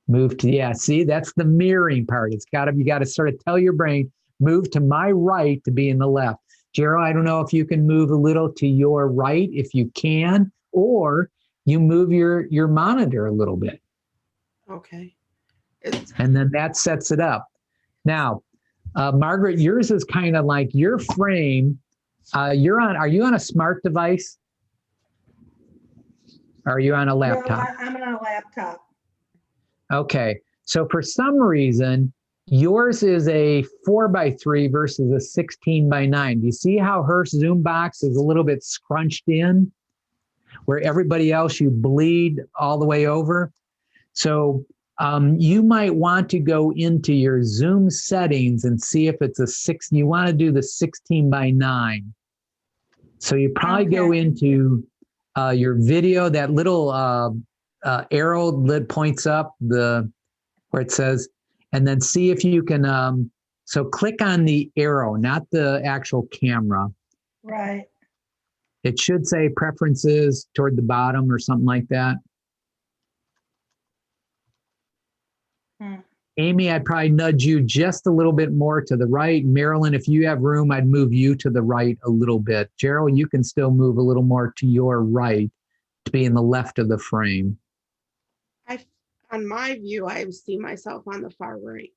Move to, yeah, see, that's the mirroring part. You got to sort of tell your brain, move to my right to be in the left. Gerald, I don't know if you can move a little to your right if you can, or you move your monitor a little bit. Okay. And then that sets it up. Now, Margaret, yours is kind of like your frame. Are you on a smart device? Or are you on a No, laptop? I'm on a laptop. Okay. So for some reason, yours is a 4x3 versus a 16x9. Do you see how her Zoom box is a little bit scrunched in, where everybody else you bleed all the way over? So you might want to go into your Zoom settings and see if it's a 6. You want to do the 16x9. So you probably go into your video, that little arrow that points up where it says, and then see if you can, so click on the arrow, not the actual camera. Right. It should say preferences toward the bottom or something like that. Amy, I'd probably nudge you just a little bit more to the right. Marilyn, if you have room, I'd move you to the right a little bit. Gerald, you can still move a little more to your right to be in the left of the frame. On my view, I see myself on the far right.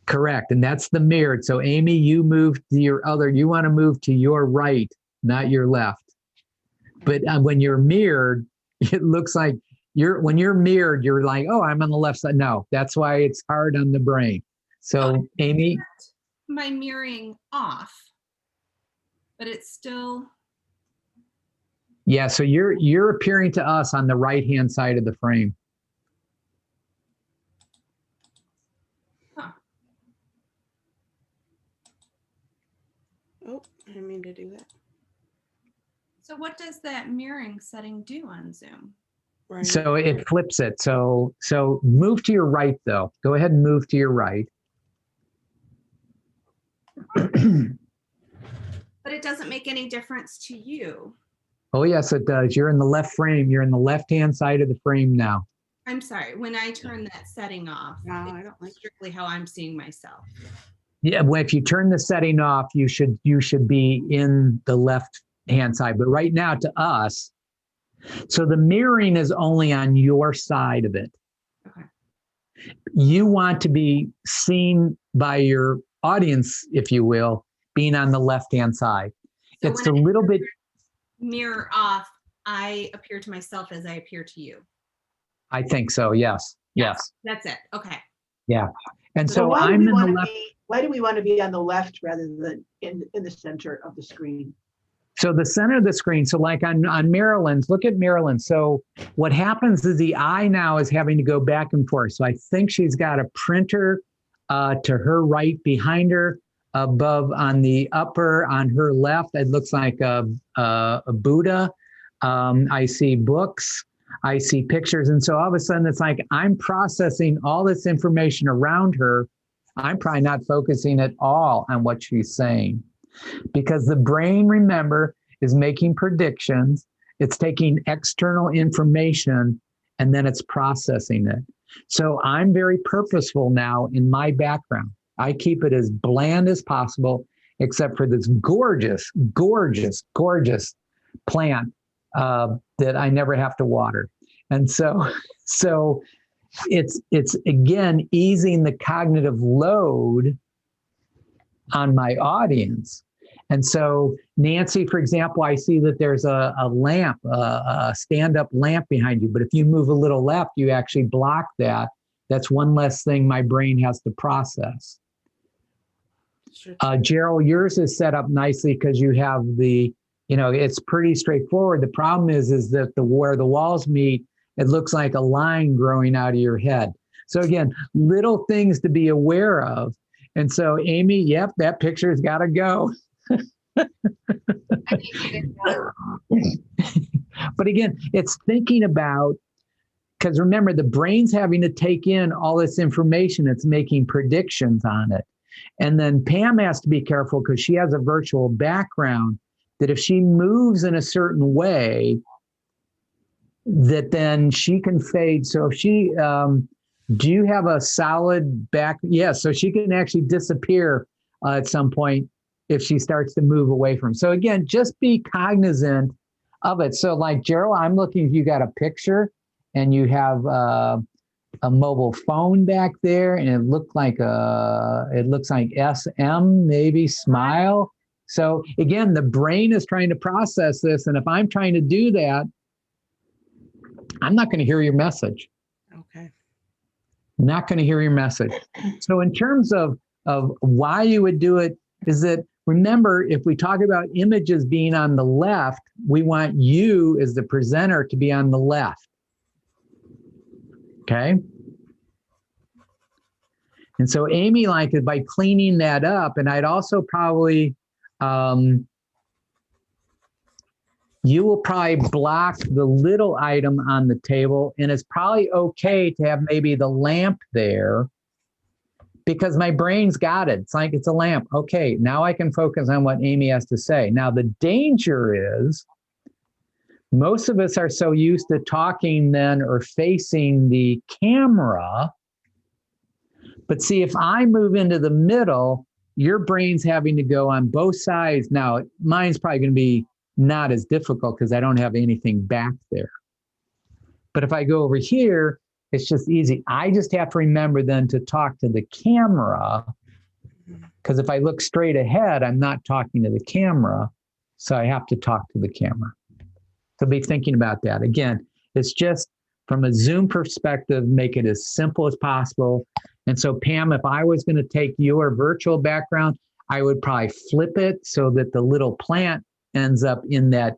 Correct. And that's the mirrored. So Amy, you move to you want to move to your right, not your left. But when you're mirrored, it looks like when you're mirrored, you're like, oh, I'm on the left side. No, that's why it's hard on the brain. So Amy. My mirroring off, but it's still. Yeah, so you're appearing to us on the right-hand side of the frame. Huh. Oh, I didn't mean to do that. So what does that mirroring setting do on Zoom? Right. So it flips it. So move to your right, though. Go ahead and move to your right. But it doesn't make any difference to you. Oh, yes, it does. You're in the left frame. You're in the left-hand side of the frame now. I'm sorry. When I turn that setting off, No, I don't like strictly how I'm seeing myself. Yeah, well, if you turn the setting off, you should be in the left-hand side. But right now, to us, so the mirroring is only on your side of it. Okay. You want to be seen by your audience, if you will, being on the left-hand side. So it's a little bit. Mirror off, I appear to myself as I appear to you. I think so. Yes. Yes. That's it. Okay. Yeah. And So so why I'm do we in the want to left. why do we want to be on the left rather than in the center of the screen? So the center of the screen, so like on Marilyn's, look at Marilyn. So what happens is the eye now is having to go back and forth. So I think she's got a printer to her right behind her, above on the upper on her left. It looks like a Buddha. I see books. I see pictures. And so all of a sudden it's like I'm processing all this information around her. I'm probably not focusing at all on what she's saying. Because the brain, remember, is making predictions. It's taking external information and then it's processing it. So I'm very purposeful now in my background. I keep it as bland as possible, except for this gorgeous, gorgeous, gorgeous plant that I never have to water. And so it's again easing the cognitive load on my audience. And so, Nancy, for example, I see that there's a lamp, a stand-up lamp behind you. But if you move a little left, you actually block that. That's one less thing my brain has to process. Gerald, yours is set up nicely because you have it's pretty straightforward. The problem is that where the walls meet, it looks like a line growing out of your head. So again, little things to be aware of. And so, Amy, yep, that picture's got to go. But again, it's thinking about, because remember, the brain's having to take in all this information. It's making predictions on it. And then Pam has to be careful because she has a virtual background that if she moves in a certain way, that then she can fade. So if she, do you have a solid back? Yes. So she can actually disappear at some point. if she starts to move away from. So again, just be cognizant of it. So like Gerald, I'm looking, if you got a picture and you have a mobile phone back there and it looks like SM, maybe smile. So again, the brain is trying to process this. And if I'm trying to do that, I'm not going to hear your message. Okay. Not going to hear your message. So in terms of why you would do it, is that, remember, if we talk about images being on the left, we want you as the presenter to be on the left. Okay. And so Amy, like, by cleaning that up, and I'd also probably, you will probably block the little item on the table, and it's probably okay to have maybe the lamp there, because my brain's got it. It's like, it's a lamp. Okay, now I can focus on what Amy has to say. Now, the danger is most of us are so used to talking then or facing the camera. But see, if I move into the middle, your brain's having to go on both sides. Now, mine's probably going to be not as difficult because I don't have anything back there. But if I go over here, it's just easy. I just have to remember then to talk to the camera, because if I look straight ahead, I'm not talking to the camera. So I have to talk to the camera. So be thinking about that. Again, it's just from a Zoom perspective, make it as simple as possible. And so Pam, if I was going to take your virtual background, I would probably flip it so that the little plant ends up in that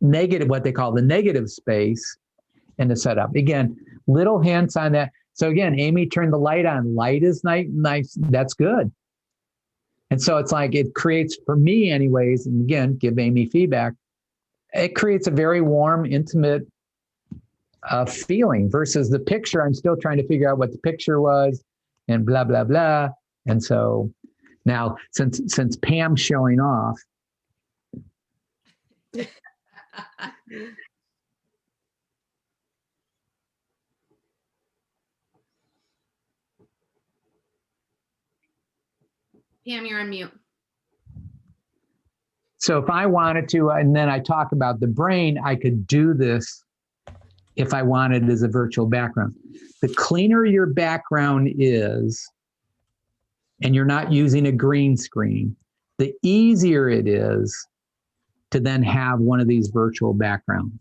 negative, what they call the negative space in the setup. Again, little hints on that. So again, Amy turned the light on. Light is nice. That's good. And so it's like, it creates, for me anyways, and again, give Amy feedback, it creates a very warm, intimate feeling versus the picture. I'm still trying to figure out what the picture was and blah, blah, blah. And so now, since Pam's showing off, Pam, you're on mute. so if I wanted to, and then I talk about the brain, I could do this if I wanted as a virtual background. The cleaner your background is, and you're not using a green screen, the easier it is to then have one of these virtual backgrounds.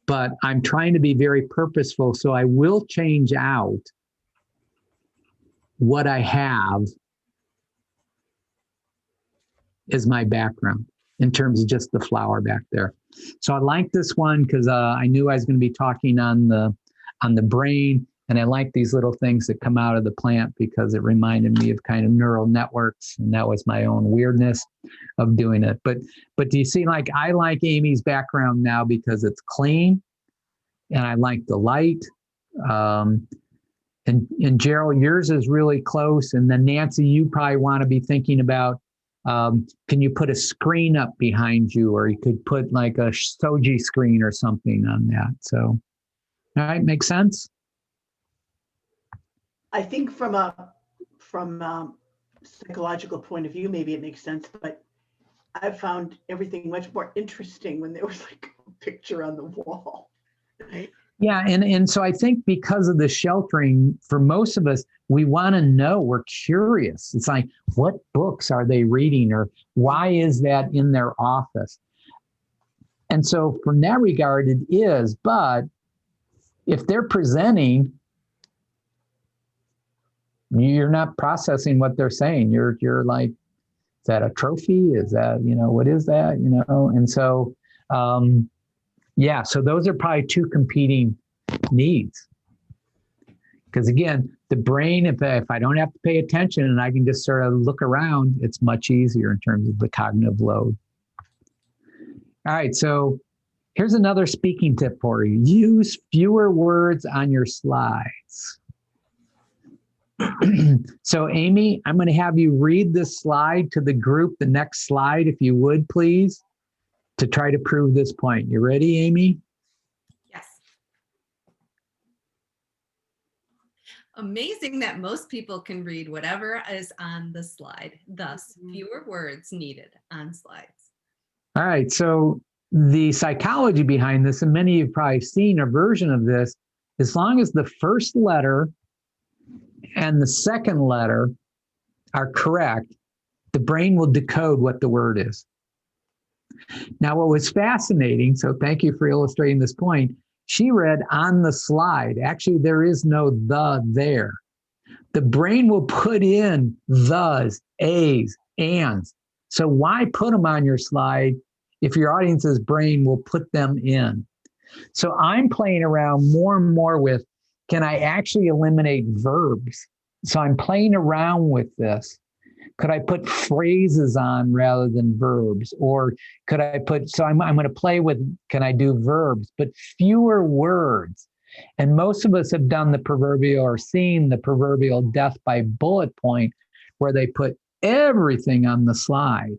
But I'm trying to be very purposeful, so I will change out what I have as my background in terms of just the flower back there. So I like this one because I knew I was going to be talking on the brain, and I like these little things that come out of the plant because it reminded me of kind of neural networks, and that was my own weirdness of doing it. But do you see, like, I like Amy's background now because it's clean, and I like the light. And Gerald, yours is really close, and then Nancy, you probably want to be thinking about, can you put a screen up behind you, or you could put like a Soji screen or something on that. So, all right, makes sense? I think from a psychological point of view, maybe it makes sense, but I found everything much more interesting when there was like a picture on the wall. Right. Yeah, and so I think because of the sheltering, for most of us, we want to know, we're curious. It's like, what books are they reading, or why is that in their office? And so from that regard, it is, but if they're presenting, you're not processing what they're saying. You're like, is that a trophy? Is that, what is that? And so, yeah, so those are probably two competing needs. Because again, the brain, if I don't have to pay attention and I can just sort of look around, it's much easier in terms of the cognitive load. All right, so here's another speaking tip for you. Use fewer words on your slides. So Amy, I'm going to have you read this slide to the group, the next slide, if you would, please, to try to prove this point. You ready, Amy? Yes. Amazing that most people can read whatever is on the slide. Thus, Mhm. fewer words needed on slides. All right. So the psychology behind this, and many of you have probably seen a version of this, as long as the first letter and the second letter are correct, the brain will decode what the word is. Now, what was fascinating, so thank you for illustrating this point, she read on the slide. Actually, there is no the there. The brain will put in thes, a's, ands. So why put them on your slide if your audience's brain will put them in? So I'm playing around more and more with, can I actually eliminate verbs? So I'm playing around with this. Could I put phrases on rather than verbs? Or could I put, so I'm going to play with, can I do verbs, but fewer words? And most of us have done the proverbial or seen the proverbial death by bullet point where they put everything on the slide.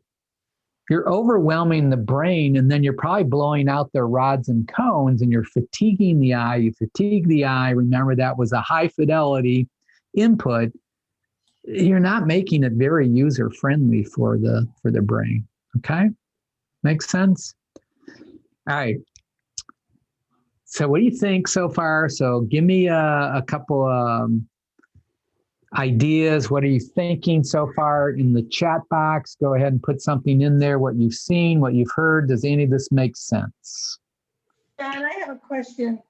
You're overwhelming the brain, and then you're probably blowing out their rods and cones, and you're fatiguing the eye. You fatigue the eye. Remember, that was a high fidelity input. You're not making it very user friendly for the brain. Okay, makes sense. All right. So what do you think so far? So give me a couple ideas. What are you thinking so far in the chat box? Go ahead and put something in there, what you've seen, what you've heard. Does any of this make sense? John, I have a question.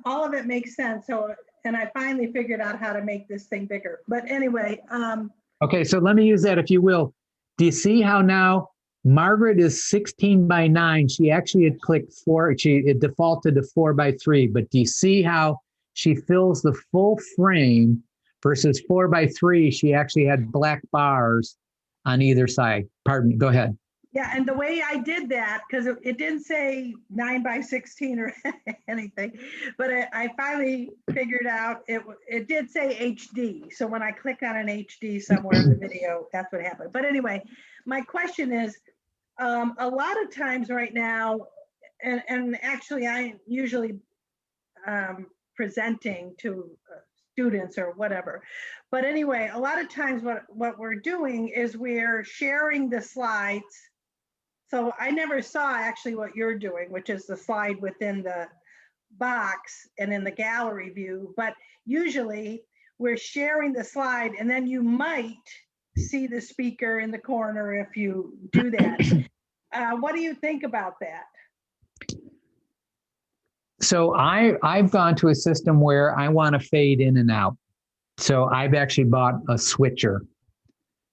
All of it makes sense. So, and I finally figured out how to make this thing bigger. But anyway, Okay, so let me use that if you will. Do you see how now Margaret is 16:9? She actually had clicked 4. It defaulted to 4:3. But do you see how she fills the full frame versus 4:3? She actually had black bars on either side. Pardon me. Go ahead. yeah, and the way I did that, because it didn't say 9:16 or anything, but I finally figured out it did say HD. So when I click on an HD somewhere in the video, that's what happened. But anyway, my question is, a lot of times right now, and actually I'm usually presenting to students or whatever. But anyway, a lot of times what we're doing is we're sharing the slides. So I never saw actually what you're doing, which is the slide within the box and in the gallery view. But usually we're sharing the slide, and then you might see the speaker in the corner if you do that. What do you think about that? So I've gone to a system where I want to fade in and out. So I've actually bought a switcher.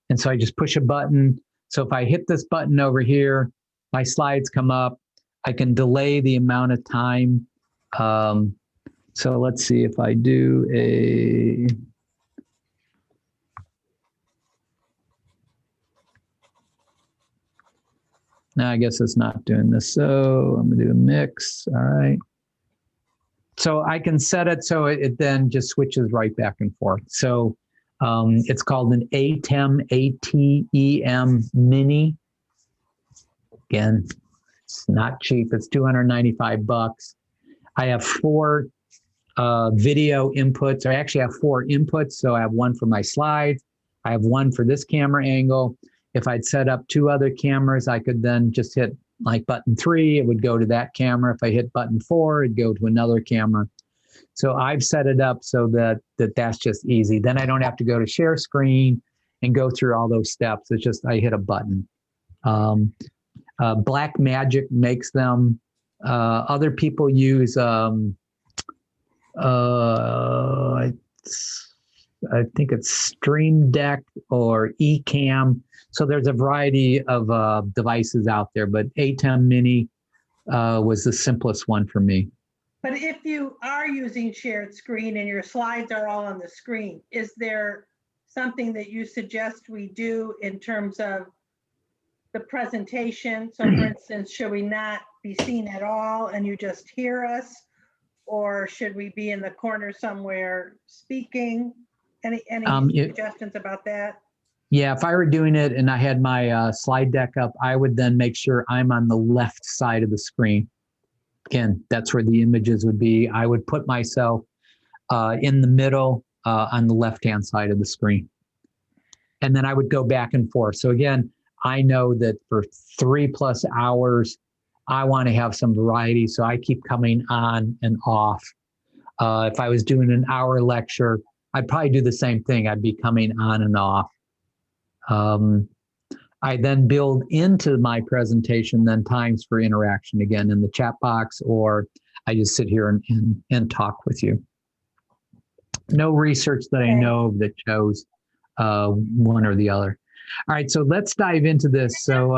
And so I just push a button. So if I hit this button over here, my slides come up. I can delay the amount of time. So let's see if I do a, now I guess it's not doing this. So I'm gonna do a mix, all right. So I can set it so it then just switches right back and forth. So it's called an ATEM, ATEM Mini. Again, it's not cheap. It's $295. I have 4 video inputs. I actually have 4 inputs. So I have one for my slides. I have one for this camera angle. If I'd set up 2 other cameras, I could then just hit like button 3, it would go to that camera. If I hit button 4, it'd go to another camera. So I've set it up so that's just easy. Then I don't have to go to share screen and go through all those steps. It's just, I hit a button. Black Magic makes them. Other people use, I think it's Stream Deck or Ecamm. So there's a variety of devices out there, but ATEM Mini was the simplest one for me. But if you are using shared screen and your slides are all on the screen, is there something that you suggest we do in terms of the presentation? So for instance, should we not be seen at all and you just hear us? Or should we be in the corner somewhere speaking? Any suggestions about that? Yeah, if I were doing it and I had my slide deck up, I would then make sure I'm on the left side of the screen. Again, that's where the images would be. I would put myself in the middle on the left-hand side of the screen. And then I would go back and forth. So again, I know that for 3+ hours, I want to have some variety. So I keep coming on and off. If I was doing an hour lecture, I'd probably do the same thing. I'd be coming on and off. I then build into my presentation then times for interaction, again, in the chat box, or I just sit here and talk with you. No research that I know of that shows one or the other. All right, so let's dive into this. So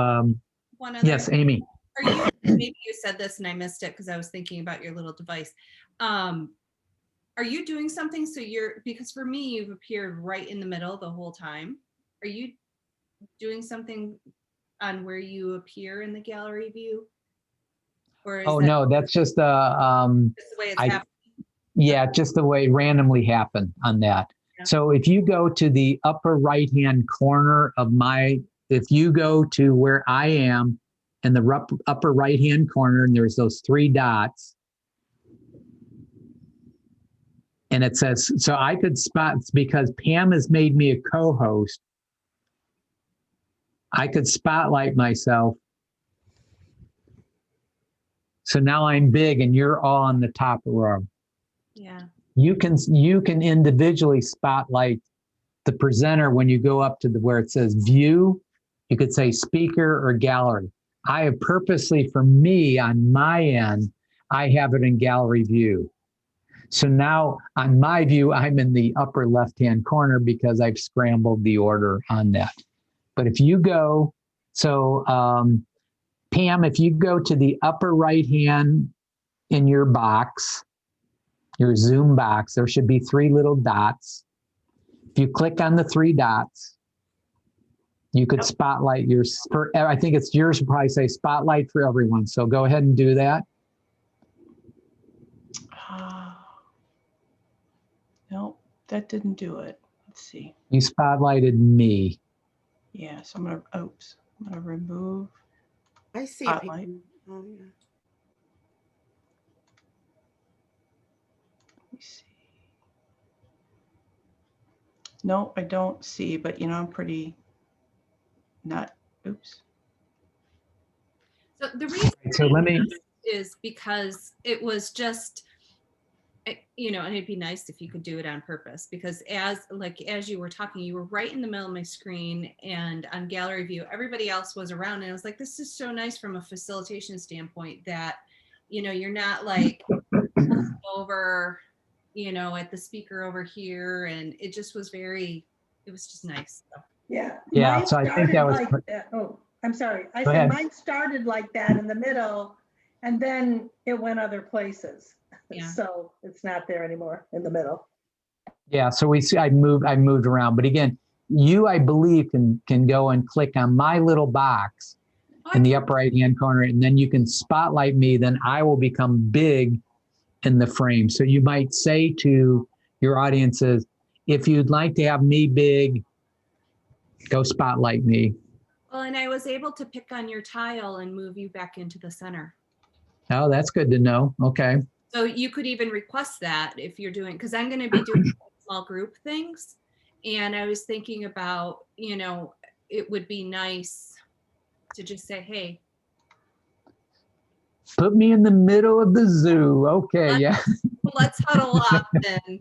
One other, yes, Amy. are you, maybe you said this and I missed it because I was thinking about your little device. Are you doing something so because for me, you've appeared right in the middle the whole time. Are you doing something on where you appear in the gallery view? Or is No, that's just just the way it's happening? Yeah, just the way it randomly happened on that. Yeah. So if you go to the upper right-hand corner of if you go to where I am in the upper right-hand corner, and there's those 3 dots, and it says, so I could spot, because Pam has made me a co-host, I could spotlight myself. So now I'm big and you're all on the top row. Yeah. You can individually spotlight the presenter when you go up to where it says view. You could say speaker or gallery. I have purposely, for me, on my end, I have it in gallery view. So now on my view, I'm in the upper left-hand corner because I've scrambled the order on that. But if you go, so Pam, if you go to the upper right-hand in your box, your Zoom box, there should be 3 little dots. If you click on the 3 dots, you could spotlight I think it's yours, would probably say spotlight for everyone. So go ahead and do that. No, that didn't do it. Let's see. You spotlighted me. Yeah, so I'm gonna remove. I see. Spotlight. Oh, yeah. Let me see. No, I don't see, but I'm pretty not, oops. So the reason So let me, is because it was just, and it'd be nice if you could do it on purpose, because as you were talking, you were right in the middle of my screen, and on gallery view, everybody else was around, and I was like, this is so nice from a facilitation standpoint that, you're not like over, at the speaker over here, and it just was it was just nice. So. Yeah. Yeah, Mine so I think that was. like that. Oh, I'm sorry. I Go said ahead. mine started like that in the middle, and then it went other places. Yeah. So it's not there anymore in the middle. Yeah, so we see I moved around, but again, you, I believe, can go and click on my little box in the upper right-hand corner, and then you can spotlight me. Then I will become big in the frame. So you might say to your audiences, if you'd like to have me big, go spotlight me. Well, and I was able to pick on your tile and move you back into the center. Oh, that's good to know. Okay. So you could even request that if you're doing, because I'm going to be doing small group things. And I was thinking about, it would be nice to just say, hey. Put me in the middle of the zoo. Okay, yeah. Let's huddle up then.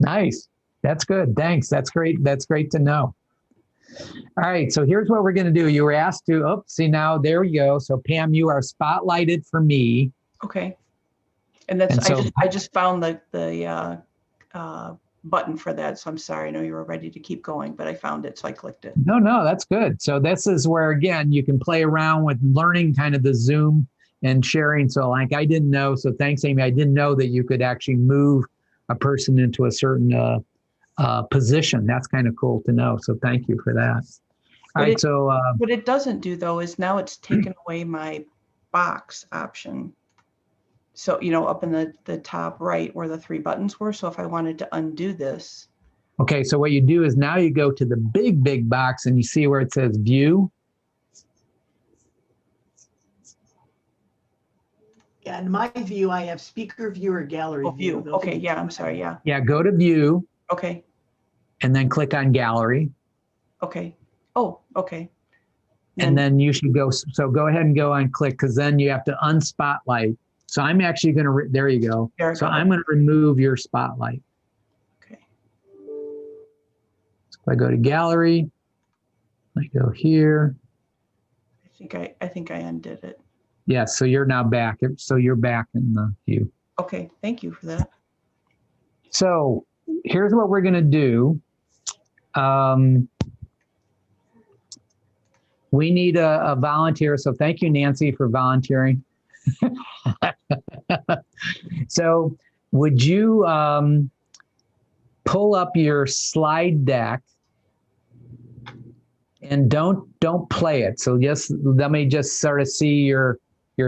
Nice. That's good. Thanks. That's great. That's great to know. All right, so here's what we're going to do. You were asked to, see now, there we go. So Pam, you are spotlighted for me. Okay. And I just found the button for that. So I'm sorry. I know you were ready to keep going, but I found it. So I clicked it. No, that's good. So this is where, again, you can play around with learning kind of the Zoom and sharing. So like I didn't know. So thanks, Amy. I didn't know that you could actually move a person into a certain position. That's kind of cool to know. So thank you for that. All right. So what it doesn't do though is now it's taken away my box option. So, up in the top right where the 3 buttons were. So if I wanted to undo this. Okay. So what you do is now you go to the big box, and you see where it says view. Yeah, in my view, I have speaker view or gallery Oh, view. Those are Okay, the yeah, two I'm I sorry, have. yeah. Yeah, go to view Okay, and then click on gallery. okay. Oh, okay. And then you should go, so go ahead and go on click, because then you have to unspotlight. So I'm actually going to, there you go. There we So go. I'm going to remove your spotlight. Okay. So if I go to gallery, I go here. I think I undid it. Yeah, so you're now back. So you're back in the view. Okay, thank you for that. So here's what we're going to do. We need a volunteer. So thank you, Nancy, for volunteering. So would you pull up your slide deck and don't play it. So just let me just sort of see your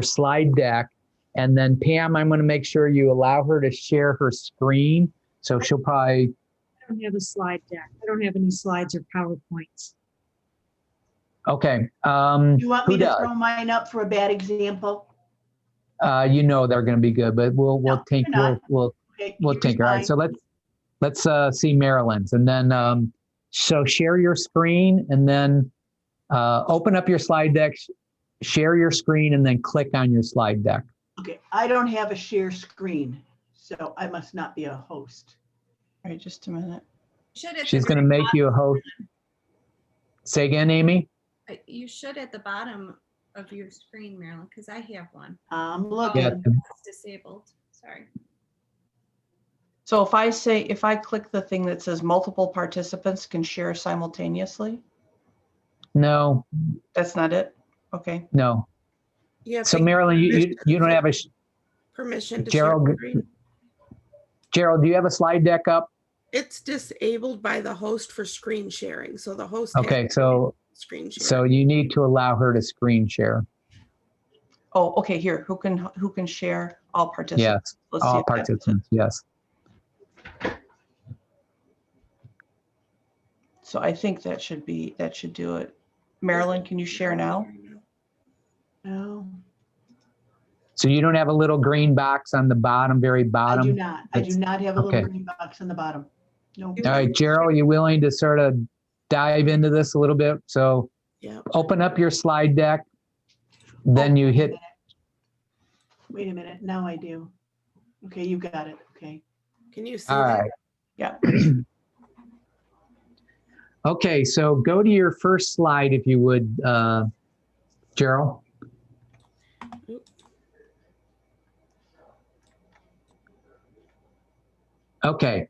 slide deck. And then Pam, I'm going to make sure you allow her to share her screen. So she'll probably. I don't have a slide deck. I don't have any slides or PowerPoints. Okay. Do you want me who to does? throw mine up for a bad example? You know they're going to be good, but we'll No, take they're not. we'll Okay, we'll here's take. All right. mine. So let's see Marilyn's, and then so share your screen, and then open up your slide deck, share your screen, and then click on your slide deck. Okay, I don't have a share screen, so I must not be a host. All right, just a minute. Should at She's the going to very make you a host. Say again, Amy. You should at the bottom of your screen, Marilyn, because I have one. I'm Oh, looking. Yeah. it's disabled. Sorry. So if I click the thing that says multiple participants can share simultaneously, No, that's not it? Okay. no. You have So to give Marilyn, you don't have a permission to Gerald. share screen. Gerald, do you have a slide deck up? It's disabled by the host for screen sharing. So the host Okay, has so screen share. so you need to allow her to screen share. Oh, okay, here, who can share? All participants. Yes, Let's see all if that does it. participants. Yes. So I think that should do it. Marilyn, can you share now? No, So you don't have a little green box on the bottom, very I bottom? do not. I do not have a Okay. little green box on the bottom. No. All right, Gerald, you willing to sort of dive into this a little bit? So Yeah. open up your slide deck, then you hit. Wait a minute. Now I do. Okay, you got it. Okay. Can you see All that? right. Yeah. Okay, so go to your first slide if you would, Gerald. Okay.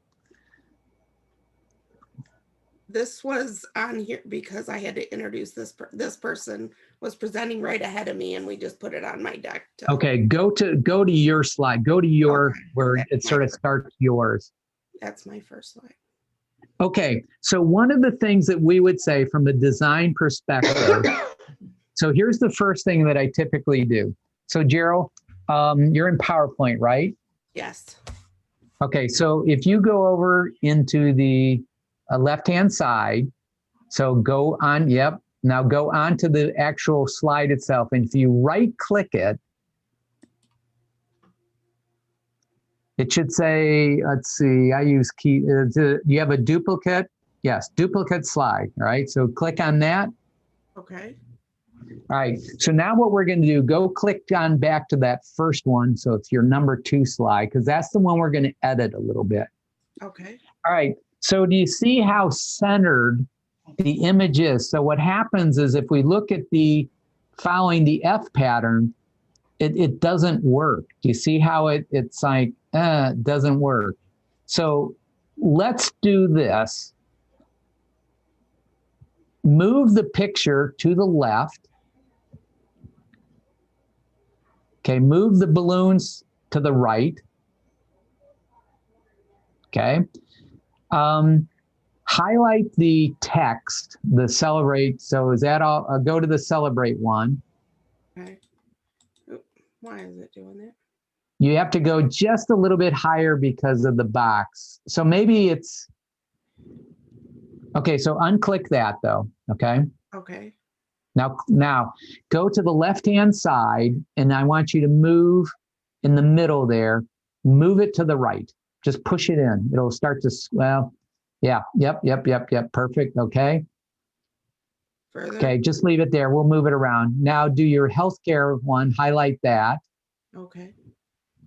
This was on here because I had to introduce this person was presenting right ahead of me, and we just put it on my deck. Okay, go to your slide. Go to your Okay, where that's it my sort of first. starts yours. That's my first slide. Okay, so one of the things that we would say from a design perspective, so here's the first thing that I typically do. So Gerald, you're in PowerPoint, right? Yes. Okay, so if you go over into the left-hand side, so go on, yep, now go on to the actual slide itself. And if you right-click it, it should say, let's see, I use key, you have a duplicate? Yes, duplicate slide, all right? So click on that. Okay. All right, so now what we're gonna do, go click on back to that first one. So it's your number 2 slide, because that's the one we're gonna edit a little bit. Okay. All right, so do you see how centered the image is? So what happens is if we look at following the F pattern, it doesn't work. Do you see how it's like, it doesn't work. So let's do this. Move the picture to the left. Okay, move the balloons to the right. Okay. Highlight the text, the celebrate. So is that all? Go to the celebrate one. Okay. Oop, why is it doing that? You have to go just a little bit higher because of the box. So maybe it's, okay, so unclick that though, okay? Okay. Now go to the left-hand side and I want you to move in the middle there, move it to the right. Just push it in. It'll start to, well, yeah, yep. Perfect. Okay. Further. Okay, just leave it there. We'll move it around. Now do your healthcare one, highlight that. Okay.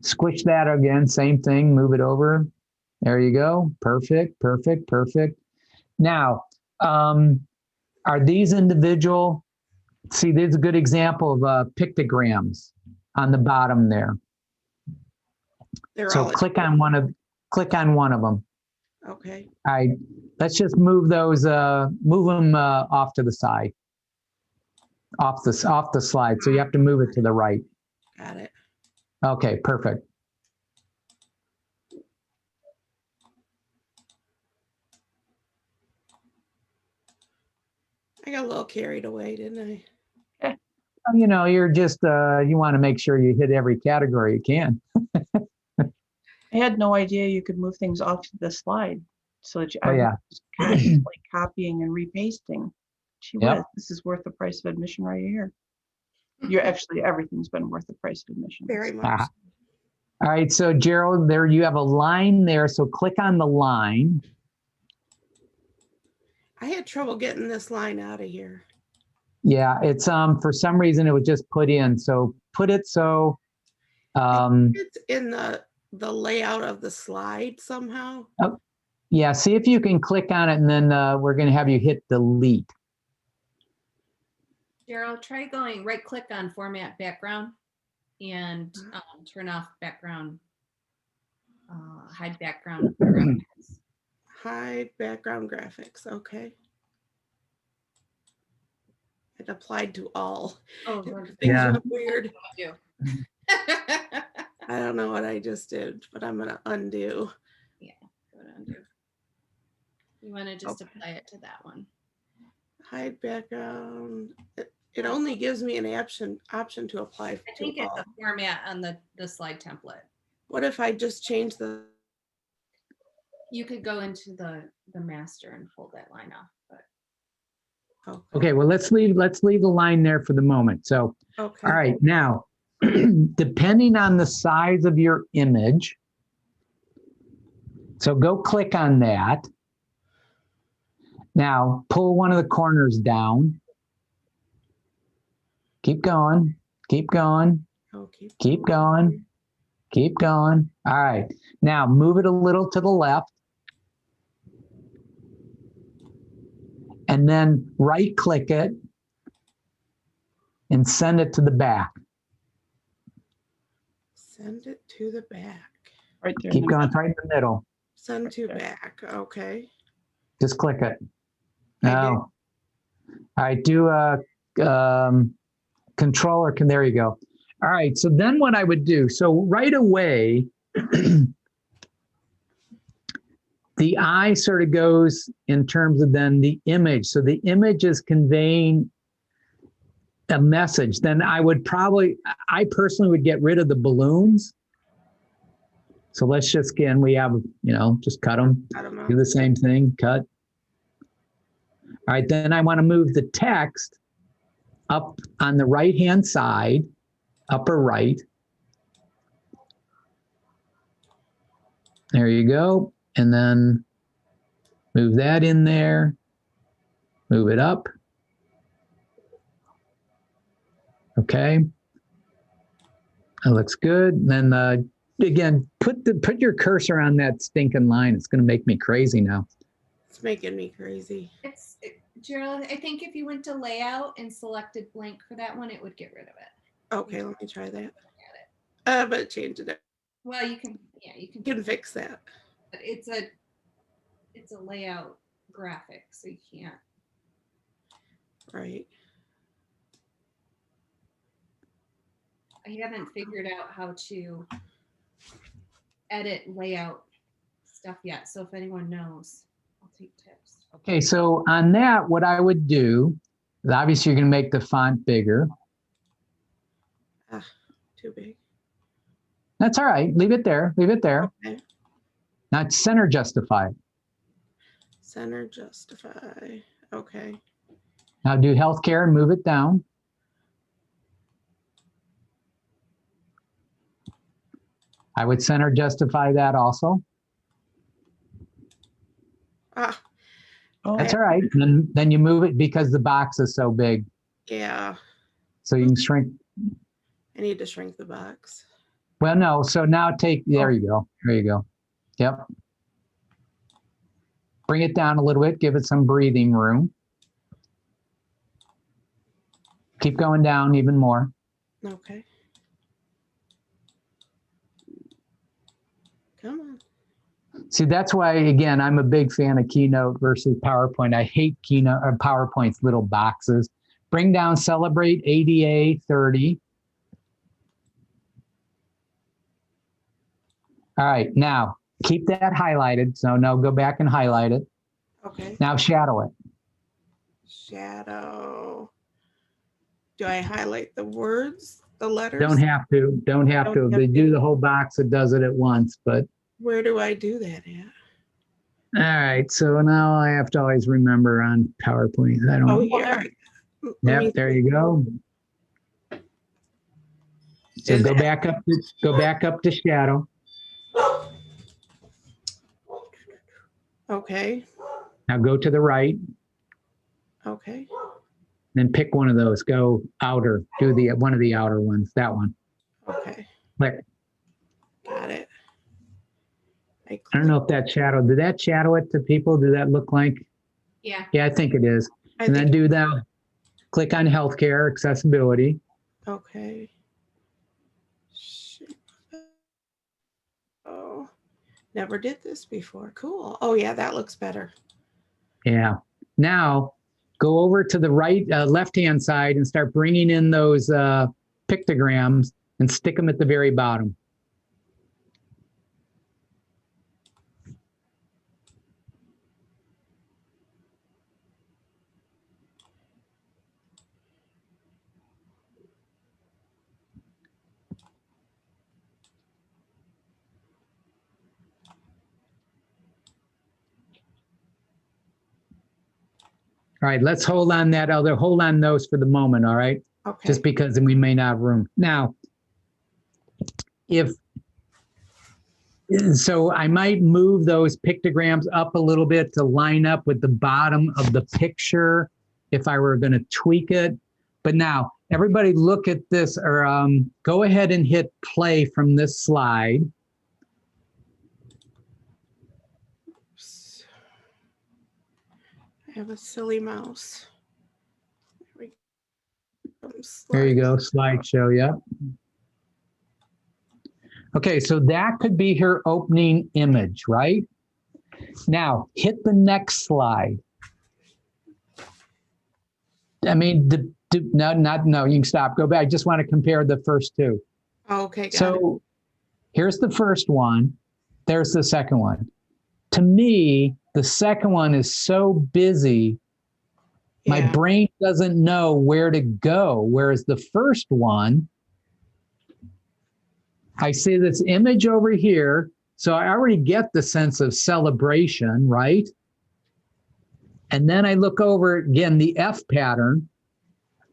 Squish that again, same thing, move it over. There you go. Perfect. Now, are these individual? See, there's a good example of pictograms on the bottom there. They're So all click on one of them. okay. All right, let's just move those, move them off to the side, off the slide. So you have to move it to the right. Got it. Okay, perfect. I got a little carried away, didn't I? You know, you're just, you want to make sure you hit every category you can. I had no idea you could move things off to the slide. So that Oh, yeah. was constantly copying and repasting. Gee Yep. whiz, this is worth the price of admission right here. You're actually, everything's been worth the price of admission. Very much. Ah. All right, so Gerald, there you have a line there. So click on the line. I had trouble getting this line out of here. Yeah, it's for some reason it was just put in. So put it so It's in the layout of the slide somehow. yeah, see if you can click on it, and then we're going to have you hit delete. Gerald, try going right click on format background and turn off background, hide background graphics. Hide background graphics. Okay. It applied to all. Oh, Things Yeah. went weird. do. I don't know what I just did, but I'm going to undo. Go to undo. You want to just apply it to that one. Hide background. It only gives me an option to apply I think to it's all. a format on the slide template. What if I just change the? You could go into the master and pull that line off. But Oh, Okay, well, let's leave the line there for the moment. So, okay. all right, now, depending on the size of your image, so go click on that. Now, pull one of the corners down. Keep going, keep going, Oh, keep going, keep going. All right, now move it a little to the left. And then right click it and send it to the back. Send it to the back. Right there. Keep going, it's right in the middle. Send to there. back. Okay. Just click it. I did. No. All right, do a controller. There you go. All right, so then what I would do, so right away, the eye sort of goes in terms of then the image. So the image is conveying a message. Then I personally would get rid of the balloons. So let's just, again, we have, just cut them, Cut 'em out. do the same thing, cut. All right, then I want to move the text up on the right-hand side, upper right. There you go. And then move that in there, move it up. Okay. That looks good. And then again, put your cursor on that stinking line. It's going to make me crazy now. It's making me crazy. Gerald, I think if you went to layout and selected blank for that one, it would get rid of it. Okay, let me try that. Got it. But change it. Well, you can Fix that. but it's a layout graphic, so you can't. Right. I haven't figured out how to edit layout stuff yet. So if anyone knows, I'll take tips. Okay, so on that, what I would do is obviously you're going to make the font bigger. Too big. That's all right. Leave it there. Leave it there. Okay. Now center justify. Center justify. Okay. Now do healthcare and move it down. I would center justify that also. Ah, Oh, That's all right. And then you move it because the box is so big. yeah. So you can shrink. I need to shrink the box. Well, no. So now there you go. There you go. Yep. Bring it down a little bit. Give it some breathing room. Keep going down even more. Okay. Come on. See, that's why, again, I'm a big fan of Keynote versus PowerPoint. I hate Keynote or PowerPoint's little boxes. Bring down Celebrate ADA 30. All right, now keep that highlighted. So no, go back and highlight it. Okay. Now shadow it. Shadow. Do I highlight the words, the letters? Don't have to. Don't have to. If they do the whole box, it does it at once. But Where do I do that at? all right, so now I have to always remember on PowerPoint. I don't. Oh, here. Yep, there you go. So go back up to shadow. Okay. Now go to the right, Okay. then pick one of those. Go outer. Do one of the outer ones. That one. Okay. Click. Got it. I don't know if that shadow. Did that shadow it to people? Did that look like? Yeah. Yeah, I think it is. I And then think- do that. Click on healthcare accessibility. Okay. Oh, never did this before. Cool. Oh yeah, that looks better. Yeah. Now go over to the right, left-hand side and start bringing in those pictograms and stick them at the very bottom. All right, let's hold on those for the moment, all right? Okay. Just because we may not have room. Now, so I might move those pictograms up a little bit to line up with the bottom of the picture if I were going to tweak it. But now, everybody look at this, or go ahead and hit play from this slide. I have a silly mouse. There you go, slideshow, yep. Okay, so that could be her opening image, right? Now, hit the next slide. I mean, no, you can stop, go back. I just want to compare the first two. Okay, got it. So here's the first one. There's the second one. To me, the second one is so busy, my Yeah. brain doesn't know where to go. Whereas the first one, I see this image over here. So I already get the sense of celebration, right? And then I look over again, the F pattern.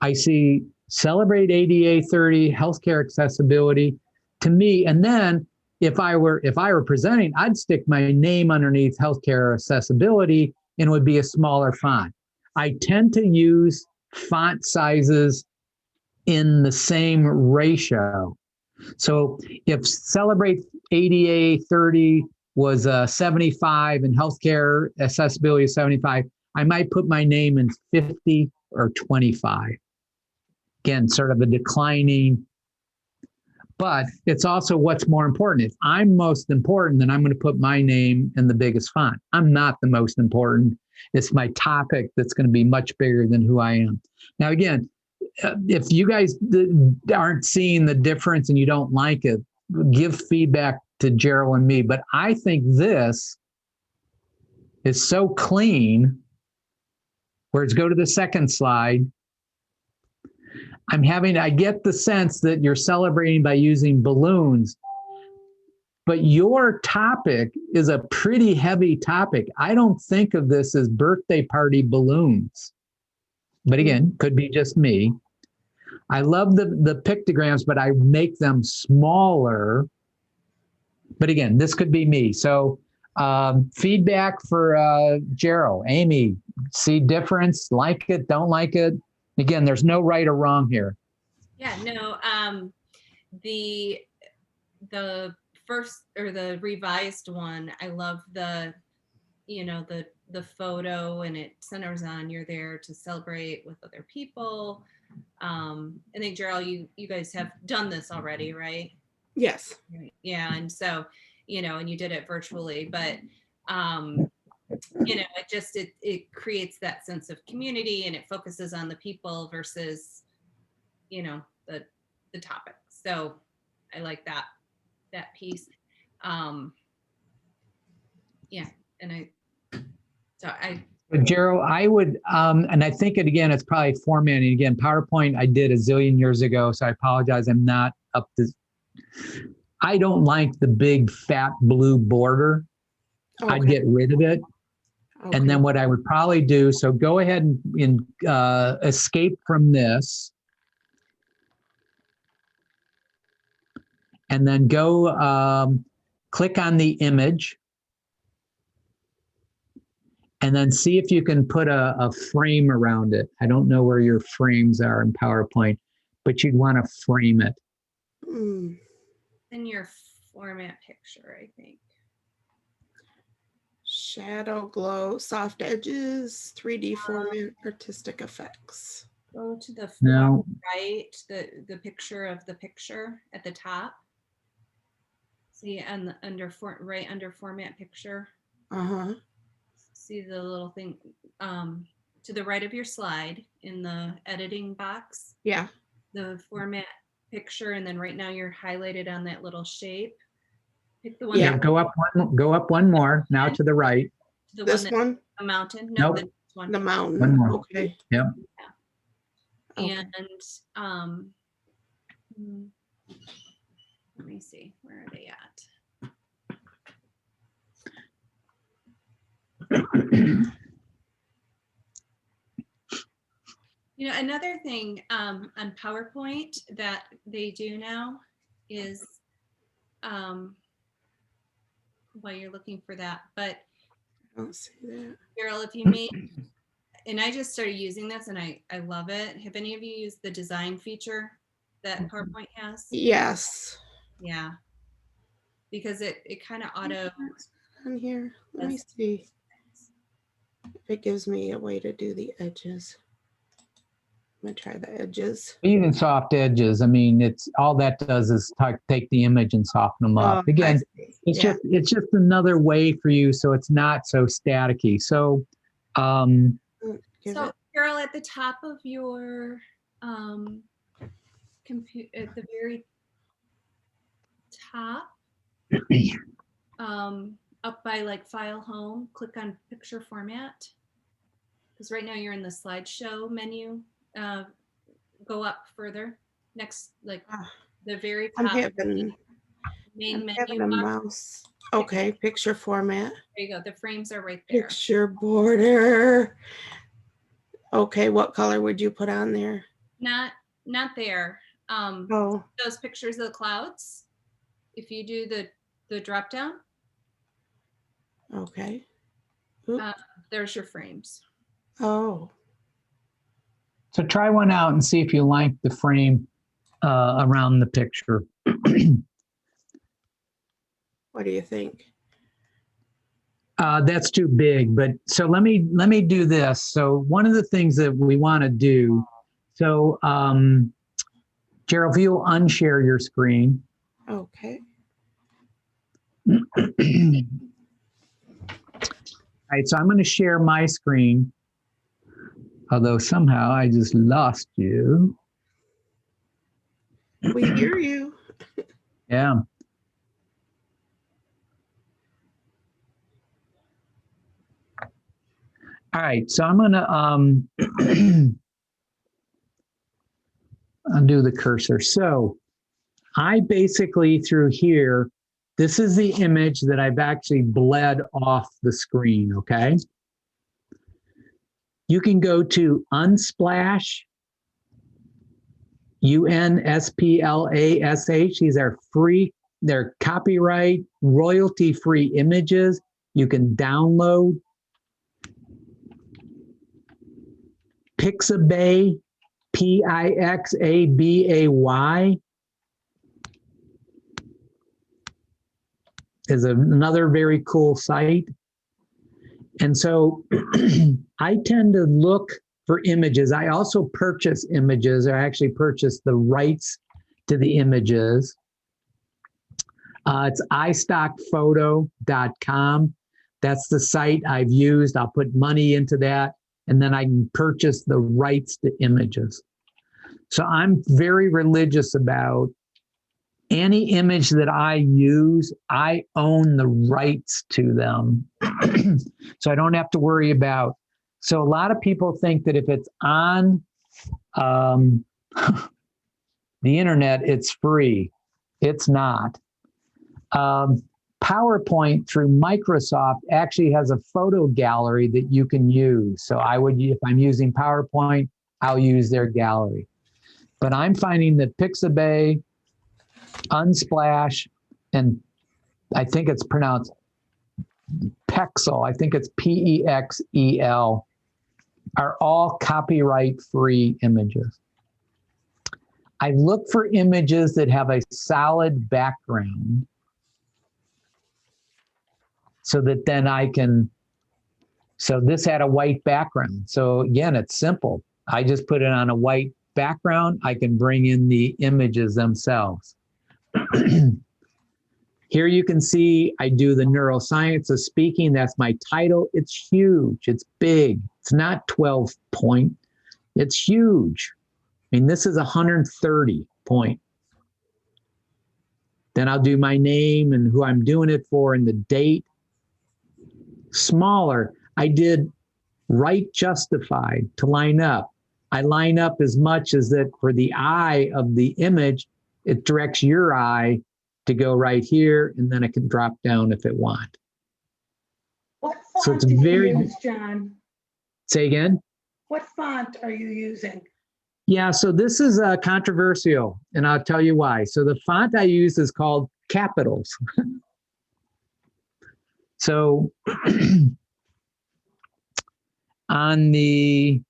I see celebrate ADA 30, healthcare accessibility to me. And then if I were presenting, I'd stick my name underneath healthcare accessibility and it would be a smaller font. I tend to use font sizes in the same ratio. So if celebrate ADA 30 was 75 and healthcare accessibility is 75, I might put my name in 50 or 25. Again, sort of a declining, but it's also what's more important. If I'm most important, then I'm going to put my name in the biggest font. I'm not the most important. It's my topic that's going to be much bigger than who I am. Now, again, if you guys aren't seeing the difference and you don't like it, give feedback to Gerald and me. But I think this is so clean. Whereas go to the second slide. I get the sense that you're celebrating by using balloons, but your topic is a pretty heavy topic. I don't think of this as birthday party balloons. But again, could be just me. I love the pictograms, but I make them smaller But again, this could be me. So feedback for Gerald, Amy, see difference, like it, don't like it. Again, there's no right or wrong here. Yeah, no, the first or the revised one, I love the, you know, the photo, and it centers on you're there to celebrate with other people. I think Gerald, you guys have done this already, right? Yes. Right. Yeah, and so, you know, and you did it virtually, but you know, it creates that sense of community, and it focuses on the people versus, you know, the topic. So I like that piece. Yeah, and But Gerald, I would, and I think it again, it's probably formatting. Again, PowerPoint I did a zillion years ago, so I apologize. I'm not up to. I don't like the big fat blue border. Okay. I'd get rid of it. Okay. And then what I would probably do, so go ahead and escape from this. And then go click on the image. And then see if you can put a frame around it. I don't know where your frames are in PowerPoint, but you'd want to frame it. Mm. in your format picture, I think. Shadow, glow, soft edges, 3D format, artistic effects. Go to the No. right, the picture of the picture at the top. See, and right under format picture. Uh-huh. See the little thing to the right of your slide in the editing box. Yeah. The format picture, and then right now you're highlighted on that little shape. Pick the one. Yeah, that, go up one more. Now to the right. the This one. one? A mountain. No, Nope. the next one. The mountain. One more. Okay. Yep. Okay. And let me see, where are they at? You know, another thing on PowerPoint that they do now is, while you're looking for that, but I don't see that. Carol, if you make, and I just started using this and I love it. Have any of you used the design feature that PowerPoint has? Yes. Yeah. Because it kind of auto. On here. Let me see if it gives me a way to do the edges. I'm gonna try the edges. Even soft edges. I mean, it's all that does is take the image and soften them up. Again, it's just another way for you, so it's not so staticky. So, Carol, at the top of your computer, at the very top, up by like file home, click on picture format. Because right now you're in the slideshow menu. Go up further. Next, like the very top. I'm having a mouse. Okay, picture format. There you go. The frames are right there. Picture border. Okay, what color would you put on there? Not there. Those pictures of the clouds. If you do the drop down. Okay. There's your frames. Oh. So try one out and see if you like the frame around the picture. What do you think? That's too big, but so let me do this. So one of the things that we want to do, so Gerald, if you'll unshare your screen. Okay. All right, so I'm going to share my screen, although somehow I just lost you. We hear you. Yeah. All right, so I'm gonna undo the cursor. So I basically through here, this is the image that I've actually bled off the screen, okay? You can go to Unsplash, Unsplash. These are free they're copyright, royalty-free images you can download. Pixabay, Pixabay is another very cool site. And so I tend to look for images. I also purchase images. I actually purchase the rights to the images. It's istockphoto.com. That's the site I've used. I'll put money into that, and then I can purchase the rights to images. So I'm very religious about any image that I use, I own the rights to them. So I don't have to worry about. So a lot of people think that if it's on the internet, it's free. It's not. PowerPoint through Microsoft actually has a photo gallery that you can use. So I would, if I'm using PowerPoint, I'll use their gallery. But I'm finding that Pixabay, Unsplash, and I think it's pronounced Pexel, I think it's Pexel, are all copyright-free images. I look for images that have a solid background so that then I can, so this had a white background. So again, it's simple. I just put it on a white background. I can bring in the images themselves. Here you can see I do the neuroscience of speaking. That's my title. It's huge. It's big. It's not 12 point. It's huge. I mean, this is 130 point. Then I'll do my name and who I'm doing it for and the date. Smaller. I did right justified to line up. I line up as much as that for the eye of the image, it directs your eye to go right here, and then it can drop down if it want. What font So it's do very, you use, John? say again? What font are you using? Yeah, so this is controversial, and I'll tell you why. So the font I use is called Capitals. So on the,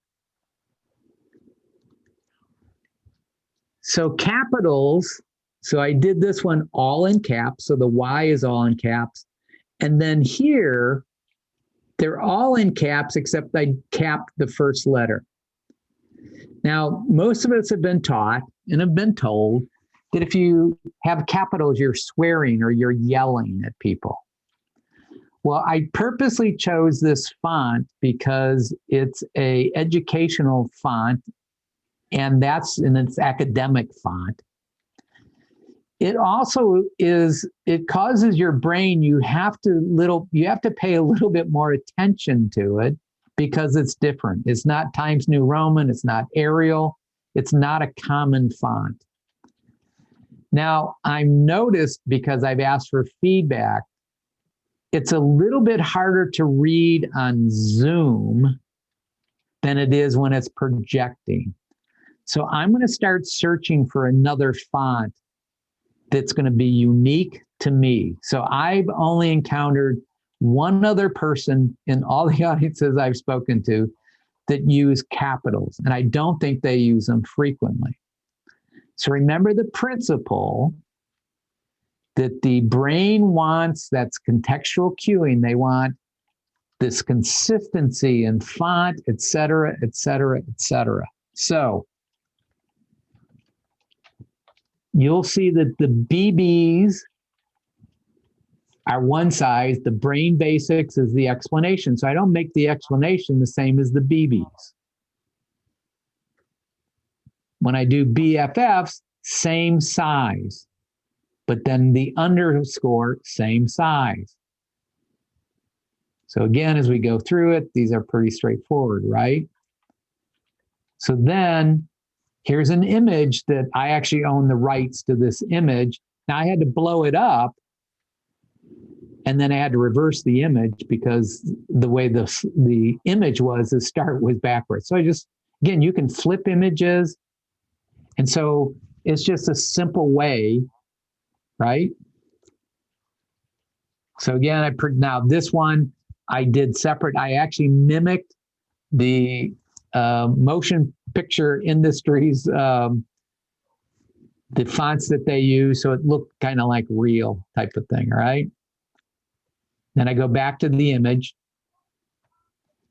so capitals, so I did this one all in caps, so the Y is all in caps. And then here, they're all in caps except I capped the first letter. Now, most of us have been taught and have been told that if you have capitals, you're swearing or you're yelling at people. Well, I purposely chose this font because it's an educational font, and it's academic font. It also is, it causes your brain, you have to pay a little bit more attention to it because it's different. It's not Times New Roman, it's not Arial, it's not a common font. Now, I've noticed, because I've asked for feedback, it's a little bit harder to read on Zoom than it is when it's projecting. So I'm going to start searching for another font that's going to be unique to me. So I've only encountered one other person in all the audiences I've spoken to that use capitals, and I don't think they use them frequently. So remember the principle that the brain wants, that's contextual cueing. They want this consistency in font, et cetera, et cetera, et cetera. So you'll see that the BBs are one size, the brain basics is the explanation. So I don't make the explanation the same as the BBs. When I do BFFs, same size, but then the underscore, same size. So again, as we go through it, these are pretty straightforward, right? So then here's an image that I actually own the rights to this image. Now I had to blow it up, and then I had to reverse the image because the way the image was, the start was backwards. So I just, again, you can flip images. And so it's just a simple way, right? So again, now this one I did separate. I actually mimicked the motion picture industries, the fonts that they use. So it looked kind of like real type of thing, right? Then I go back to the image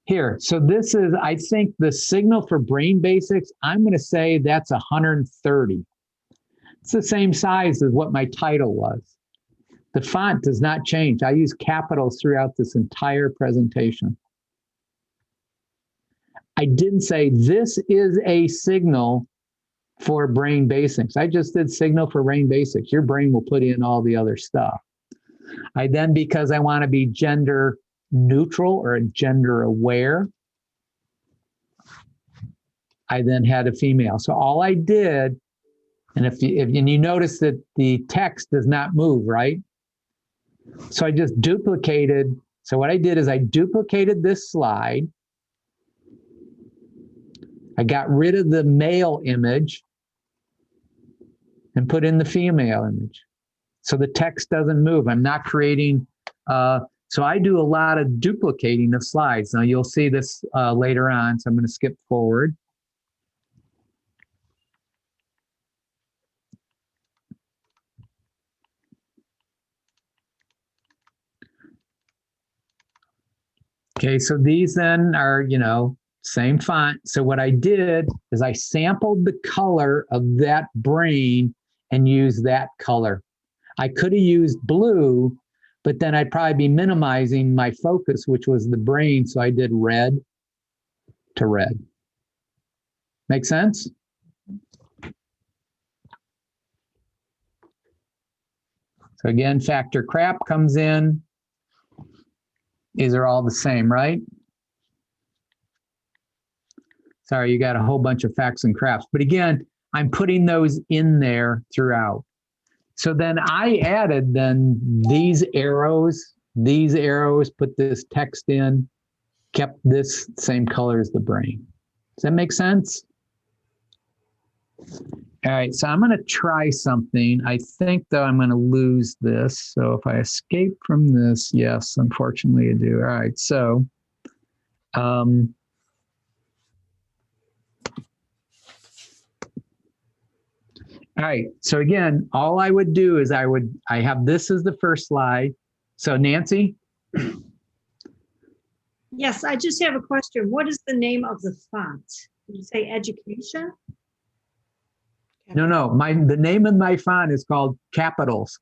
here. So this is, I think, the signal for Brain Basics. I'm going to say that's 130. It's the same size as what my title was. The font does not change. I use capitals throughout this entire presentation. I didn't say this is a signal for Brain Basics. I just did signal for Brain Basics. Your brain will put in all the other stuff. I then, because I want to be gender neutral or gender aware, I then had a female. So all I did, and if you notice that the text does not move, right? So I just duplicated. So what I did is I duplicated this slide. I got rid of the male image and put in the female image. So the text doesn't move. I'm not creating, so I do a lot of duplicating of slides. Now you'll see this later on, so I'm going to skip forward. Okay, so these then are, same font. So what I did is I sampled the color of that brain and used that color. I could have used blue, but then I'd probably be minimizing my focus, which was the brain. So I did red to red. Make sense? So again, factor crap comes in. These are all the same, right? Sorry, you got a whole bunch of facts and craps. But again, I'm putting those in there throughout. So then I added then these arrows, put this text in, kept this same color as the brain. Does that make sense? All right, so I'm going to try something. I think, though, I'm going to lose this. So if I escape from this, yes, unfortunately I do. All right, so all right, so again, all I would do is I have this as the first slide. So Nancy? Yes, I just have a question. What is the name of the font? Did you say education? No, the name of my font is called Capitals.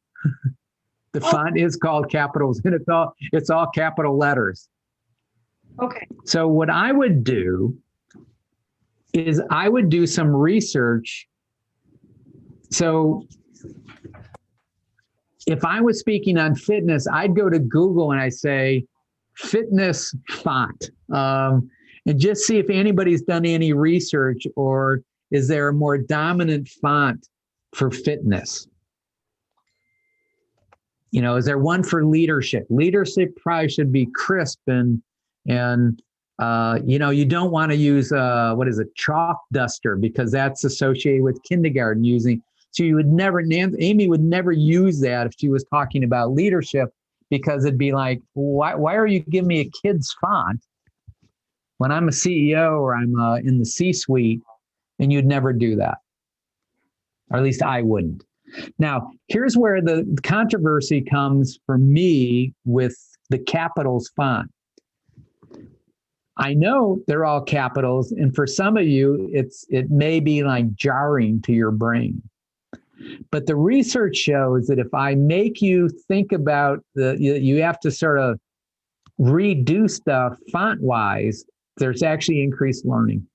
The font is called Capitals, and it's all capital letters. Okay. So what I would do is I would do some research. So if I was speaking on fitness, I'd go to Google and I say fitness font, and just see if anybody's done any research, or is there a more dominant font for fitness? Is there one for leadership? Leadership probably should be crisp and you don't want to use chalk duster, because that's associated with kindergarten using. So you would never, Amy would never use that if she was talking about leadership, because it'd be like, why are you giving me a kid's font when I'm a CEO or I'm in the C-suite? And you'd never do that, or at least I wouldn't. Now, here's where the controversy comes for me with the capitals font. I know they're all capitals, and for some of you, it may be like jarring to your brain. But the research shows that if I make you think about you have to sort of redo stuff font-wise, there's actually increased learning.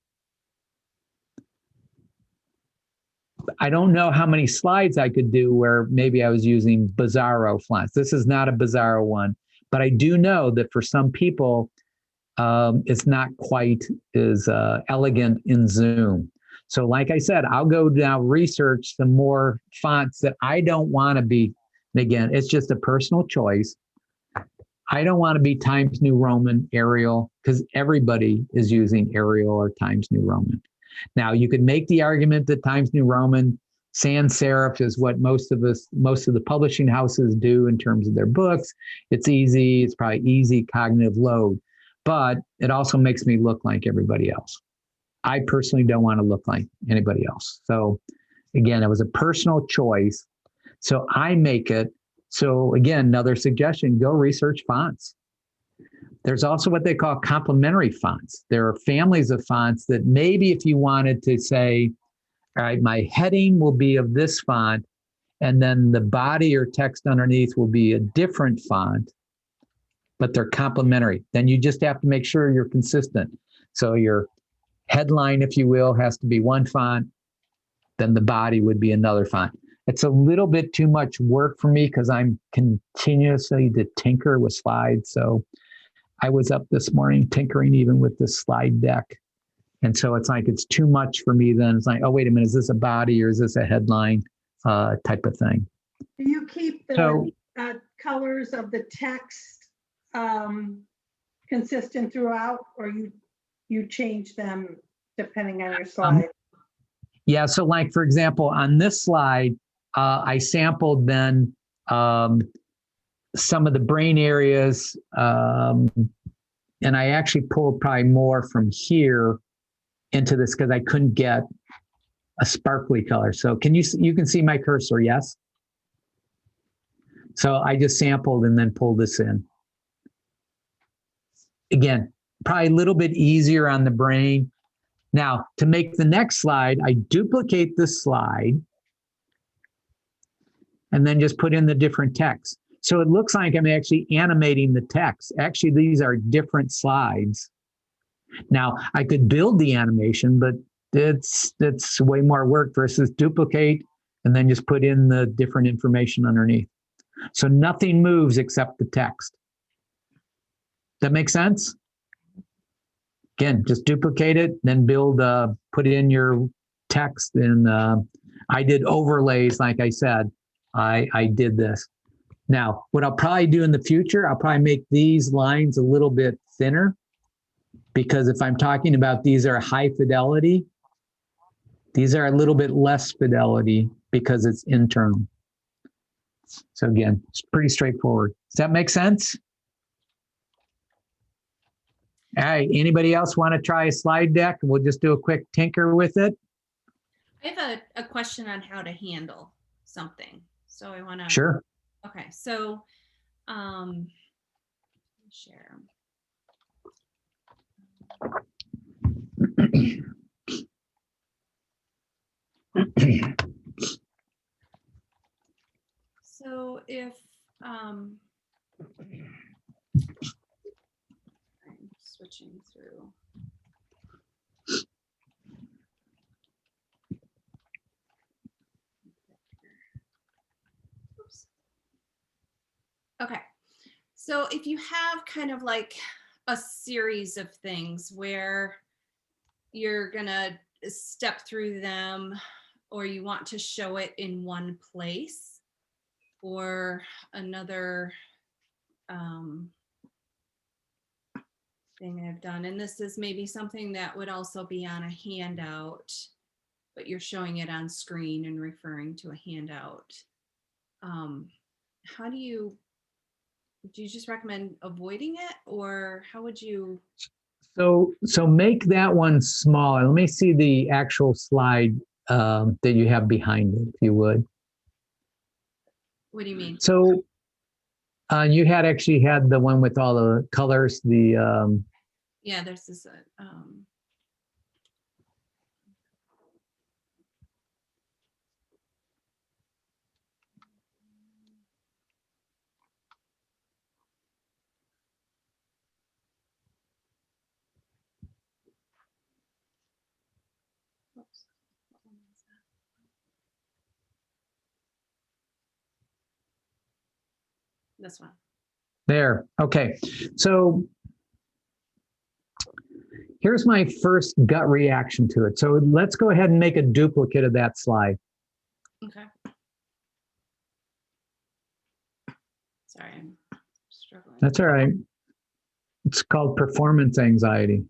I don't know how many slides I could do where maybe I was using Bizarro fonts. This is not a Bizarro one, but I do know that for some people, it's not quite as elegant in Zoom. So like I said, I'll go now research some more fonts that I don't want to be, and again, it's just a personal choice. I don't want to be Times New Roman Arial, because everybody is using Arial or Times New Roman. Now, you could make the argument that Times New Roman sans serif is what most of the publishing houses do in terms of their books. It's easy. It's probably easy cognitive load, but it also makes me look like everybody else. I personally don't want to look like anybody else. So again, it was a personal choice. So I make it. So again, another suggestion, go research fonts. There's also what they call complementary fonts. There are families of fonts that maybe if you wanted to say, all right, my heading will be of this font, and then the body or text underneath will be a different font, but they're complementary. Then you just have to make sure you're consistent. So your headline, if you will, has to be one font, then the body would be another font. It's a little bit too much work for me because I'm continuously to tinker with slides. So I was up this morning tinkering even with this slide deck. And so it's like, it's too much for me then. It's like, oh, wait a minute, is this a body or is this a headline type of thing? Do you keep the colors of the text consistent throughout, or you change them depending on your slide? Yeah, so like, for example, on this slide, I sampled then some of the brain areas, and I actually pulled probably more from here into this because I couldn't get a sparkly color. So you can see my cursor, yes? So I just sampled and then pulled this in. Again, probably a little bit easier on the brain. Now, to make the next slide, I duplicate this slide and then just put in the different text. So it looks like I'm actually animating the text. Actually, these are different slides. Now, I could build the animation, but it's way more work versus duplicate and then just put in the different information underneath. So nothing moves except the text. That make sense? Again, just duplicate it, then build, put in your text. And I did overlays, like I said, I did this. Now, what I'll probably do in the future, I'll probably make these lines a little bit thinner, because if I'm talking about these are high fidelity, these are a little bit less fidelity because it's internal. So again, it's pretty straightforward. Does that make sense? All right, anybody else want to try a slide deck? We'll just do a quick tinker with it. I have a question on how to handle something. So I want to. Sure. Okay, so share. So if I'm switching through. Oops. Okay, so if you have kind of like a series of things where you're gonna step through them, or you want to show it in one place or another thing I've done, and this is maybe something that would also be on a handout, but you're showing it on screen and referring to a handout. How do you just recommend avoiding it, or how would you? So make that one smaller. Let me see the actual slide that you have behind it, if you would. What do you mean? So you had actually had the one with all the colors, the Yeah, there's this oops, what one is that? This one. there. Okay. So here's my first gut reaction to it. So let's go ahead and make a duplicate of that slide. Okay. Sorry, I'm struggling. That's all right. It's called performance anxiety.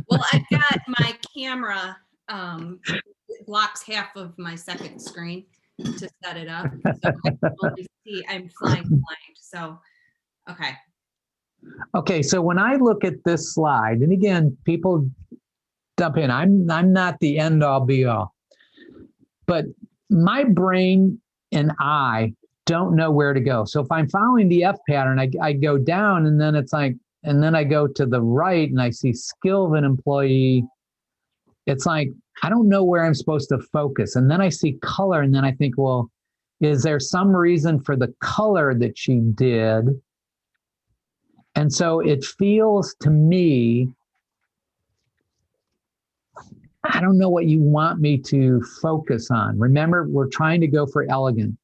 Well, I've got my camera blocks half of my second screen to set it up. So I can only see, I'm flying blind. So, okay. Okay, so when I look at this slide, and again, people dump in, I'm not the end all be all, but my brain and I don't know where to go. So if I'm following the F pattern, I go down, and then it's like, and then I go to the right and I see skill of an employee. It's like, I don't know where I'm supposed to focus. And then I see color, and then I think, well, is there some reason for the color that she did? And so it feels to me, I don't know what you want me to focus on. Remember, we're trying to go for elegant.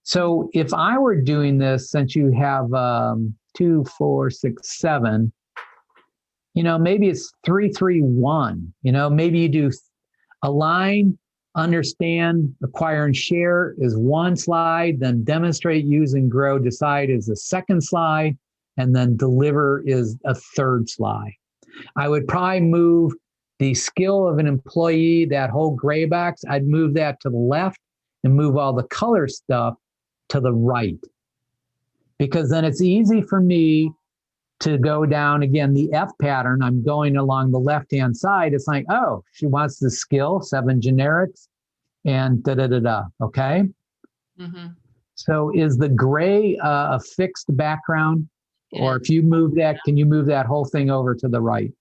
So if I were doing this, since you have 2, 4, 6, 7, maybe it's 3, 3, 1. Maybe you do align, understand, acquire, and share is one slide, then demonstrate, use, and grow, decide is the second slide, and then deliver is a third slide. I would probably move the skill of an employee, that whole gray box, I'd move that to the left and move all the color stuff to the right. Because then it's easy for me to go down again, the F pattern, I'm going along the left-hand side. It's like, oh, she wants the skill, 7 generics, and da-da-da-da, okay? Mm-hmm. So is the gray a fixed background? Or if you move that, can you move that whole thing over to the right?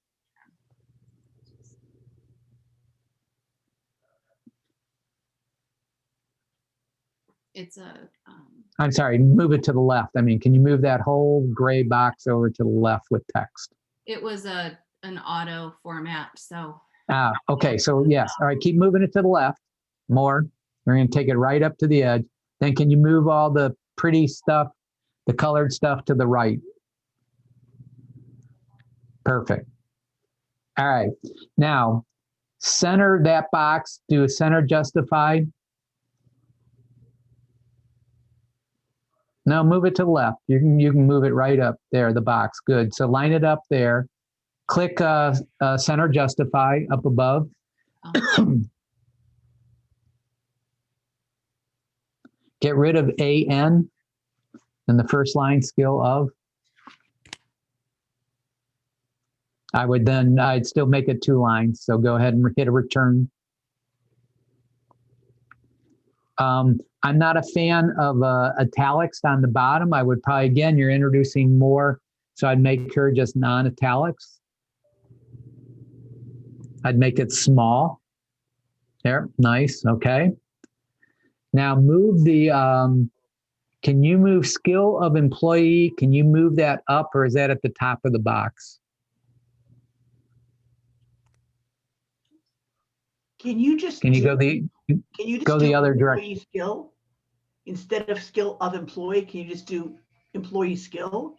It's a, I'm sorry, move it to the left. I mean, can you move that whole gray box over to the left with text? it was an auto format. So, Okay, so yes. All right, keep moving it to the left. More. We're going to take it right up to the edge. Then can you move all the pretty stuff, the colored stuff to the right? Perfect. All right. Now, center that box. Do a center justify. No, move it to the left. You can move it right up there, the box. Good. So line it up there. Click center justify up above. Get rid of AN in the first line, skill of. I'd still make it 2 lines. So go ahead and hit a return. I'm not a fan of italics on the bottom. I would probably, again, you're introducing more. So I'd make her just non-italics. I'd make it small. There, nice, okay. Now move the, can you move skill of employee? Can you move that up, or is that at the top of the box? Can you just Can you do- go the, can you just go do the other employee direction? skill instead of skill of employee? Can you just do employee skill?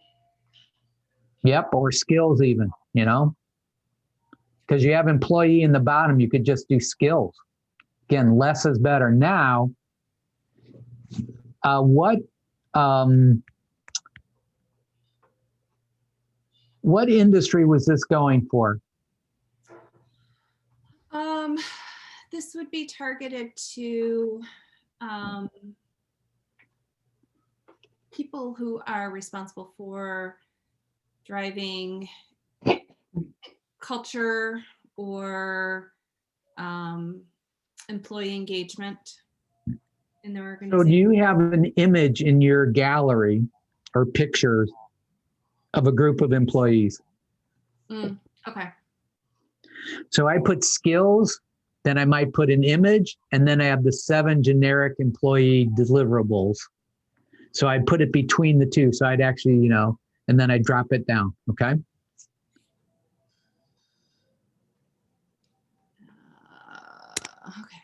Yep, or skills even, because you have employee in the bottom, you could just do skills. Again, less is better. Now, what industry was this going for? this would be targeted to people who are responsible for driving culture or employee engagement in their organization. So do you have an image in your gallery or pictures of a group of employees? Okay. So I put skills, then I might put an image, and then I have the 7 generic employee deliverables. So I put it between the two. So I'd actually, and then I drop it down, okay? Okay.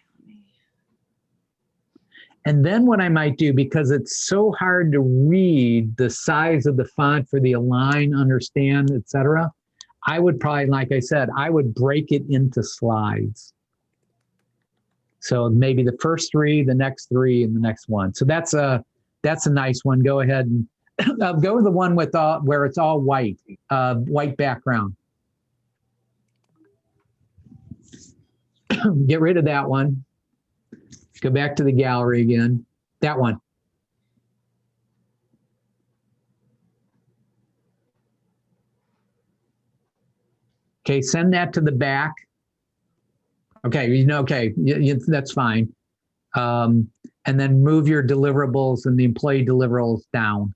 And then what I might do, because it's so hard to read the size of the font for the align, understand, etc., I would probably, like I said, I would break it into slides. So maybe the first 3, the next 3, and the next one. So that's a nice one. Go ahead and go with the one with where it's all white, white background. Get rid of that one. Go back to the gallery again. That one. Okay, send that to the back. Okay, okay, that's fine. And then move your deliverables and the employee deliverables down.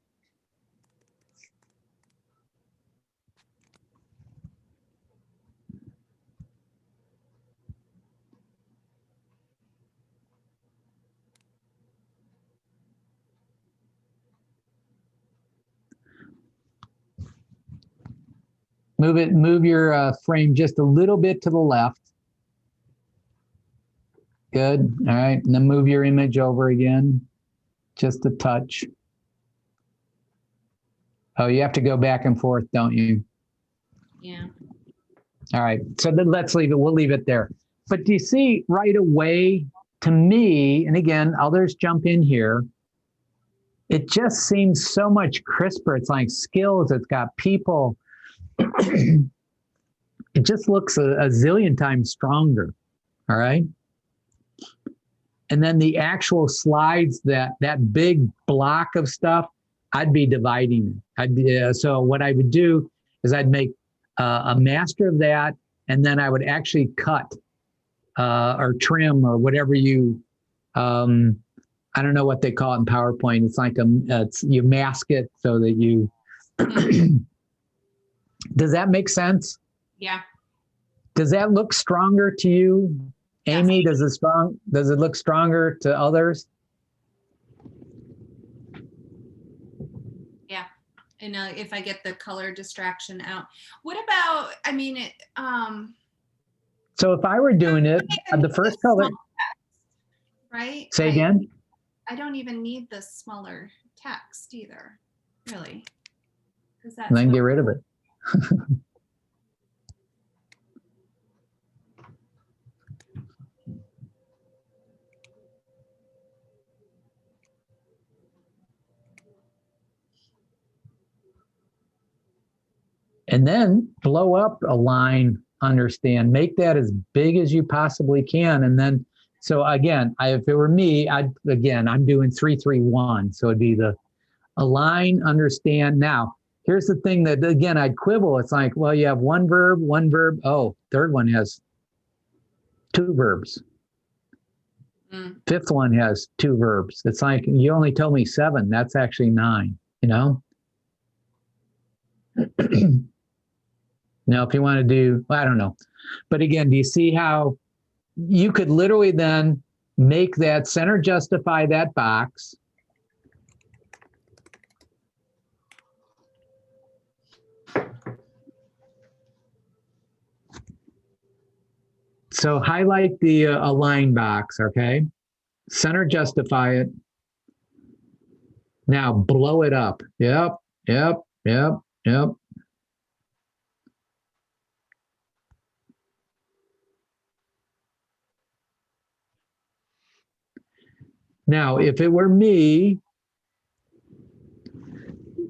Move your frame just a little bit to the left. Good. All right. And then move your image over again. Just a touch. Oh, you have to go back and forth, don't you? Yeah. All right. So then let's leave it. We'll leave it there. But do you see right away, to me, and again, others jump in here, it just seems so much crisper. It's like skills. It's got people. It just looks a zillion times stronger. All right. And then the actual slides, that big block of stuff, I'd be dividing it. So what I would do is I'd make a master of that, and then I would actually cut or trim or whatever you, I don't know what they call it in PowerPoint. It's like you mask it so that you, does that make sense? Yeah. Does that look stronger to you? Amy, does it look stronger to others? Yeah. And if I get the color distraction out, what about, I mean, So if I were doing it, the first color, text, right? Say again? I don't even need the smaller text either, really. Because that's Then get rid of it. And then blow up a line, understand, make that as big as you possibly can. And then, so again, if it were me, I'm doing 3-3-1. So it'd be the align, understand. Now, here's the thing that, again, I'd quibble. It's like, well, you have one verb. Oh, third one has 2 verbs. Fifth one has 2 verbs. It's like, you only told me 7. That's actually 9, you know? Now, if you want to do, I don't know. But again, do you see how you could literally then make that center justify that box? So highlight the align box, okay? Center justify it. Now blow it up. Yep. Now, if it were me,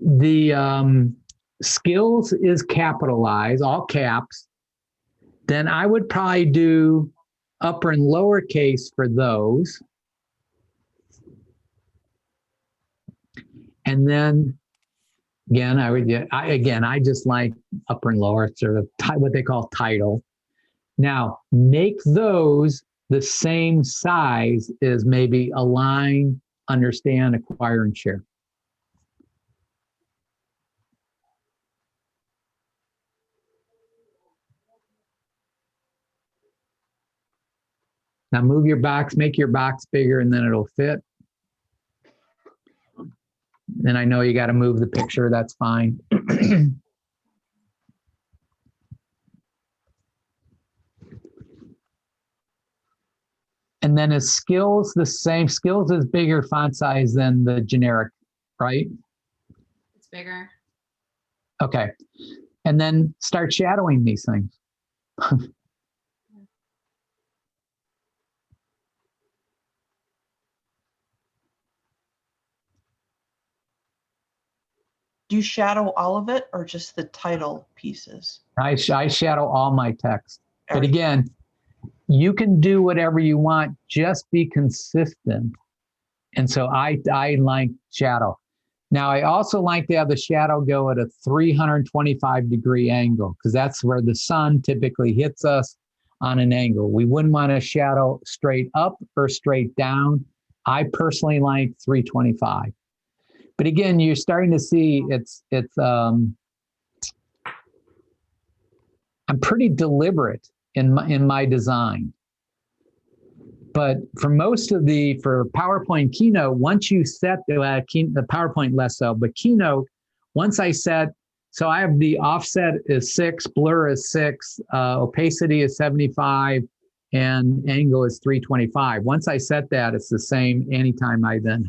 the skills is capitalized, all caps, then I would probably do upper and lowercase for those. And then again, I just like upper and lower, sort of what they call title. Now, make those the same size as maybe align, understand, acquire, and share. Now move your box, make your box bigger, and then it'll fit. And I know you got to move the picture, that's fine. And then is skills the same? Skills is bigger font size than the generic, right? It's bigger. Okay. And then start shadowing these things. Do you shadow all of it or just the title pieces? I shadow all my text. But again, you can do whatever you want, just be consistent. And so I like shadow. Now, I also like to have the shadow go at a 325-degree angle, because that's where the sun typically hits us on an angle. We wouldn't want a shadow straight up or straight down. I personally like 325. But again, you're starting to see I'm pretty deliberate in my design. But for PowerPoint Keynote, once you set the PowerPoint less so, but Keynote, once I set, so I have the offset is 6, blur is 6, opacity is 75, and angle is 325. Once I set that, it's the same anytime I then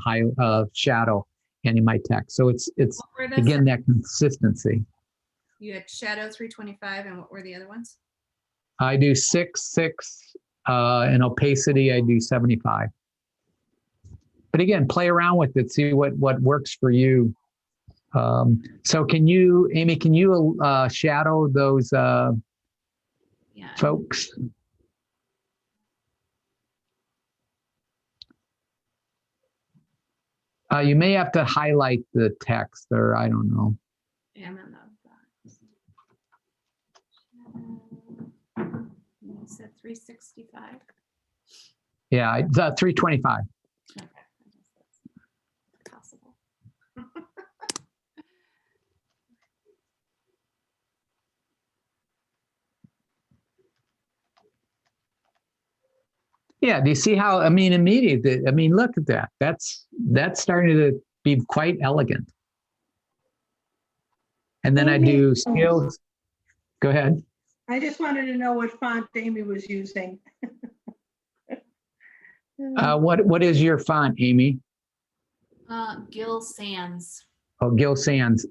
shadow any of my text. So it's again, that consistency. You had shadow 325, and what were the other ones? I do 6, 6, and opacity, I do 75. But again, play around with it, see what works for you. So Amy, can you shadow those folks? You may have to highlight the text, or I don't know. Yeah, I'm in the you said 365. Yeah, it's 325. Okay, I guess that's possible. Yeah, do you see how, immediately, look at that. That's starting to be quite elegant. And then I do skills. Go ahead. I just wanted to know what font Amy was using. What is your font, Amy? Gil Sans. Oh, Gil Sans.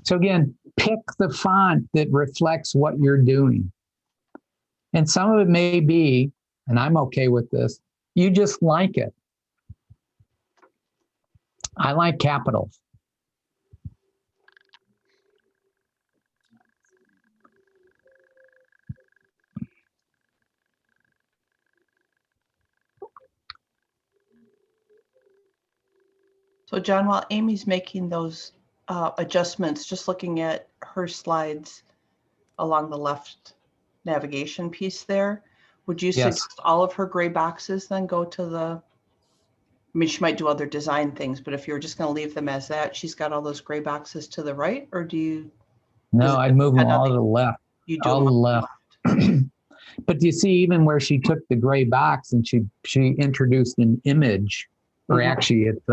So again, pick the font that reflects what you're doing. And some of it may be, and I'm okay with this, you just like it. I like capitals. So John, while Amy's making those adjustments, just looking at her slides along the left navigation piece there, would you Yes. suggest all of her gray boxes then go to the, she might do other design things, but if you're just going to leave them as that, she's got all those gray boxes to the right, or do you? No, I'd move them all to the left. You do all them left. But you see, even where she took the gray box and she introduced an image, or actually it's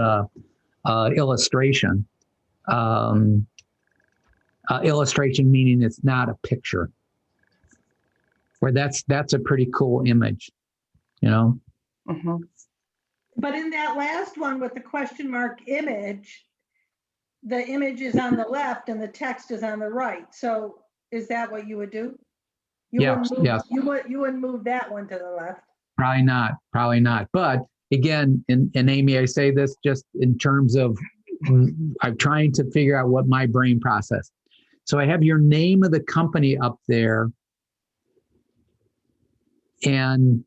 illustration. Illustration meaning it's not a picture. Where that's a pretty cool image, you know? Mm-hmm. But in that last one with the question mark image, the image is on the left and the text is on the right. So is that what you would do? Yes. You wouldn't move that one to the left. Probably not. But again, and Amy, I say this just in terms of, I'm trying to figure out what my brain process. So I have your name of the company up there. And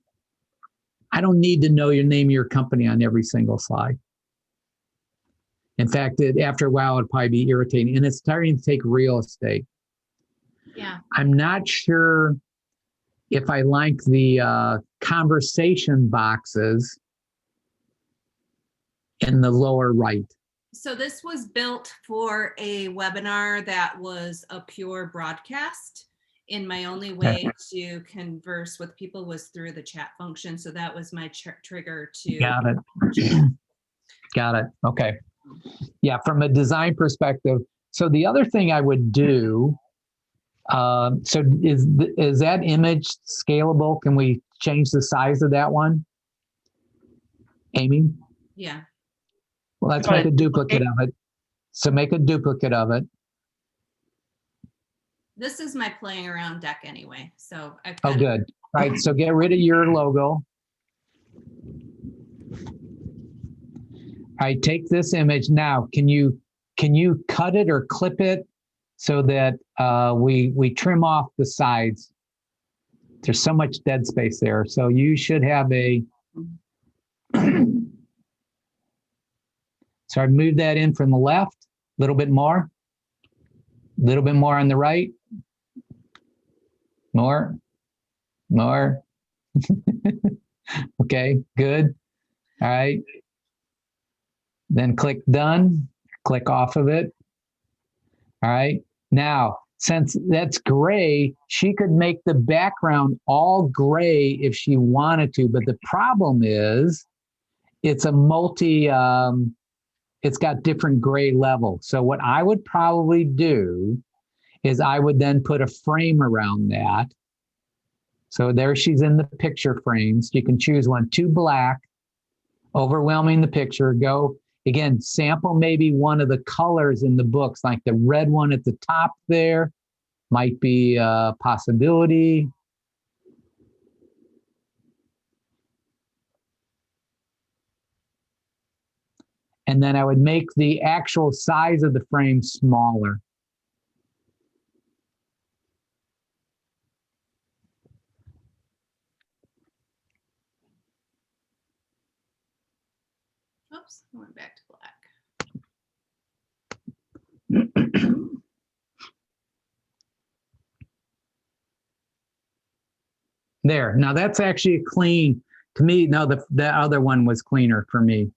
I don't need to know your name of your company on every single slide. In fact, after a while, it'd probably be irritating. And it's starting to take real estate. Yeah. I'm not sure if I like the conversation boxes in the lower right. So this was built for a webinar that was a pure broadcast. And my only way to converse with people was through the chat function. So that was my trigger to. Got it. Got it. Okay. Yeah, from a design perspective. So the other thing I would do, so is that image scalable? Can we change the size of that one? Amy? Yeah. Well, let's make a duplicate of it. So make a duplicate of it. This is my playing around deck anyway. So I've Oh, good. All right. So get rid of your logo. All right. Take this image now. Can you cut it or clip it so that we trim off the sides? There's so much dead space there. So you should have a, so I moved that in from the left, a little bit more on the right, more. Okay, good. All right. Then click done, click off of it. All right. Now, since that's gray, she could make the background all gray if she wanted to, but the problem is it's a it's got different gray levels. So what I would probably do is I would then put a frame around that. So there she's in the picture frames. You can choose one, 2 black, overwhelming the picture. Go again, sample maybe one of the colors in the books, like the red one at the top there might be a possibility. And then I would make the actual size of the frame smaller. Oops, I went back to black. There. Now that's actually clean. To me, no, the other one was cleaner for me.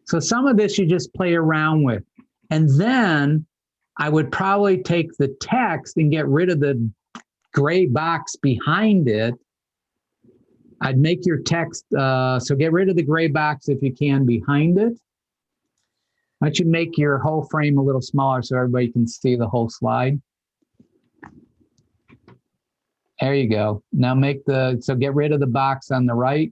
So some of this you just play around with. And then I would probably take the text and get rid of the gray box behind it. I'd make your text, so get rid of the gray box if you can behind it. Why don't you make your whole frame a little smaller so everybody can see the whole slide? There you go. Now so get rid of the box on the right.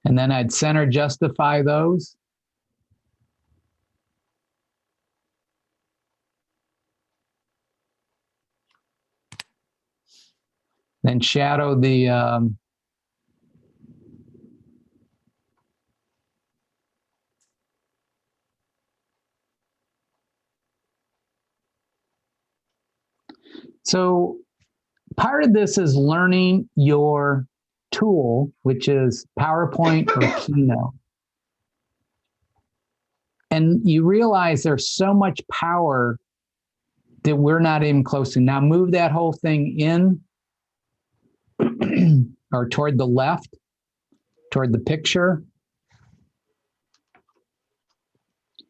And then I'd center justify those. Then shadow the, so part of this is learning your tool, which is PowerPoint or Keynote. And you realize there's so much power that we're not even close to. Now move that whole thing in or toward the left, toward the picture.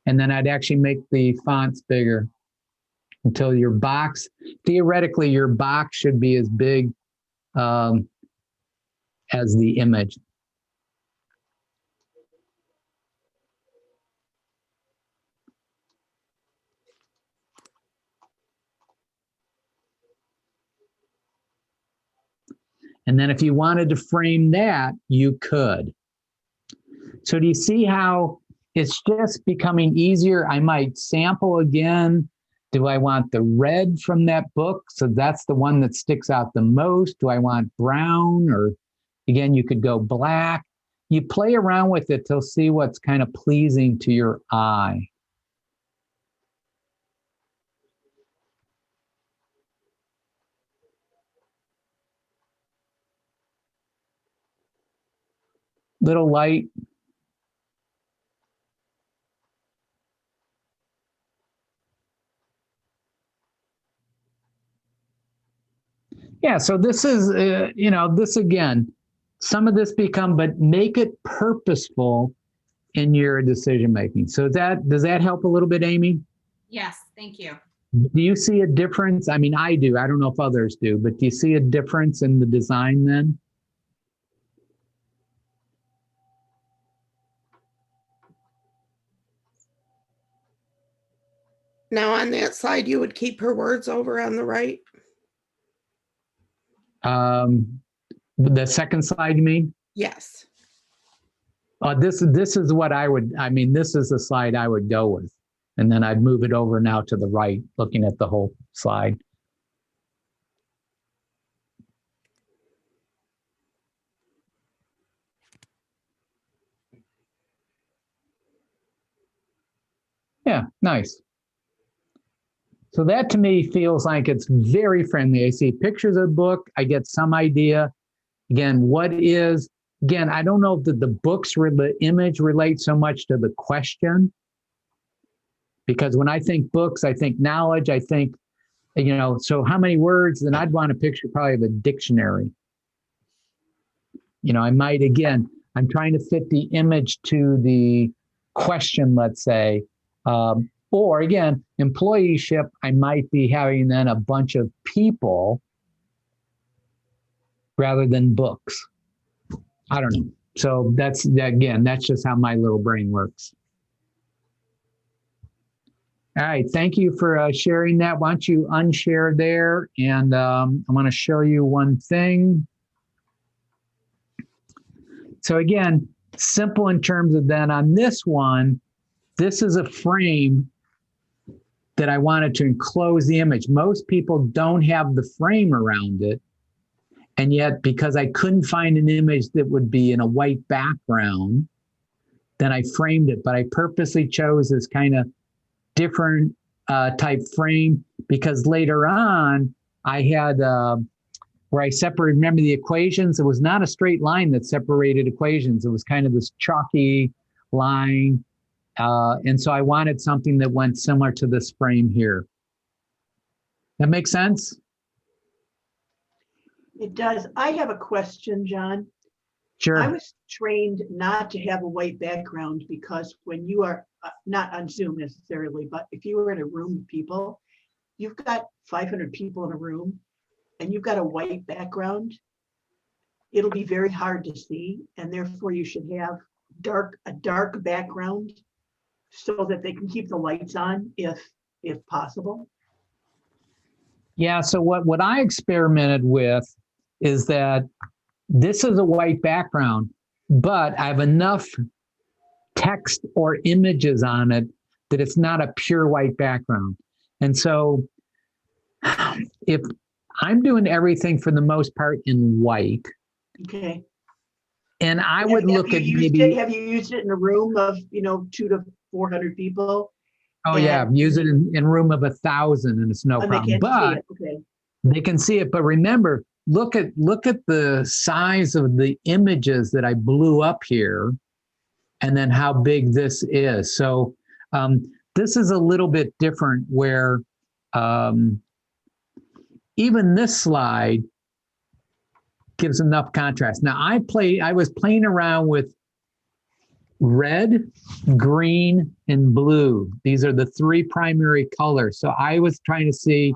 And then I'd actually make the fonts bigger until your box, theoretically, your box should be as big as the image. And then if you wanted to frame that, you could. So do you see how it's just becoming easier? I might sample again. Do I want the red from that book? So that's the one that sticks out the most. Do I want brown? Or again, you could go black. You play around with it to see what's kind of pleasing to your eye. Little light. Yeah, so this is, this again, some of this but make it purposeful in your decision making. So does that help a little bit, Amy? Yes, thank you. Do you see a difference? I mean, I do. I don't know if others do, but do you see a difference in the design then? Now on that slide, you would keep her words over on the right? The second slide, you mean? Yes. This is what this is the slide I would go with. And then I'd move it over now to the right, looking at the whole slide. Yeah, nice. So that to me feels like it's very friendly. I see pictures of the book. I get some idea. Again, I don't know if the image relates so much to the question, because when I think books, I think knowledge, I think, so how many words? Then I'd want a picture probably of a dictionary. I'm trying to fit the image to the question, let's say. Or again, employeeship, I might be having then a bunch of people rather than books. I don't know. So that's just how my little brain works. All right, thank you for sharing that. Why don't you unshare there? And I want to show you one thing. So again, simple in terms of then on this one, this is a frame that I wanted to enclose the image. Most people don't have the frame around it. And yet, because I couldn't find an image that would be in a white background, then I framed it. But I purposely chose this kind of different type frame, because later on, I had where I remember the equations, it was not a straight line that separated equations. It was kind of this chalky line. And so I wanted something that went similar to this frame here. That makes sense? It does. I have a question, John. Sure. I was trained not to have a white background because when you are not on Zoom necessarily, but if you were in a room of people, you've got 500 people in a room and you've got a white background, it'll be very hard to see. And therefore you should have a dark background so that they can keep the lights on if possible. Yeah, so what I experimented with is that this is a white background, but I have enough text or images on it that it's not a pure white background. And so if I'm doing everything for the most part in white, okay, and I would look at maybe. Have you used it in a room of 200 to 400 people? Oh yeah, use it in a room of 1,000 and it's no problem. But they can see it. But remember, look at the size of the images that I blew up here, and then how big this is. So this is a little bit different where even this slide gives enough contrast. Now I was playing around with red, green, and blue. These are the three primary colors. So I was trying to see,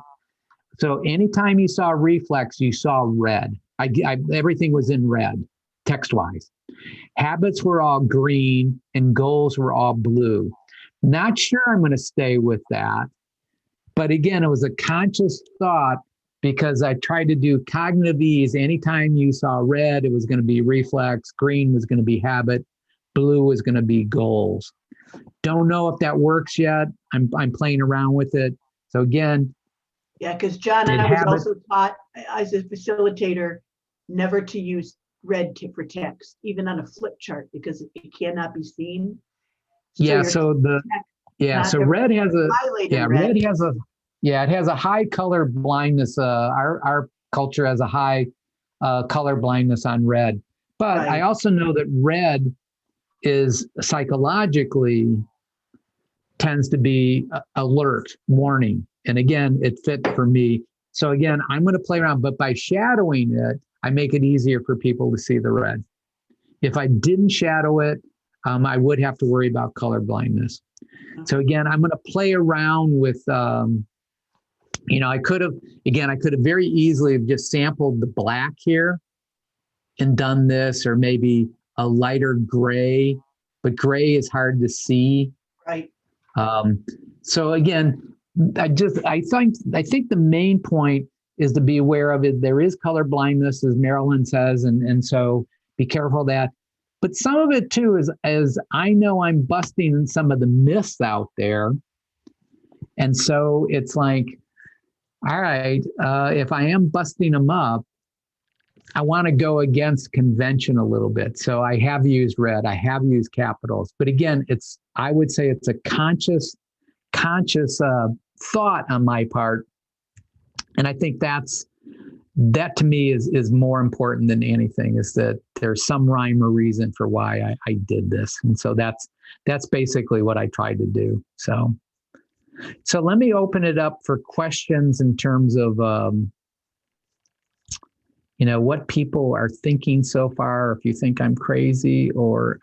so anytime you saw reflex, you saw red. Everything was in red, text-wise. Habits were all green and goals were all blue. Not sure I'm going to stay with that. But again, it was a conscious thought because I tried to do cognitive ease. Anytime you saw red, it was going to be reflex. Green was going to be habit. Blue is going to be goals. Don't know if that works yet. I'm playing around with it. So again, yeah, because John, I was also taught as a facilitator never to use red for text, even on a flip chart, because it cannot be seen. So red has a high color blindness. Our culture has a high color blindness on red. But right. I also know that red is psychologically tends to be alert, warning. And again, it fit for me. So again, I'm going to play around, but by shadowing it, I make it easier for people to see the red. If I didn't shadow it, I would have to worry about color blindness. So again, I'm going to play around with, I could have very easily have just sampled the black here and done this, or maybe a lighter gray, but gray is hard to see. Right. So again, I think the main point is to be aware of it. There is color blindness, as Marilyn says, and so be careful of that. But some of it too is, as I know, I'm busting some of the myths out there. And so it's like, all right, if I am busting them up, I want to go against convention a little bit. So I have used red, I have used capitals, but again, I would say it's a conscious conscious thought on my part. And I think that to me is more important than anything, is that there's some rhyme or reason for why I did this. And so that's basically what I tried to do. So let me open it up for questions in terms of, what people are thinking so far, if you think I'm crazy or,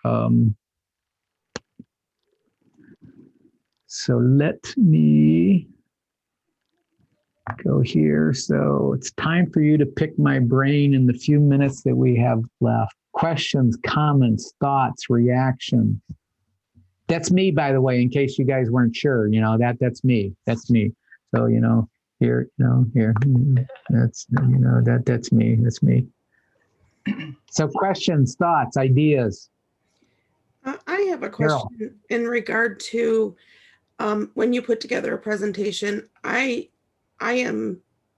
so let me go here. So it's time for you to pick my brain in the few minutes that we have left. Questions, comments, thoughts, reactions. That's me, by the way, in case you guys weren't sure, that's me. That's me. So, here, here, that's, that's me. That's me. So questions, thoughts, ideas. I have a question in regard to when you put together a presentation. I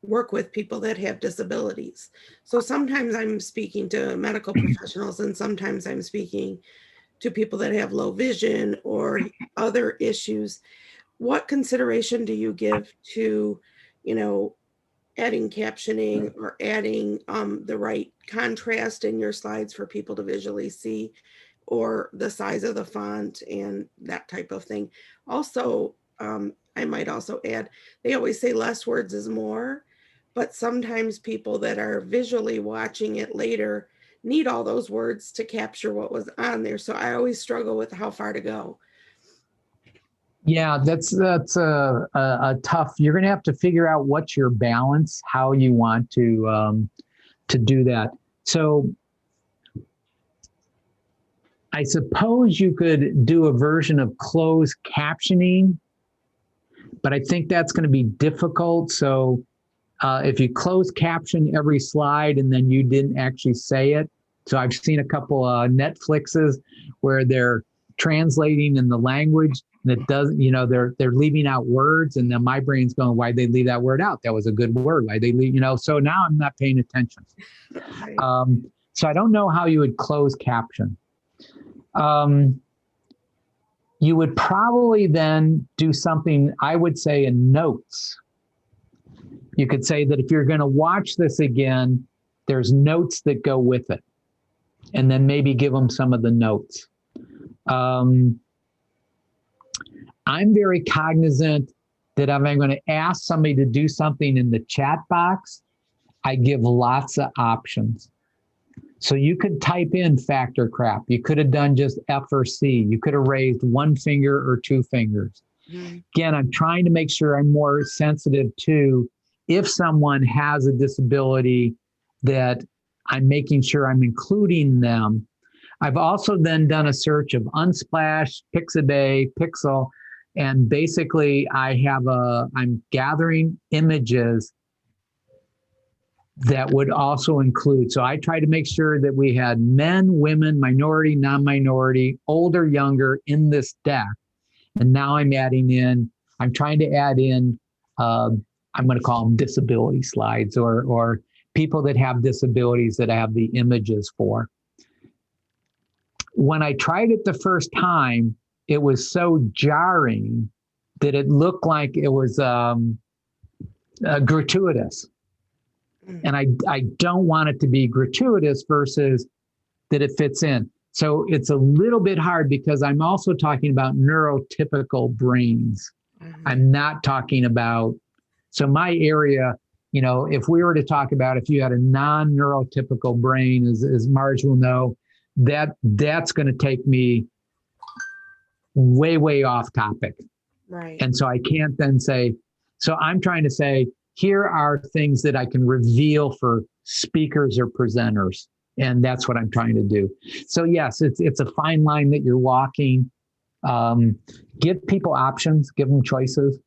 work with people that have disabilities. So sometimes I'm speaking to medical professionals and sometimes I'm speaking to people that have low vision or other issues. What consideration do you give to, adding captioning or adding the right contrast in your slides for people to visually see, or the size of the font and that type of thing? Also, I might also add, they always say less words is more, but sometimes people that are visually watching it later need all those words to capture what was on there. So I always struggle with how far to go. Yeah, that's a tough. You're going to have to figure out what's your balance, how you want to do that. So I suppose you could do a version of closed captioning, but I think that's going to be difficult. So if you close caption every slide and then you didn't actually say it. So I've seen a couple of Netflixes where they're translating in the language that doesn't, they're leaving out words, and then my brain's going, why'd they leave that word out? That was a good word. Why'd they leave, so now I'm not paying attention. Right. So I don't know how you would close caption. You would probably then do something, I would say, in notes. You could say that if you're going to watch this again, there's notes that go with it, and then maybe give them some of the notes. I'm very cognizant that if I'm going to ask somebody to do something in the chat box, I give lots of options. So you could type in factor crap. You could have done just F or C. You could have raised one finger or two fingers. Again, I'm trying to make sure I'm more sensitive to if someone has a disability, that I'm making sure I'm including them. I've also then done a search of Unsplash, Pixabay, Pixel, and basically I'm gathering images that would also include. So I try to make sure that we had men, women, minority, non-minority, older, younger in this deck. And now I'm trying to add in, I'm going to call them disability slides, or people that have disabilities that I have the images for. When I tried it the first time, it was so jarring that it looked like it was gratuitous. And I don't want it to be gratuitous versus that it fits in. So it's a little bit hard because I'm also talking about neurotypical brains. I'm not talking about, so my area, if we were to talk about if you had a non-neurotypical brain, as Marge will know, that's going to take me way, way off topic. Right. And so I can't then say, so I'm trying to say, here are things that I can reveal for speakers or presenters. And that's what I'm trying to do. So yes, it's a fine line that you're walking. Give people options, give them choices.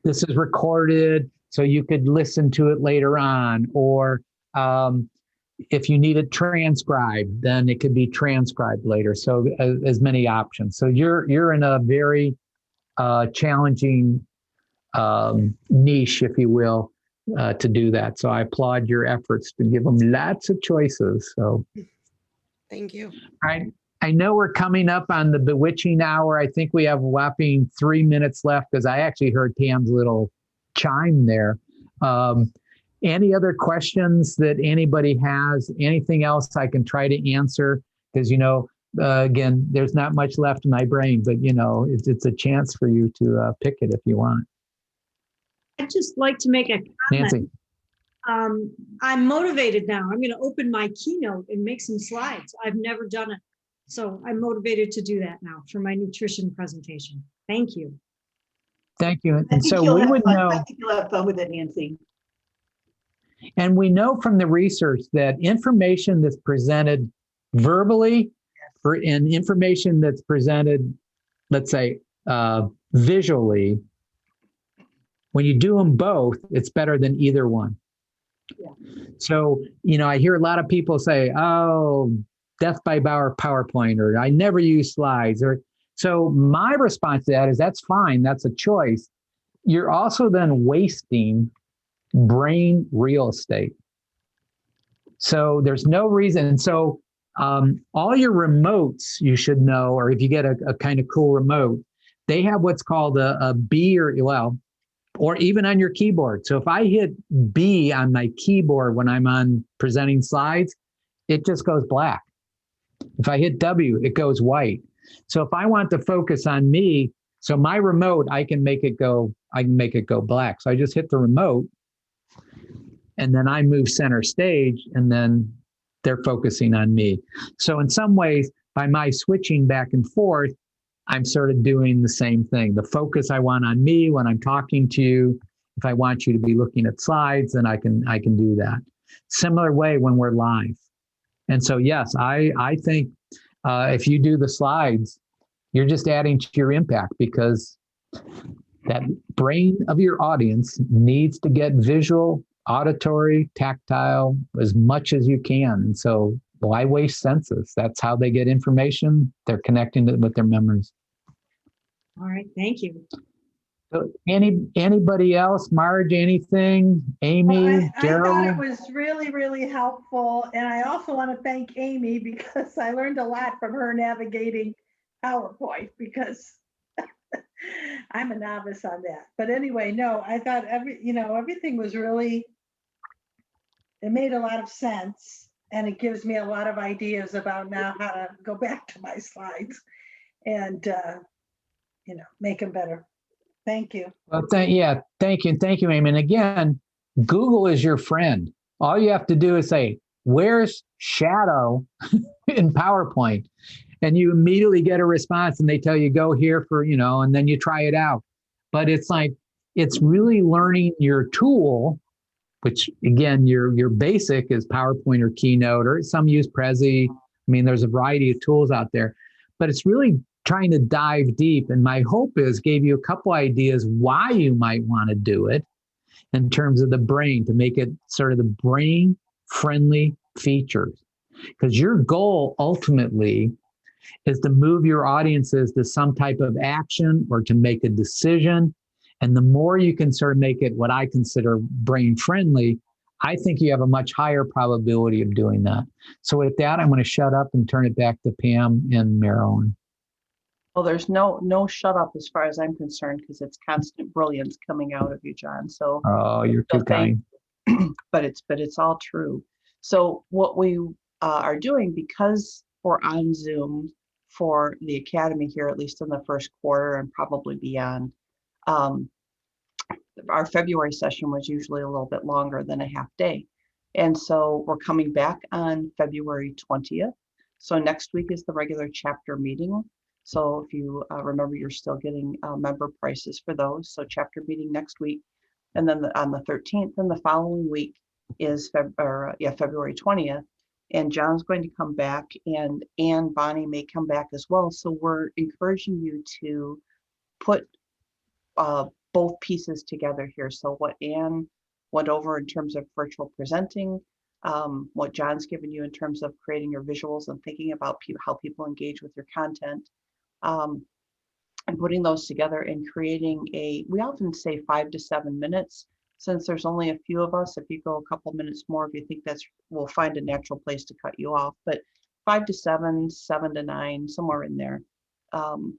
This is recorded, so you could listen to it later on. Or if you need it transcribed, then it could be transcribed later. So as many options. So you're in a very challenging niche, if you will, to do that. So I applaud your efforts to give them lots of choices. So thank you. All right. I know we're coming up on the bewitching hour. I think we have a whopping 3 minutes left because I actually heard Pam's little chime there. Any other questions that anybody has? Anything else I can try to answer? Because, again, there's not much left in my brain, but, it's a chance for you to pick it if you want. I'd just like to make a comment. Nancy. I'm motivated now. I'm going to open my keynote and make some slides. I've never done it. So I'm motivated to do that now for my nutrition presentation. Thank you. Thank you. I And think so you'll we have would fun. know. I think you'll have fun with it, Nancy. And we know from the research that information that's presented verbally and information that's presented, let's say, visually, when you do them both, it's better than either one. Yeah. So, I hear a lot of people say, oh, death by PowerPoint, or I never use slides. So my response to that is that's fine. That's a choice. You're also then wasting brain real estate. So there's no reason. So all your remotes, you should know, or if you get a kind of cool remote, they have what's called a B or even on your keyboard. So if I hit B on my keyboard when I'm on presenting slides, it just goes black. If I hit W, it goes white. So if I want to focus on me, so my remote, I can make it go black. So I just hit the remote, and then I move center stage, and then they're focusing on me. So in some ways, by my switching back and forth, I'm sort of doing the same thing. The focus I want on me when I'm talking to you, if I want you to be looking at slides, then I can do that. Similar way when we're live. And so, yes, I think if you do the slides, you're just adding to your impact, because that brain of your audience needs to get visual, auditory, tactile as much as you can. And so why waste senses? That's how they get information. They're connecting it with their memories. All right. Thank you. So anybody else? Marge, anything? Amy, Well, I thought Gerald? it was really, really helpful. And I also want to thank Amy because I learned a lot from her navigating PowerPoint, because I'm a novice on that. But anyway, no, I thought everything was really, it made a lot of sense. And it gives me a lot of ideas about now how to go back to my slides and, make them better. Thank you. Well, thank you. Thank you, Amy. And again, Google is your friend. All you have to do is say, where's shadow in PowerPoint? And you immediately get a response, and they tell you go here for, and then you try it out. But it's really learning your tool, which again, your basic is PowerPoint or Keynote, or some use Prezi. I mean, there's a variety of tools out there, but it's really trying to dive deep. And my hope is gave you a couple ideas why you might want to do it in terms of the brain, to make it sort of the brain friendly features. Because your goal ultimately is to move your audiences to some type of action or to make a decision. And the more you can sort of make it what I consider brain friendly, I think you have a much higher probability of doing that. So with that, I'm going to shut up and turn it back to Pam and Marilyn. Well, there's no shut up as far as I'm concerned, because it's constant brilliance coming out of you, John. So Oh, you're too kind. but it's all true. So what we are doing, because we're on Zoom for the Academy here, at least in the first quarter and probably beyond, our February session was usually a little bit longer than a half day. And so we're coming back on February 20th. So next week is the regular chapter meeting. So if you remember, you're still getting member prices for those. So chapter meeting next week. And then on the 13th, and the following week is February 20th. And John's going to come back, and Ann Bonnie may come back as well. So we're encouraging you to put both pieces together here. So what Ann went over in terms of virtual presenting, what John's given you in terms of creating your visuals and thinking about how people engage with your content, and putting those together and creating we often say 5 to 7 minutes. Since there's only a few of us, if you go a couple minutes more, if you think we'll find a natural place to cut you off. But 5 to 7, 7 to 9, somewhere in there,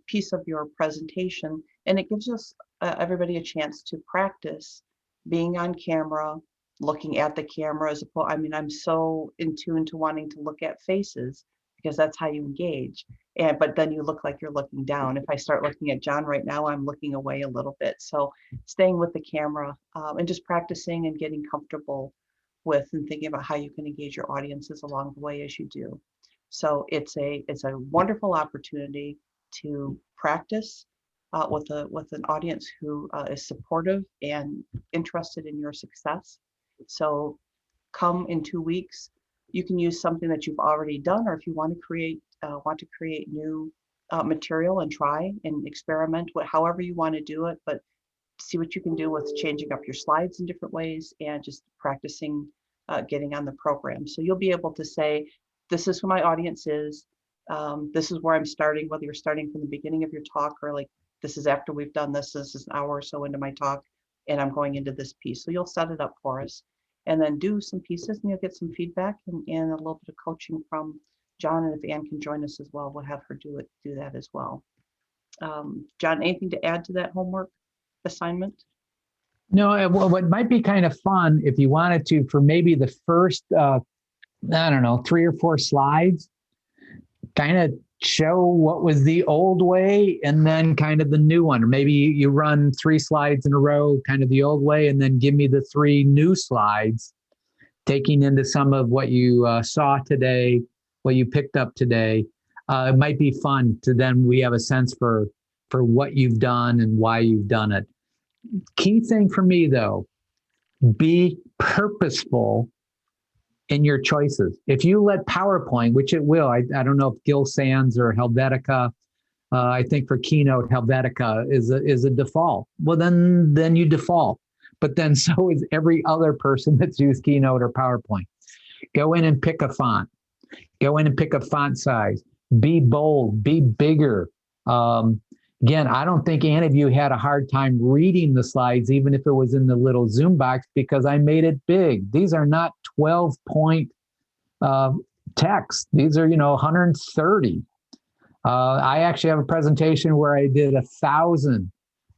piece of your presentation. And it gives us everybody a chance to practice being on camera, looking at the camera as opposed, I mean, I'm so in tune to wanting to look at faces because that's how you engage. But then you look like you're looking down. If I start looking at John right now, I'm looking away a little bit. So staying with the camera and just practicing and getting comfortable with and thinking about how you can engage your audiences along the way as you do. So it's a wonderful opportunity to practice with an audience who is supportive and interested in your success. So come in 2 weeks. You can use something that you've already done, or if you want to create new material and try and experiment with however you want to do it, but see what you can do with changing up your slides in different ways and just practicing getting on the program. So you'll be able to say, this is who my audience is. This is where I'm starting, whether you're starting from the beginning of your talk or like, this is after we've done this. This is an hour or so into my talk and I'm going into this piece. So you'll set it up for us and then do some pieces and you'll get some feedback and a little bit of coaching from John. And if Ann can join us as well, we'll have her do that as well. John, anything to add to that homework assignment? No, what might be kind of fun if you wanted to, for maybe the first, I don't know, 3 or 4 slides, kind of show what was the old way and then kind of the new one. Or maybe you run 3 slides in a row, kind of the old way, and then give me the 3 new slides, taking into some of what you saw today, what you picked up today. It might be fun to then we have a sense for what you've done and why you've done it. Key thing for me though, be purposeful in your choices. If you let PowerPoint, which it will, I don't know if Gil Sans or Helvetica, I think for Keynote, Helvetica is a default. Well, then you default. But then so is every other person that's used Keynote or PowerPoint. Go in and pick a font. Go in and pick a font size. Be bold, be bigger. Again, I don't think any of you had a hard time reading the slides, even if it was in the little Zoom box, because I made it big. These are not 12-point text. These are, 130. I actually have a presentation where I did 1,000.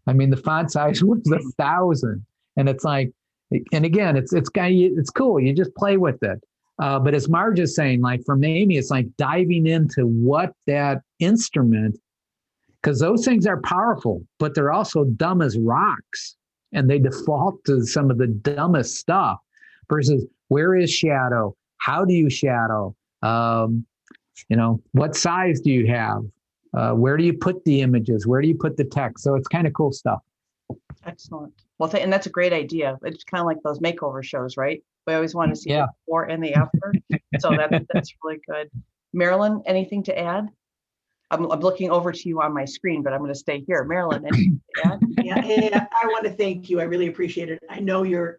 I mean, the font size was 1,000. And it's like, and again, it's cool. You just play with it. But as Marge is saying, like for Amy, it's like diving into what that instrument, because those things are powerful, but they're also dumb as rocks. And they default to some of the dumbest stuff versus where is shadow? How do you shadow? What size do you have? Where do you put the images? Where do you put the text? So it's kind of cool stuff. Excellent. Well, and that's a great idea. It's kind of like those makeover shows, right? We always want to see the before and the after. So that's really good. Marilyn, anything to add? I'm looking over to you on my screen, but I'm going to stay here. Marilyn, anything to add? Yeah, I want to thank you. I really appreciate it. I know your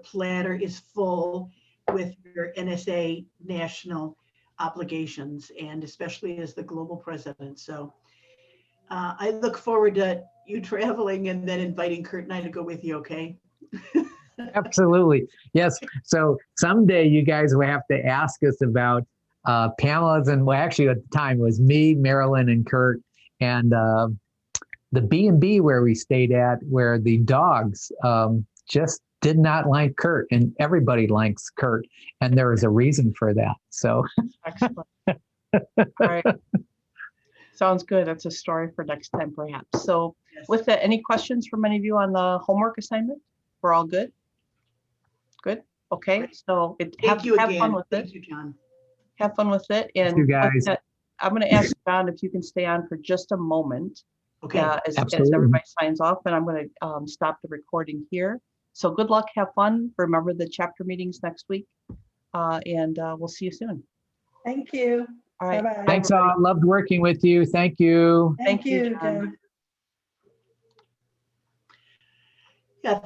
planner is full with your NSA national obligations, and especially as the global president. So I look forward to you traveling and then inviting Kurt and I to go with you, okay? Absolutely. Yes. So someday you guys will have to ask us about Pamela's, and well, actually at the time it was me, Marilyn, and Kurt, and the B&B where we stayed at, where the dogs just did not like Kurt, and everybody likes Kurt, and there is a reason for that. So excellent. All right. Sounds good. That's a story for next time, perhaps. So with that, any questions from any of you on the homework assignment? We're all good? Good. Okay. So have fun with it. Thank you, John. Have fun with it. And you guys. I'm going to ask John if you can stay on for just a moment. Okay. As everybody signs off, and I'm going to stop the recording here. So good luck. Have fun. Remember the chapter meetings next week. And we'll see you soon. Thank you. All right. Bye-bye. Thanks all. Loved working with you. Thank you. Thank you, John. John. Yeah, thank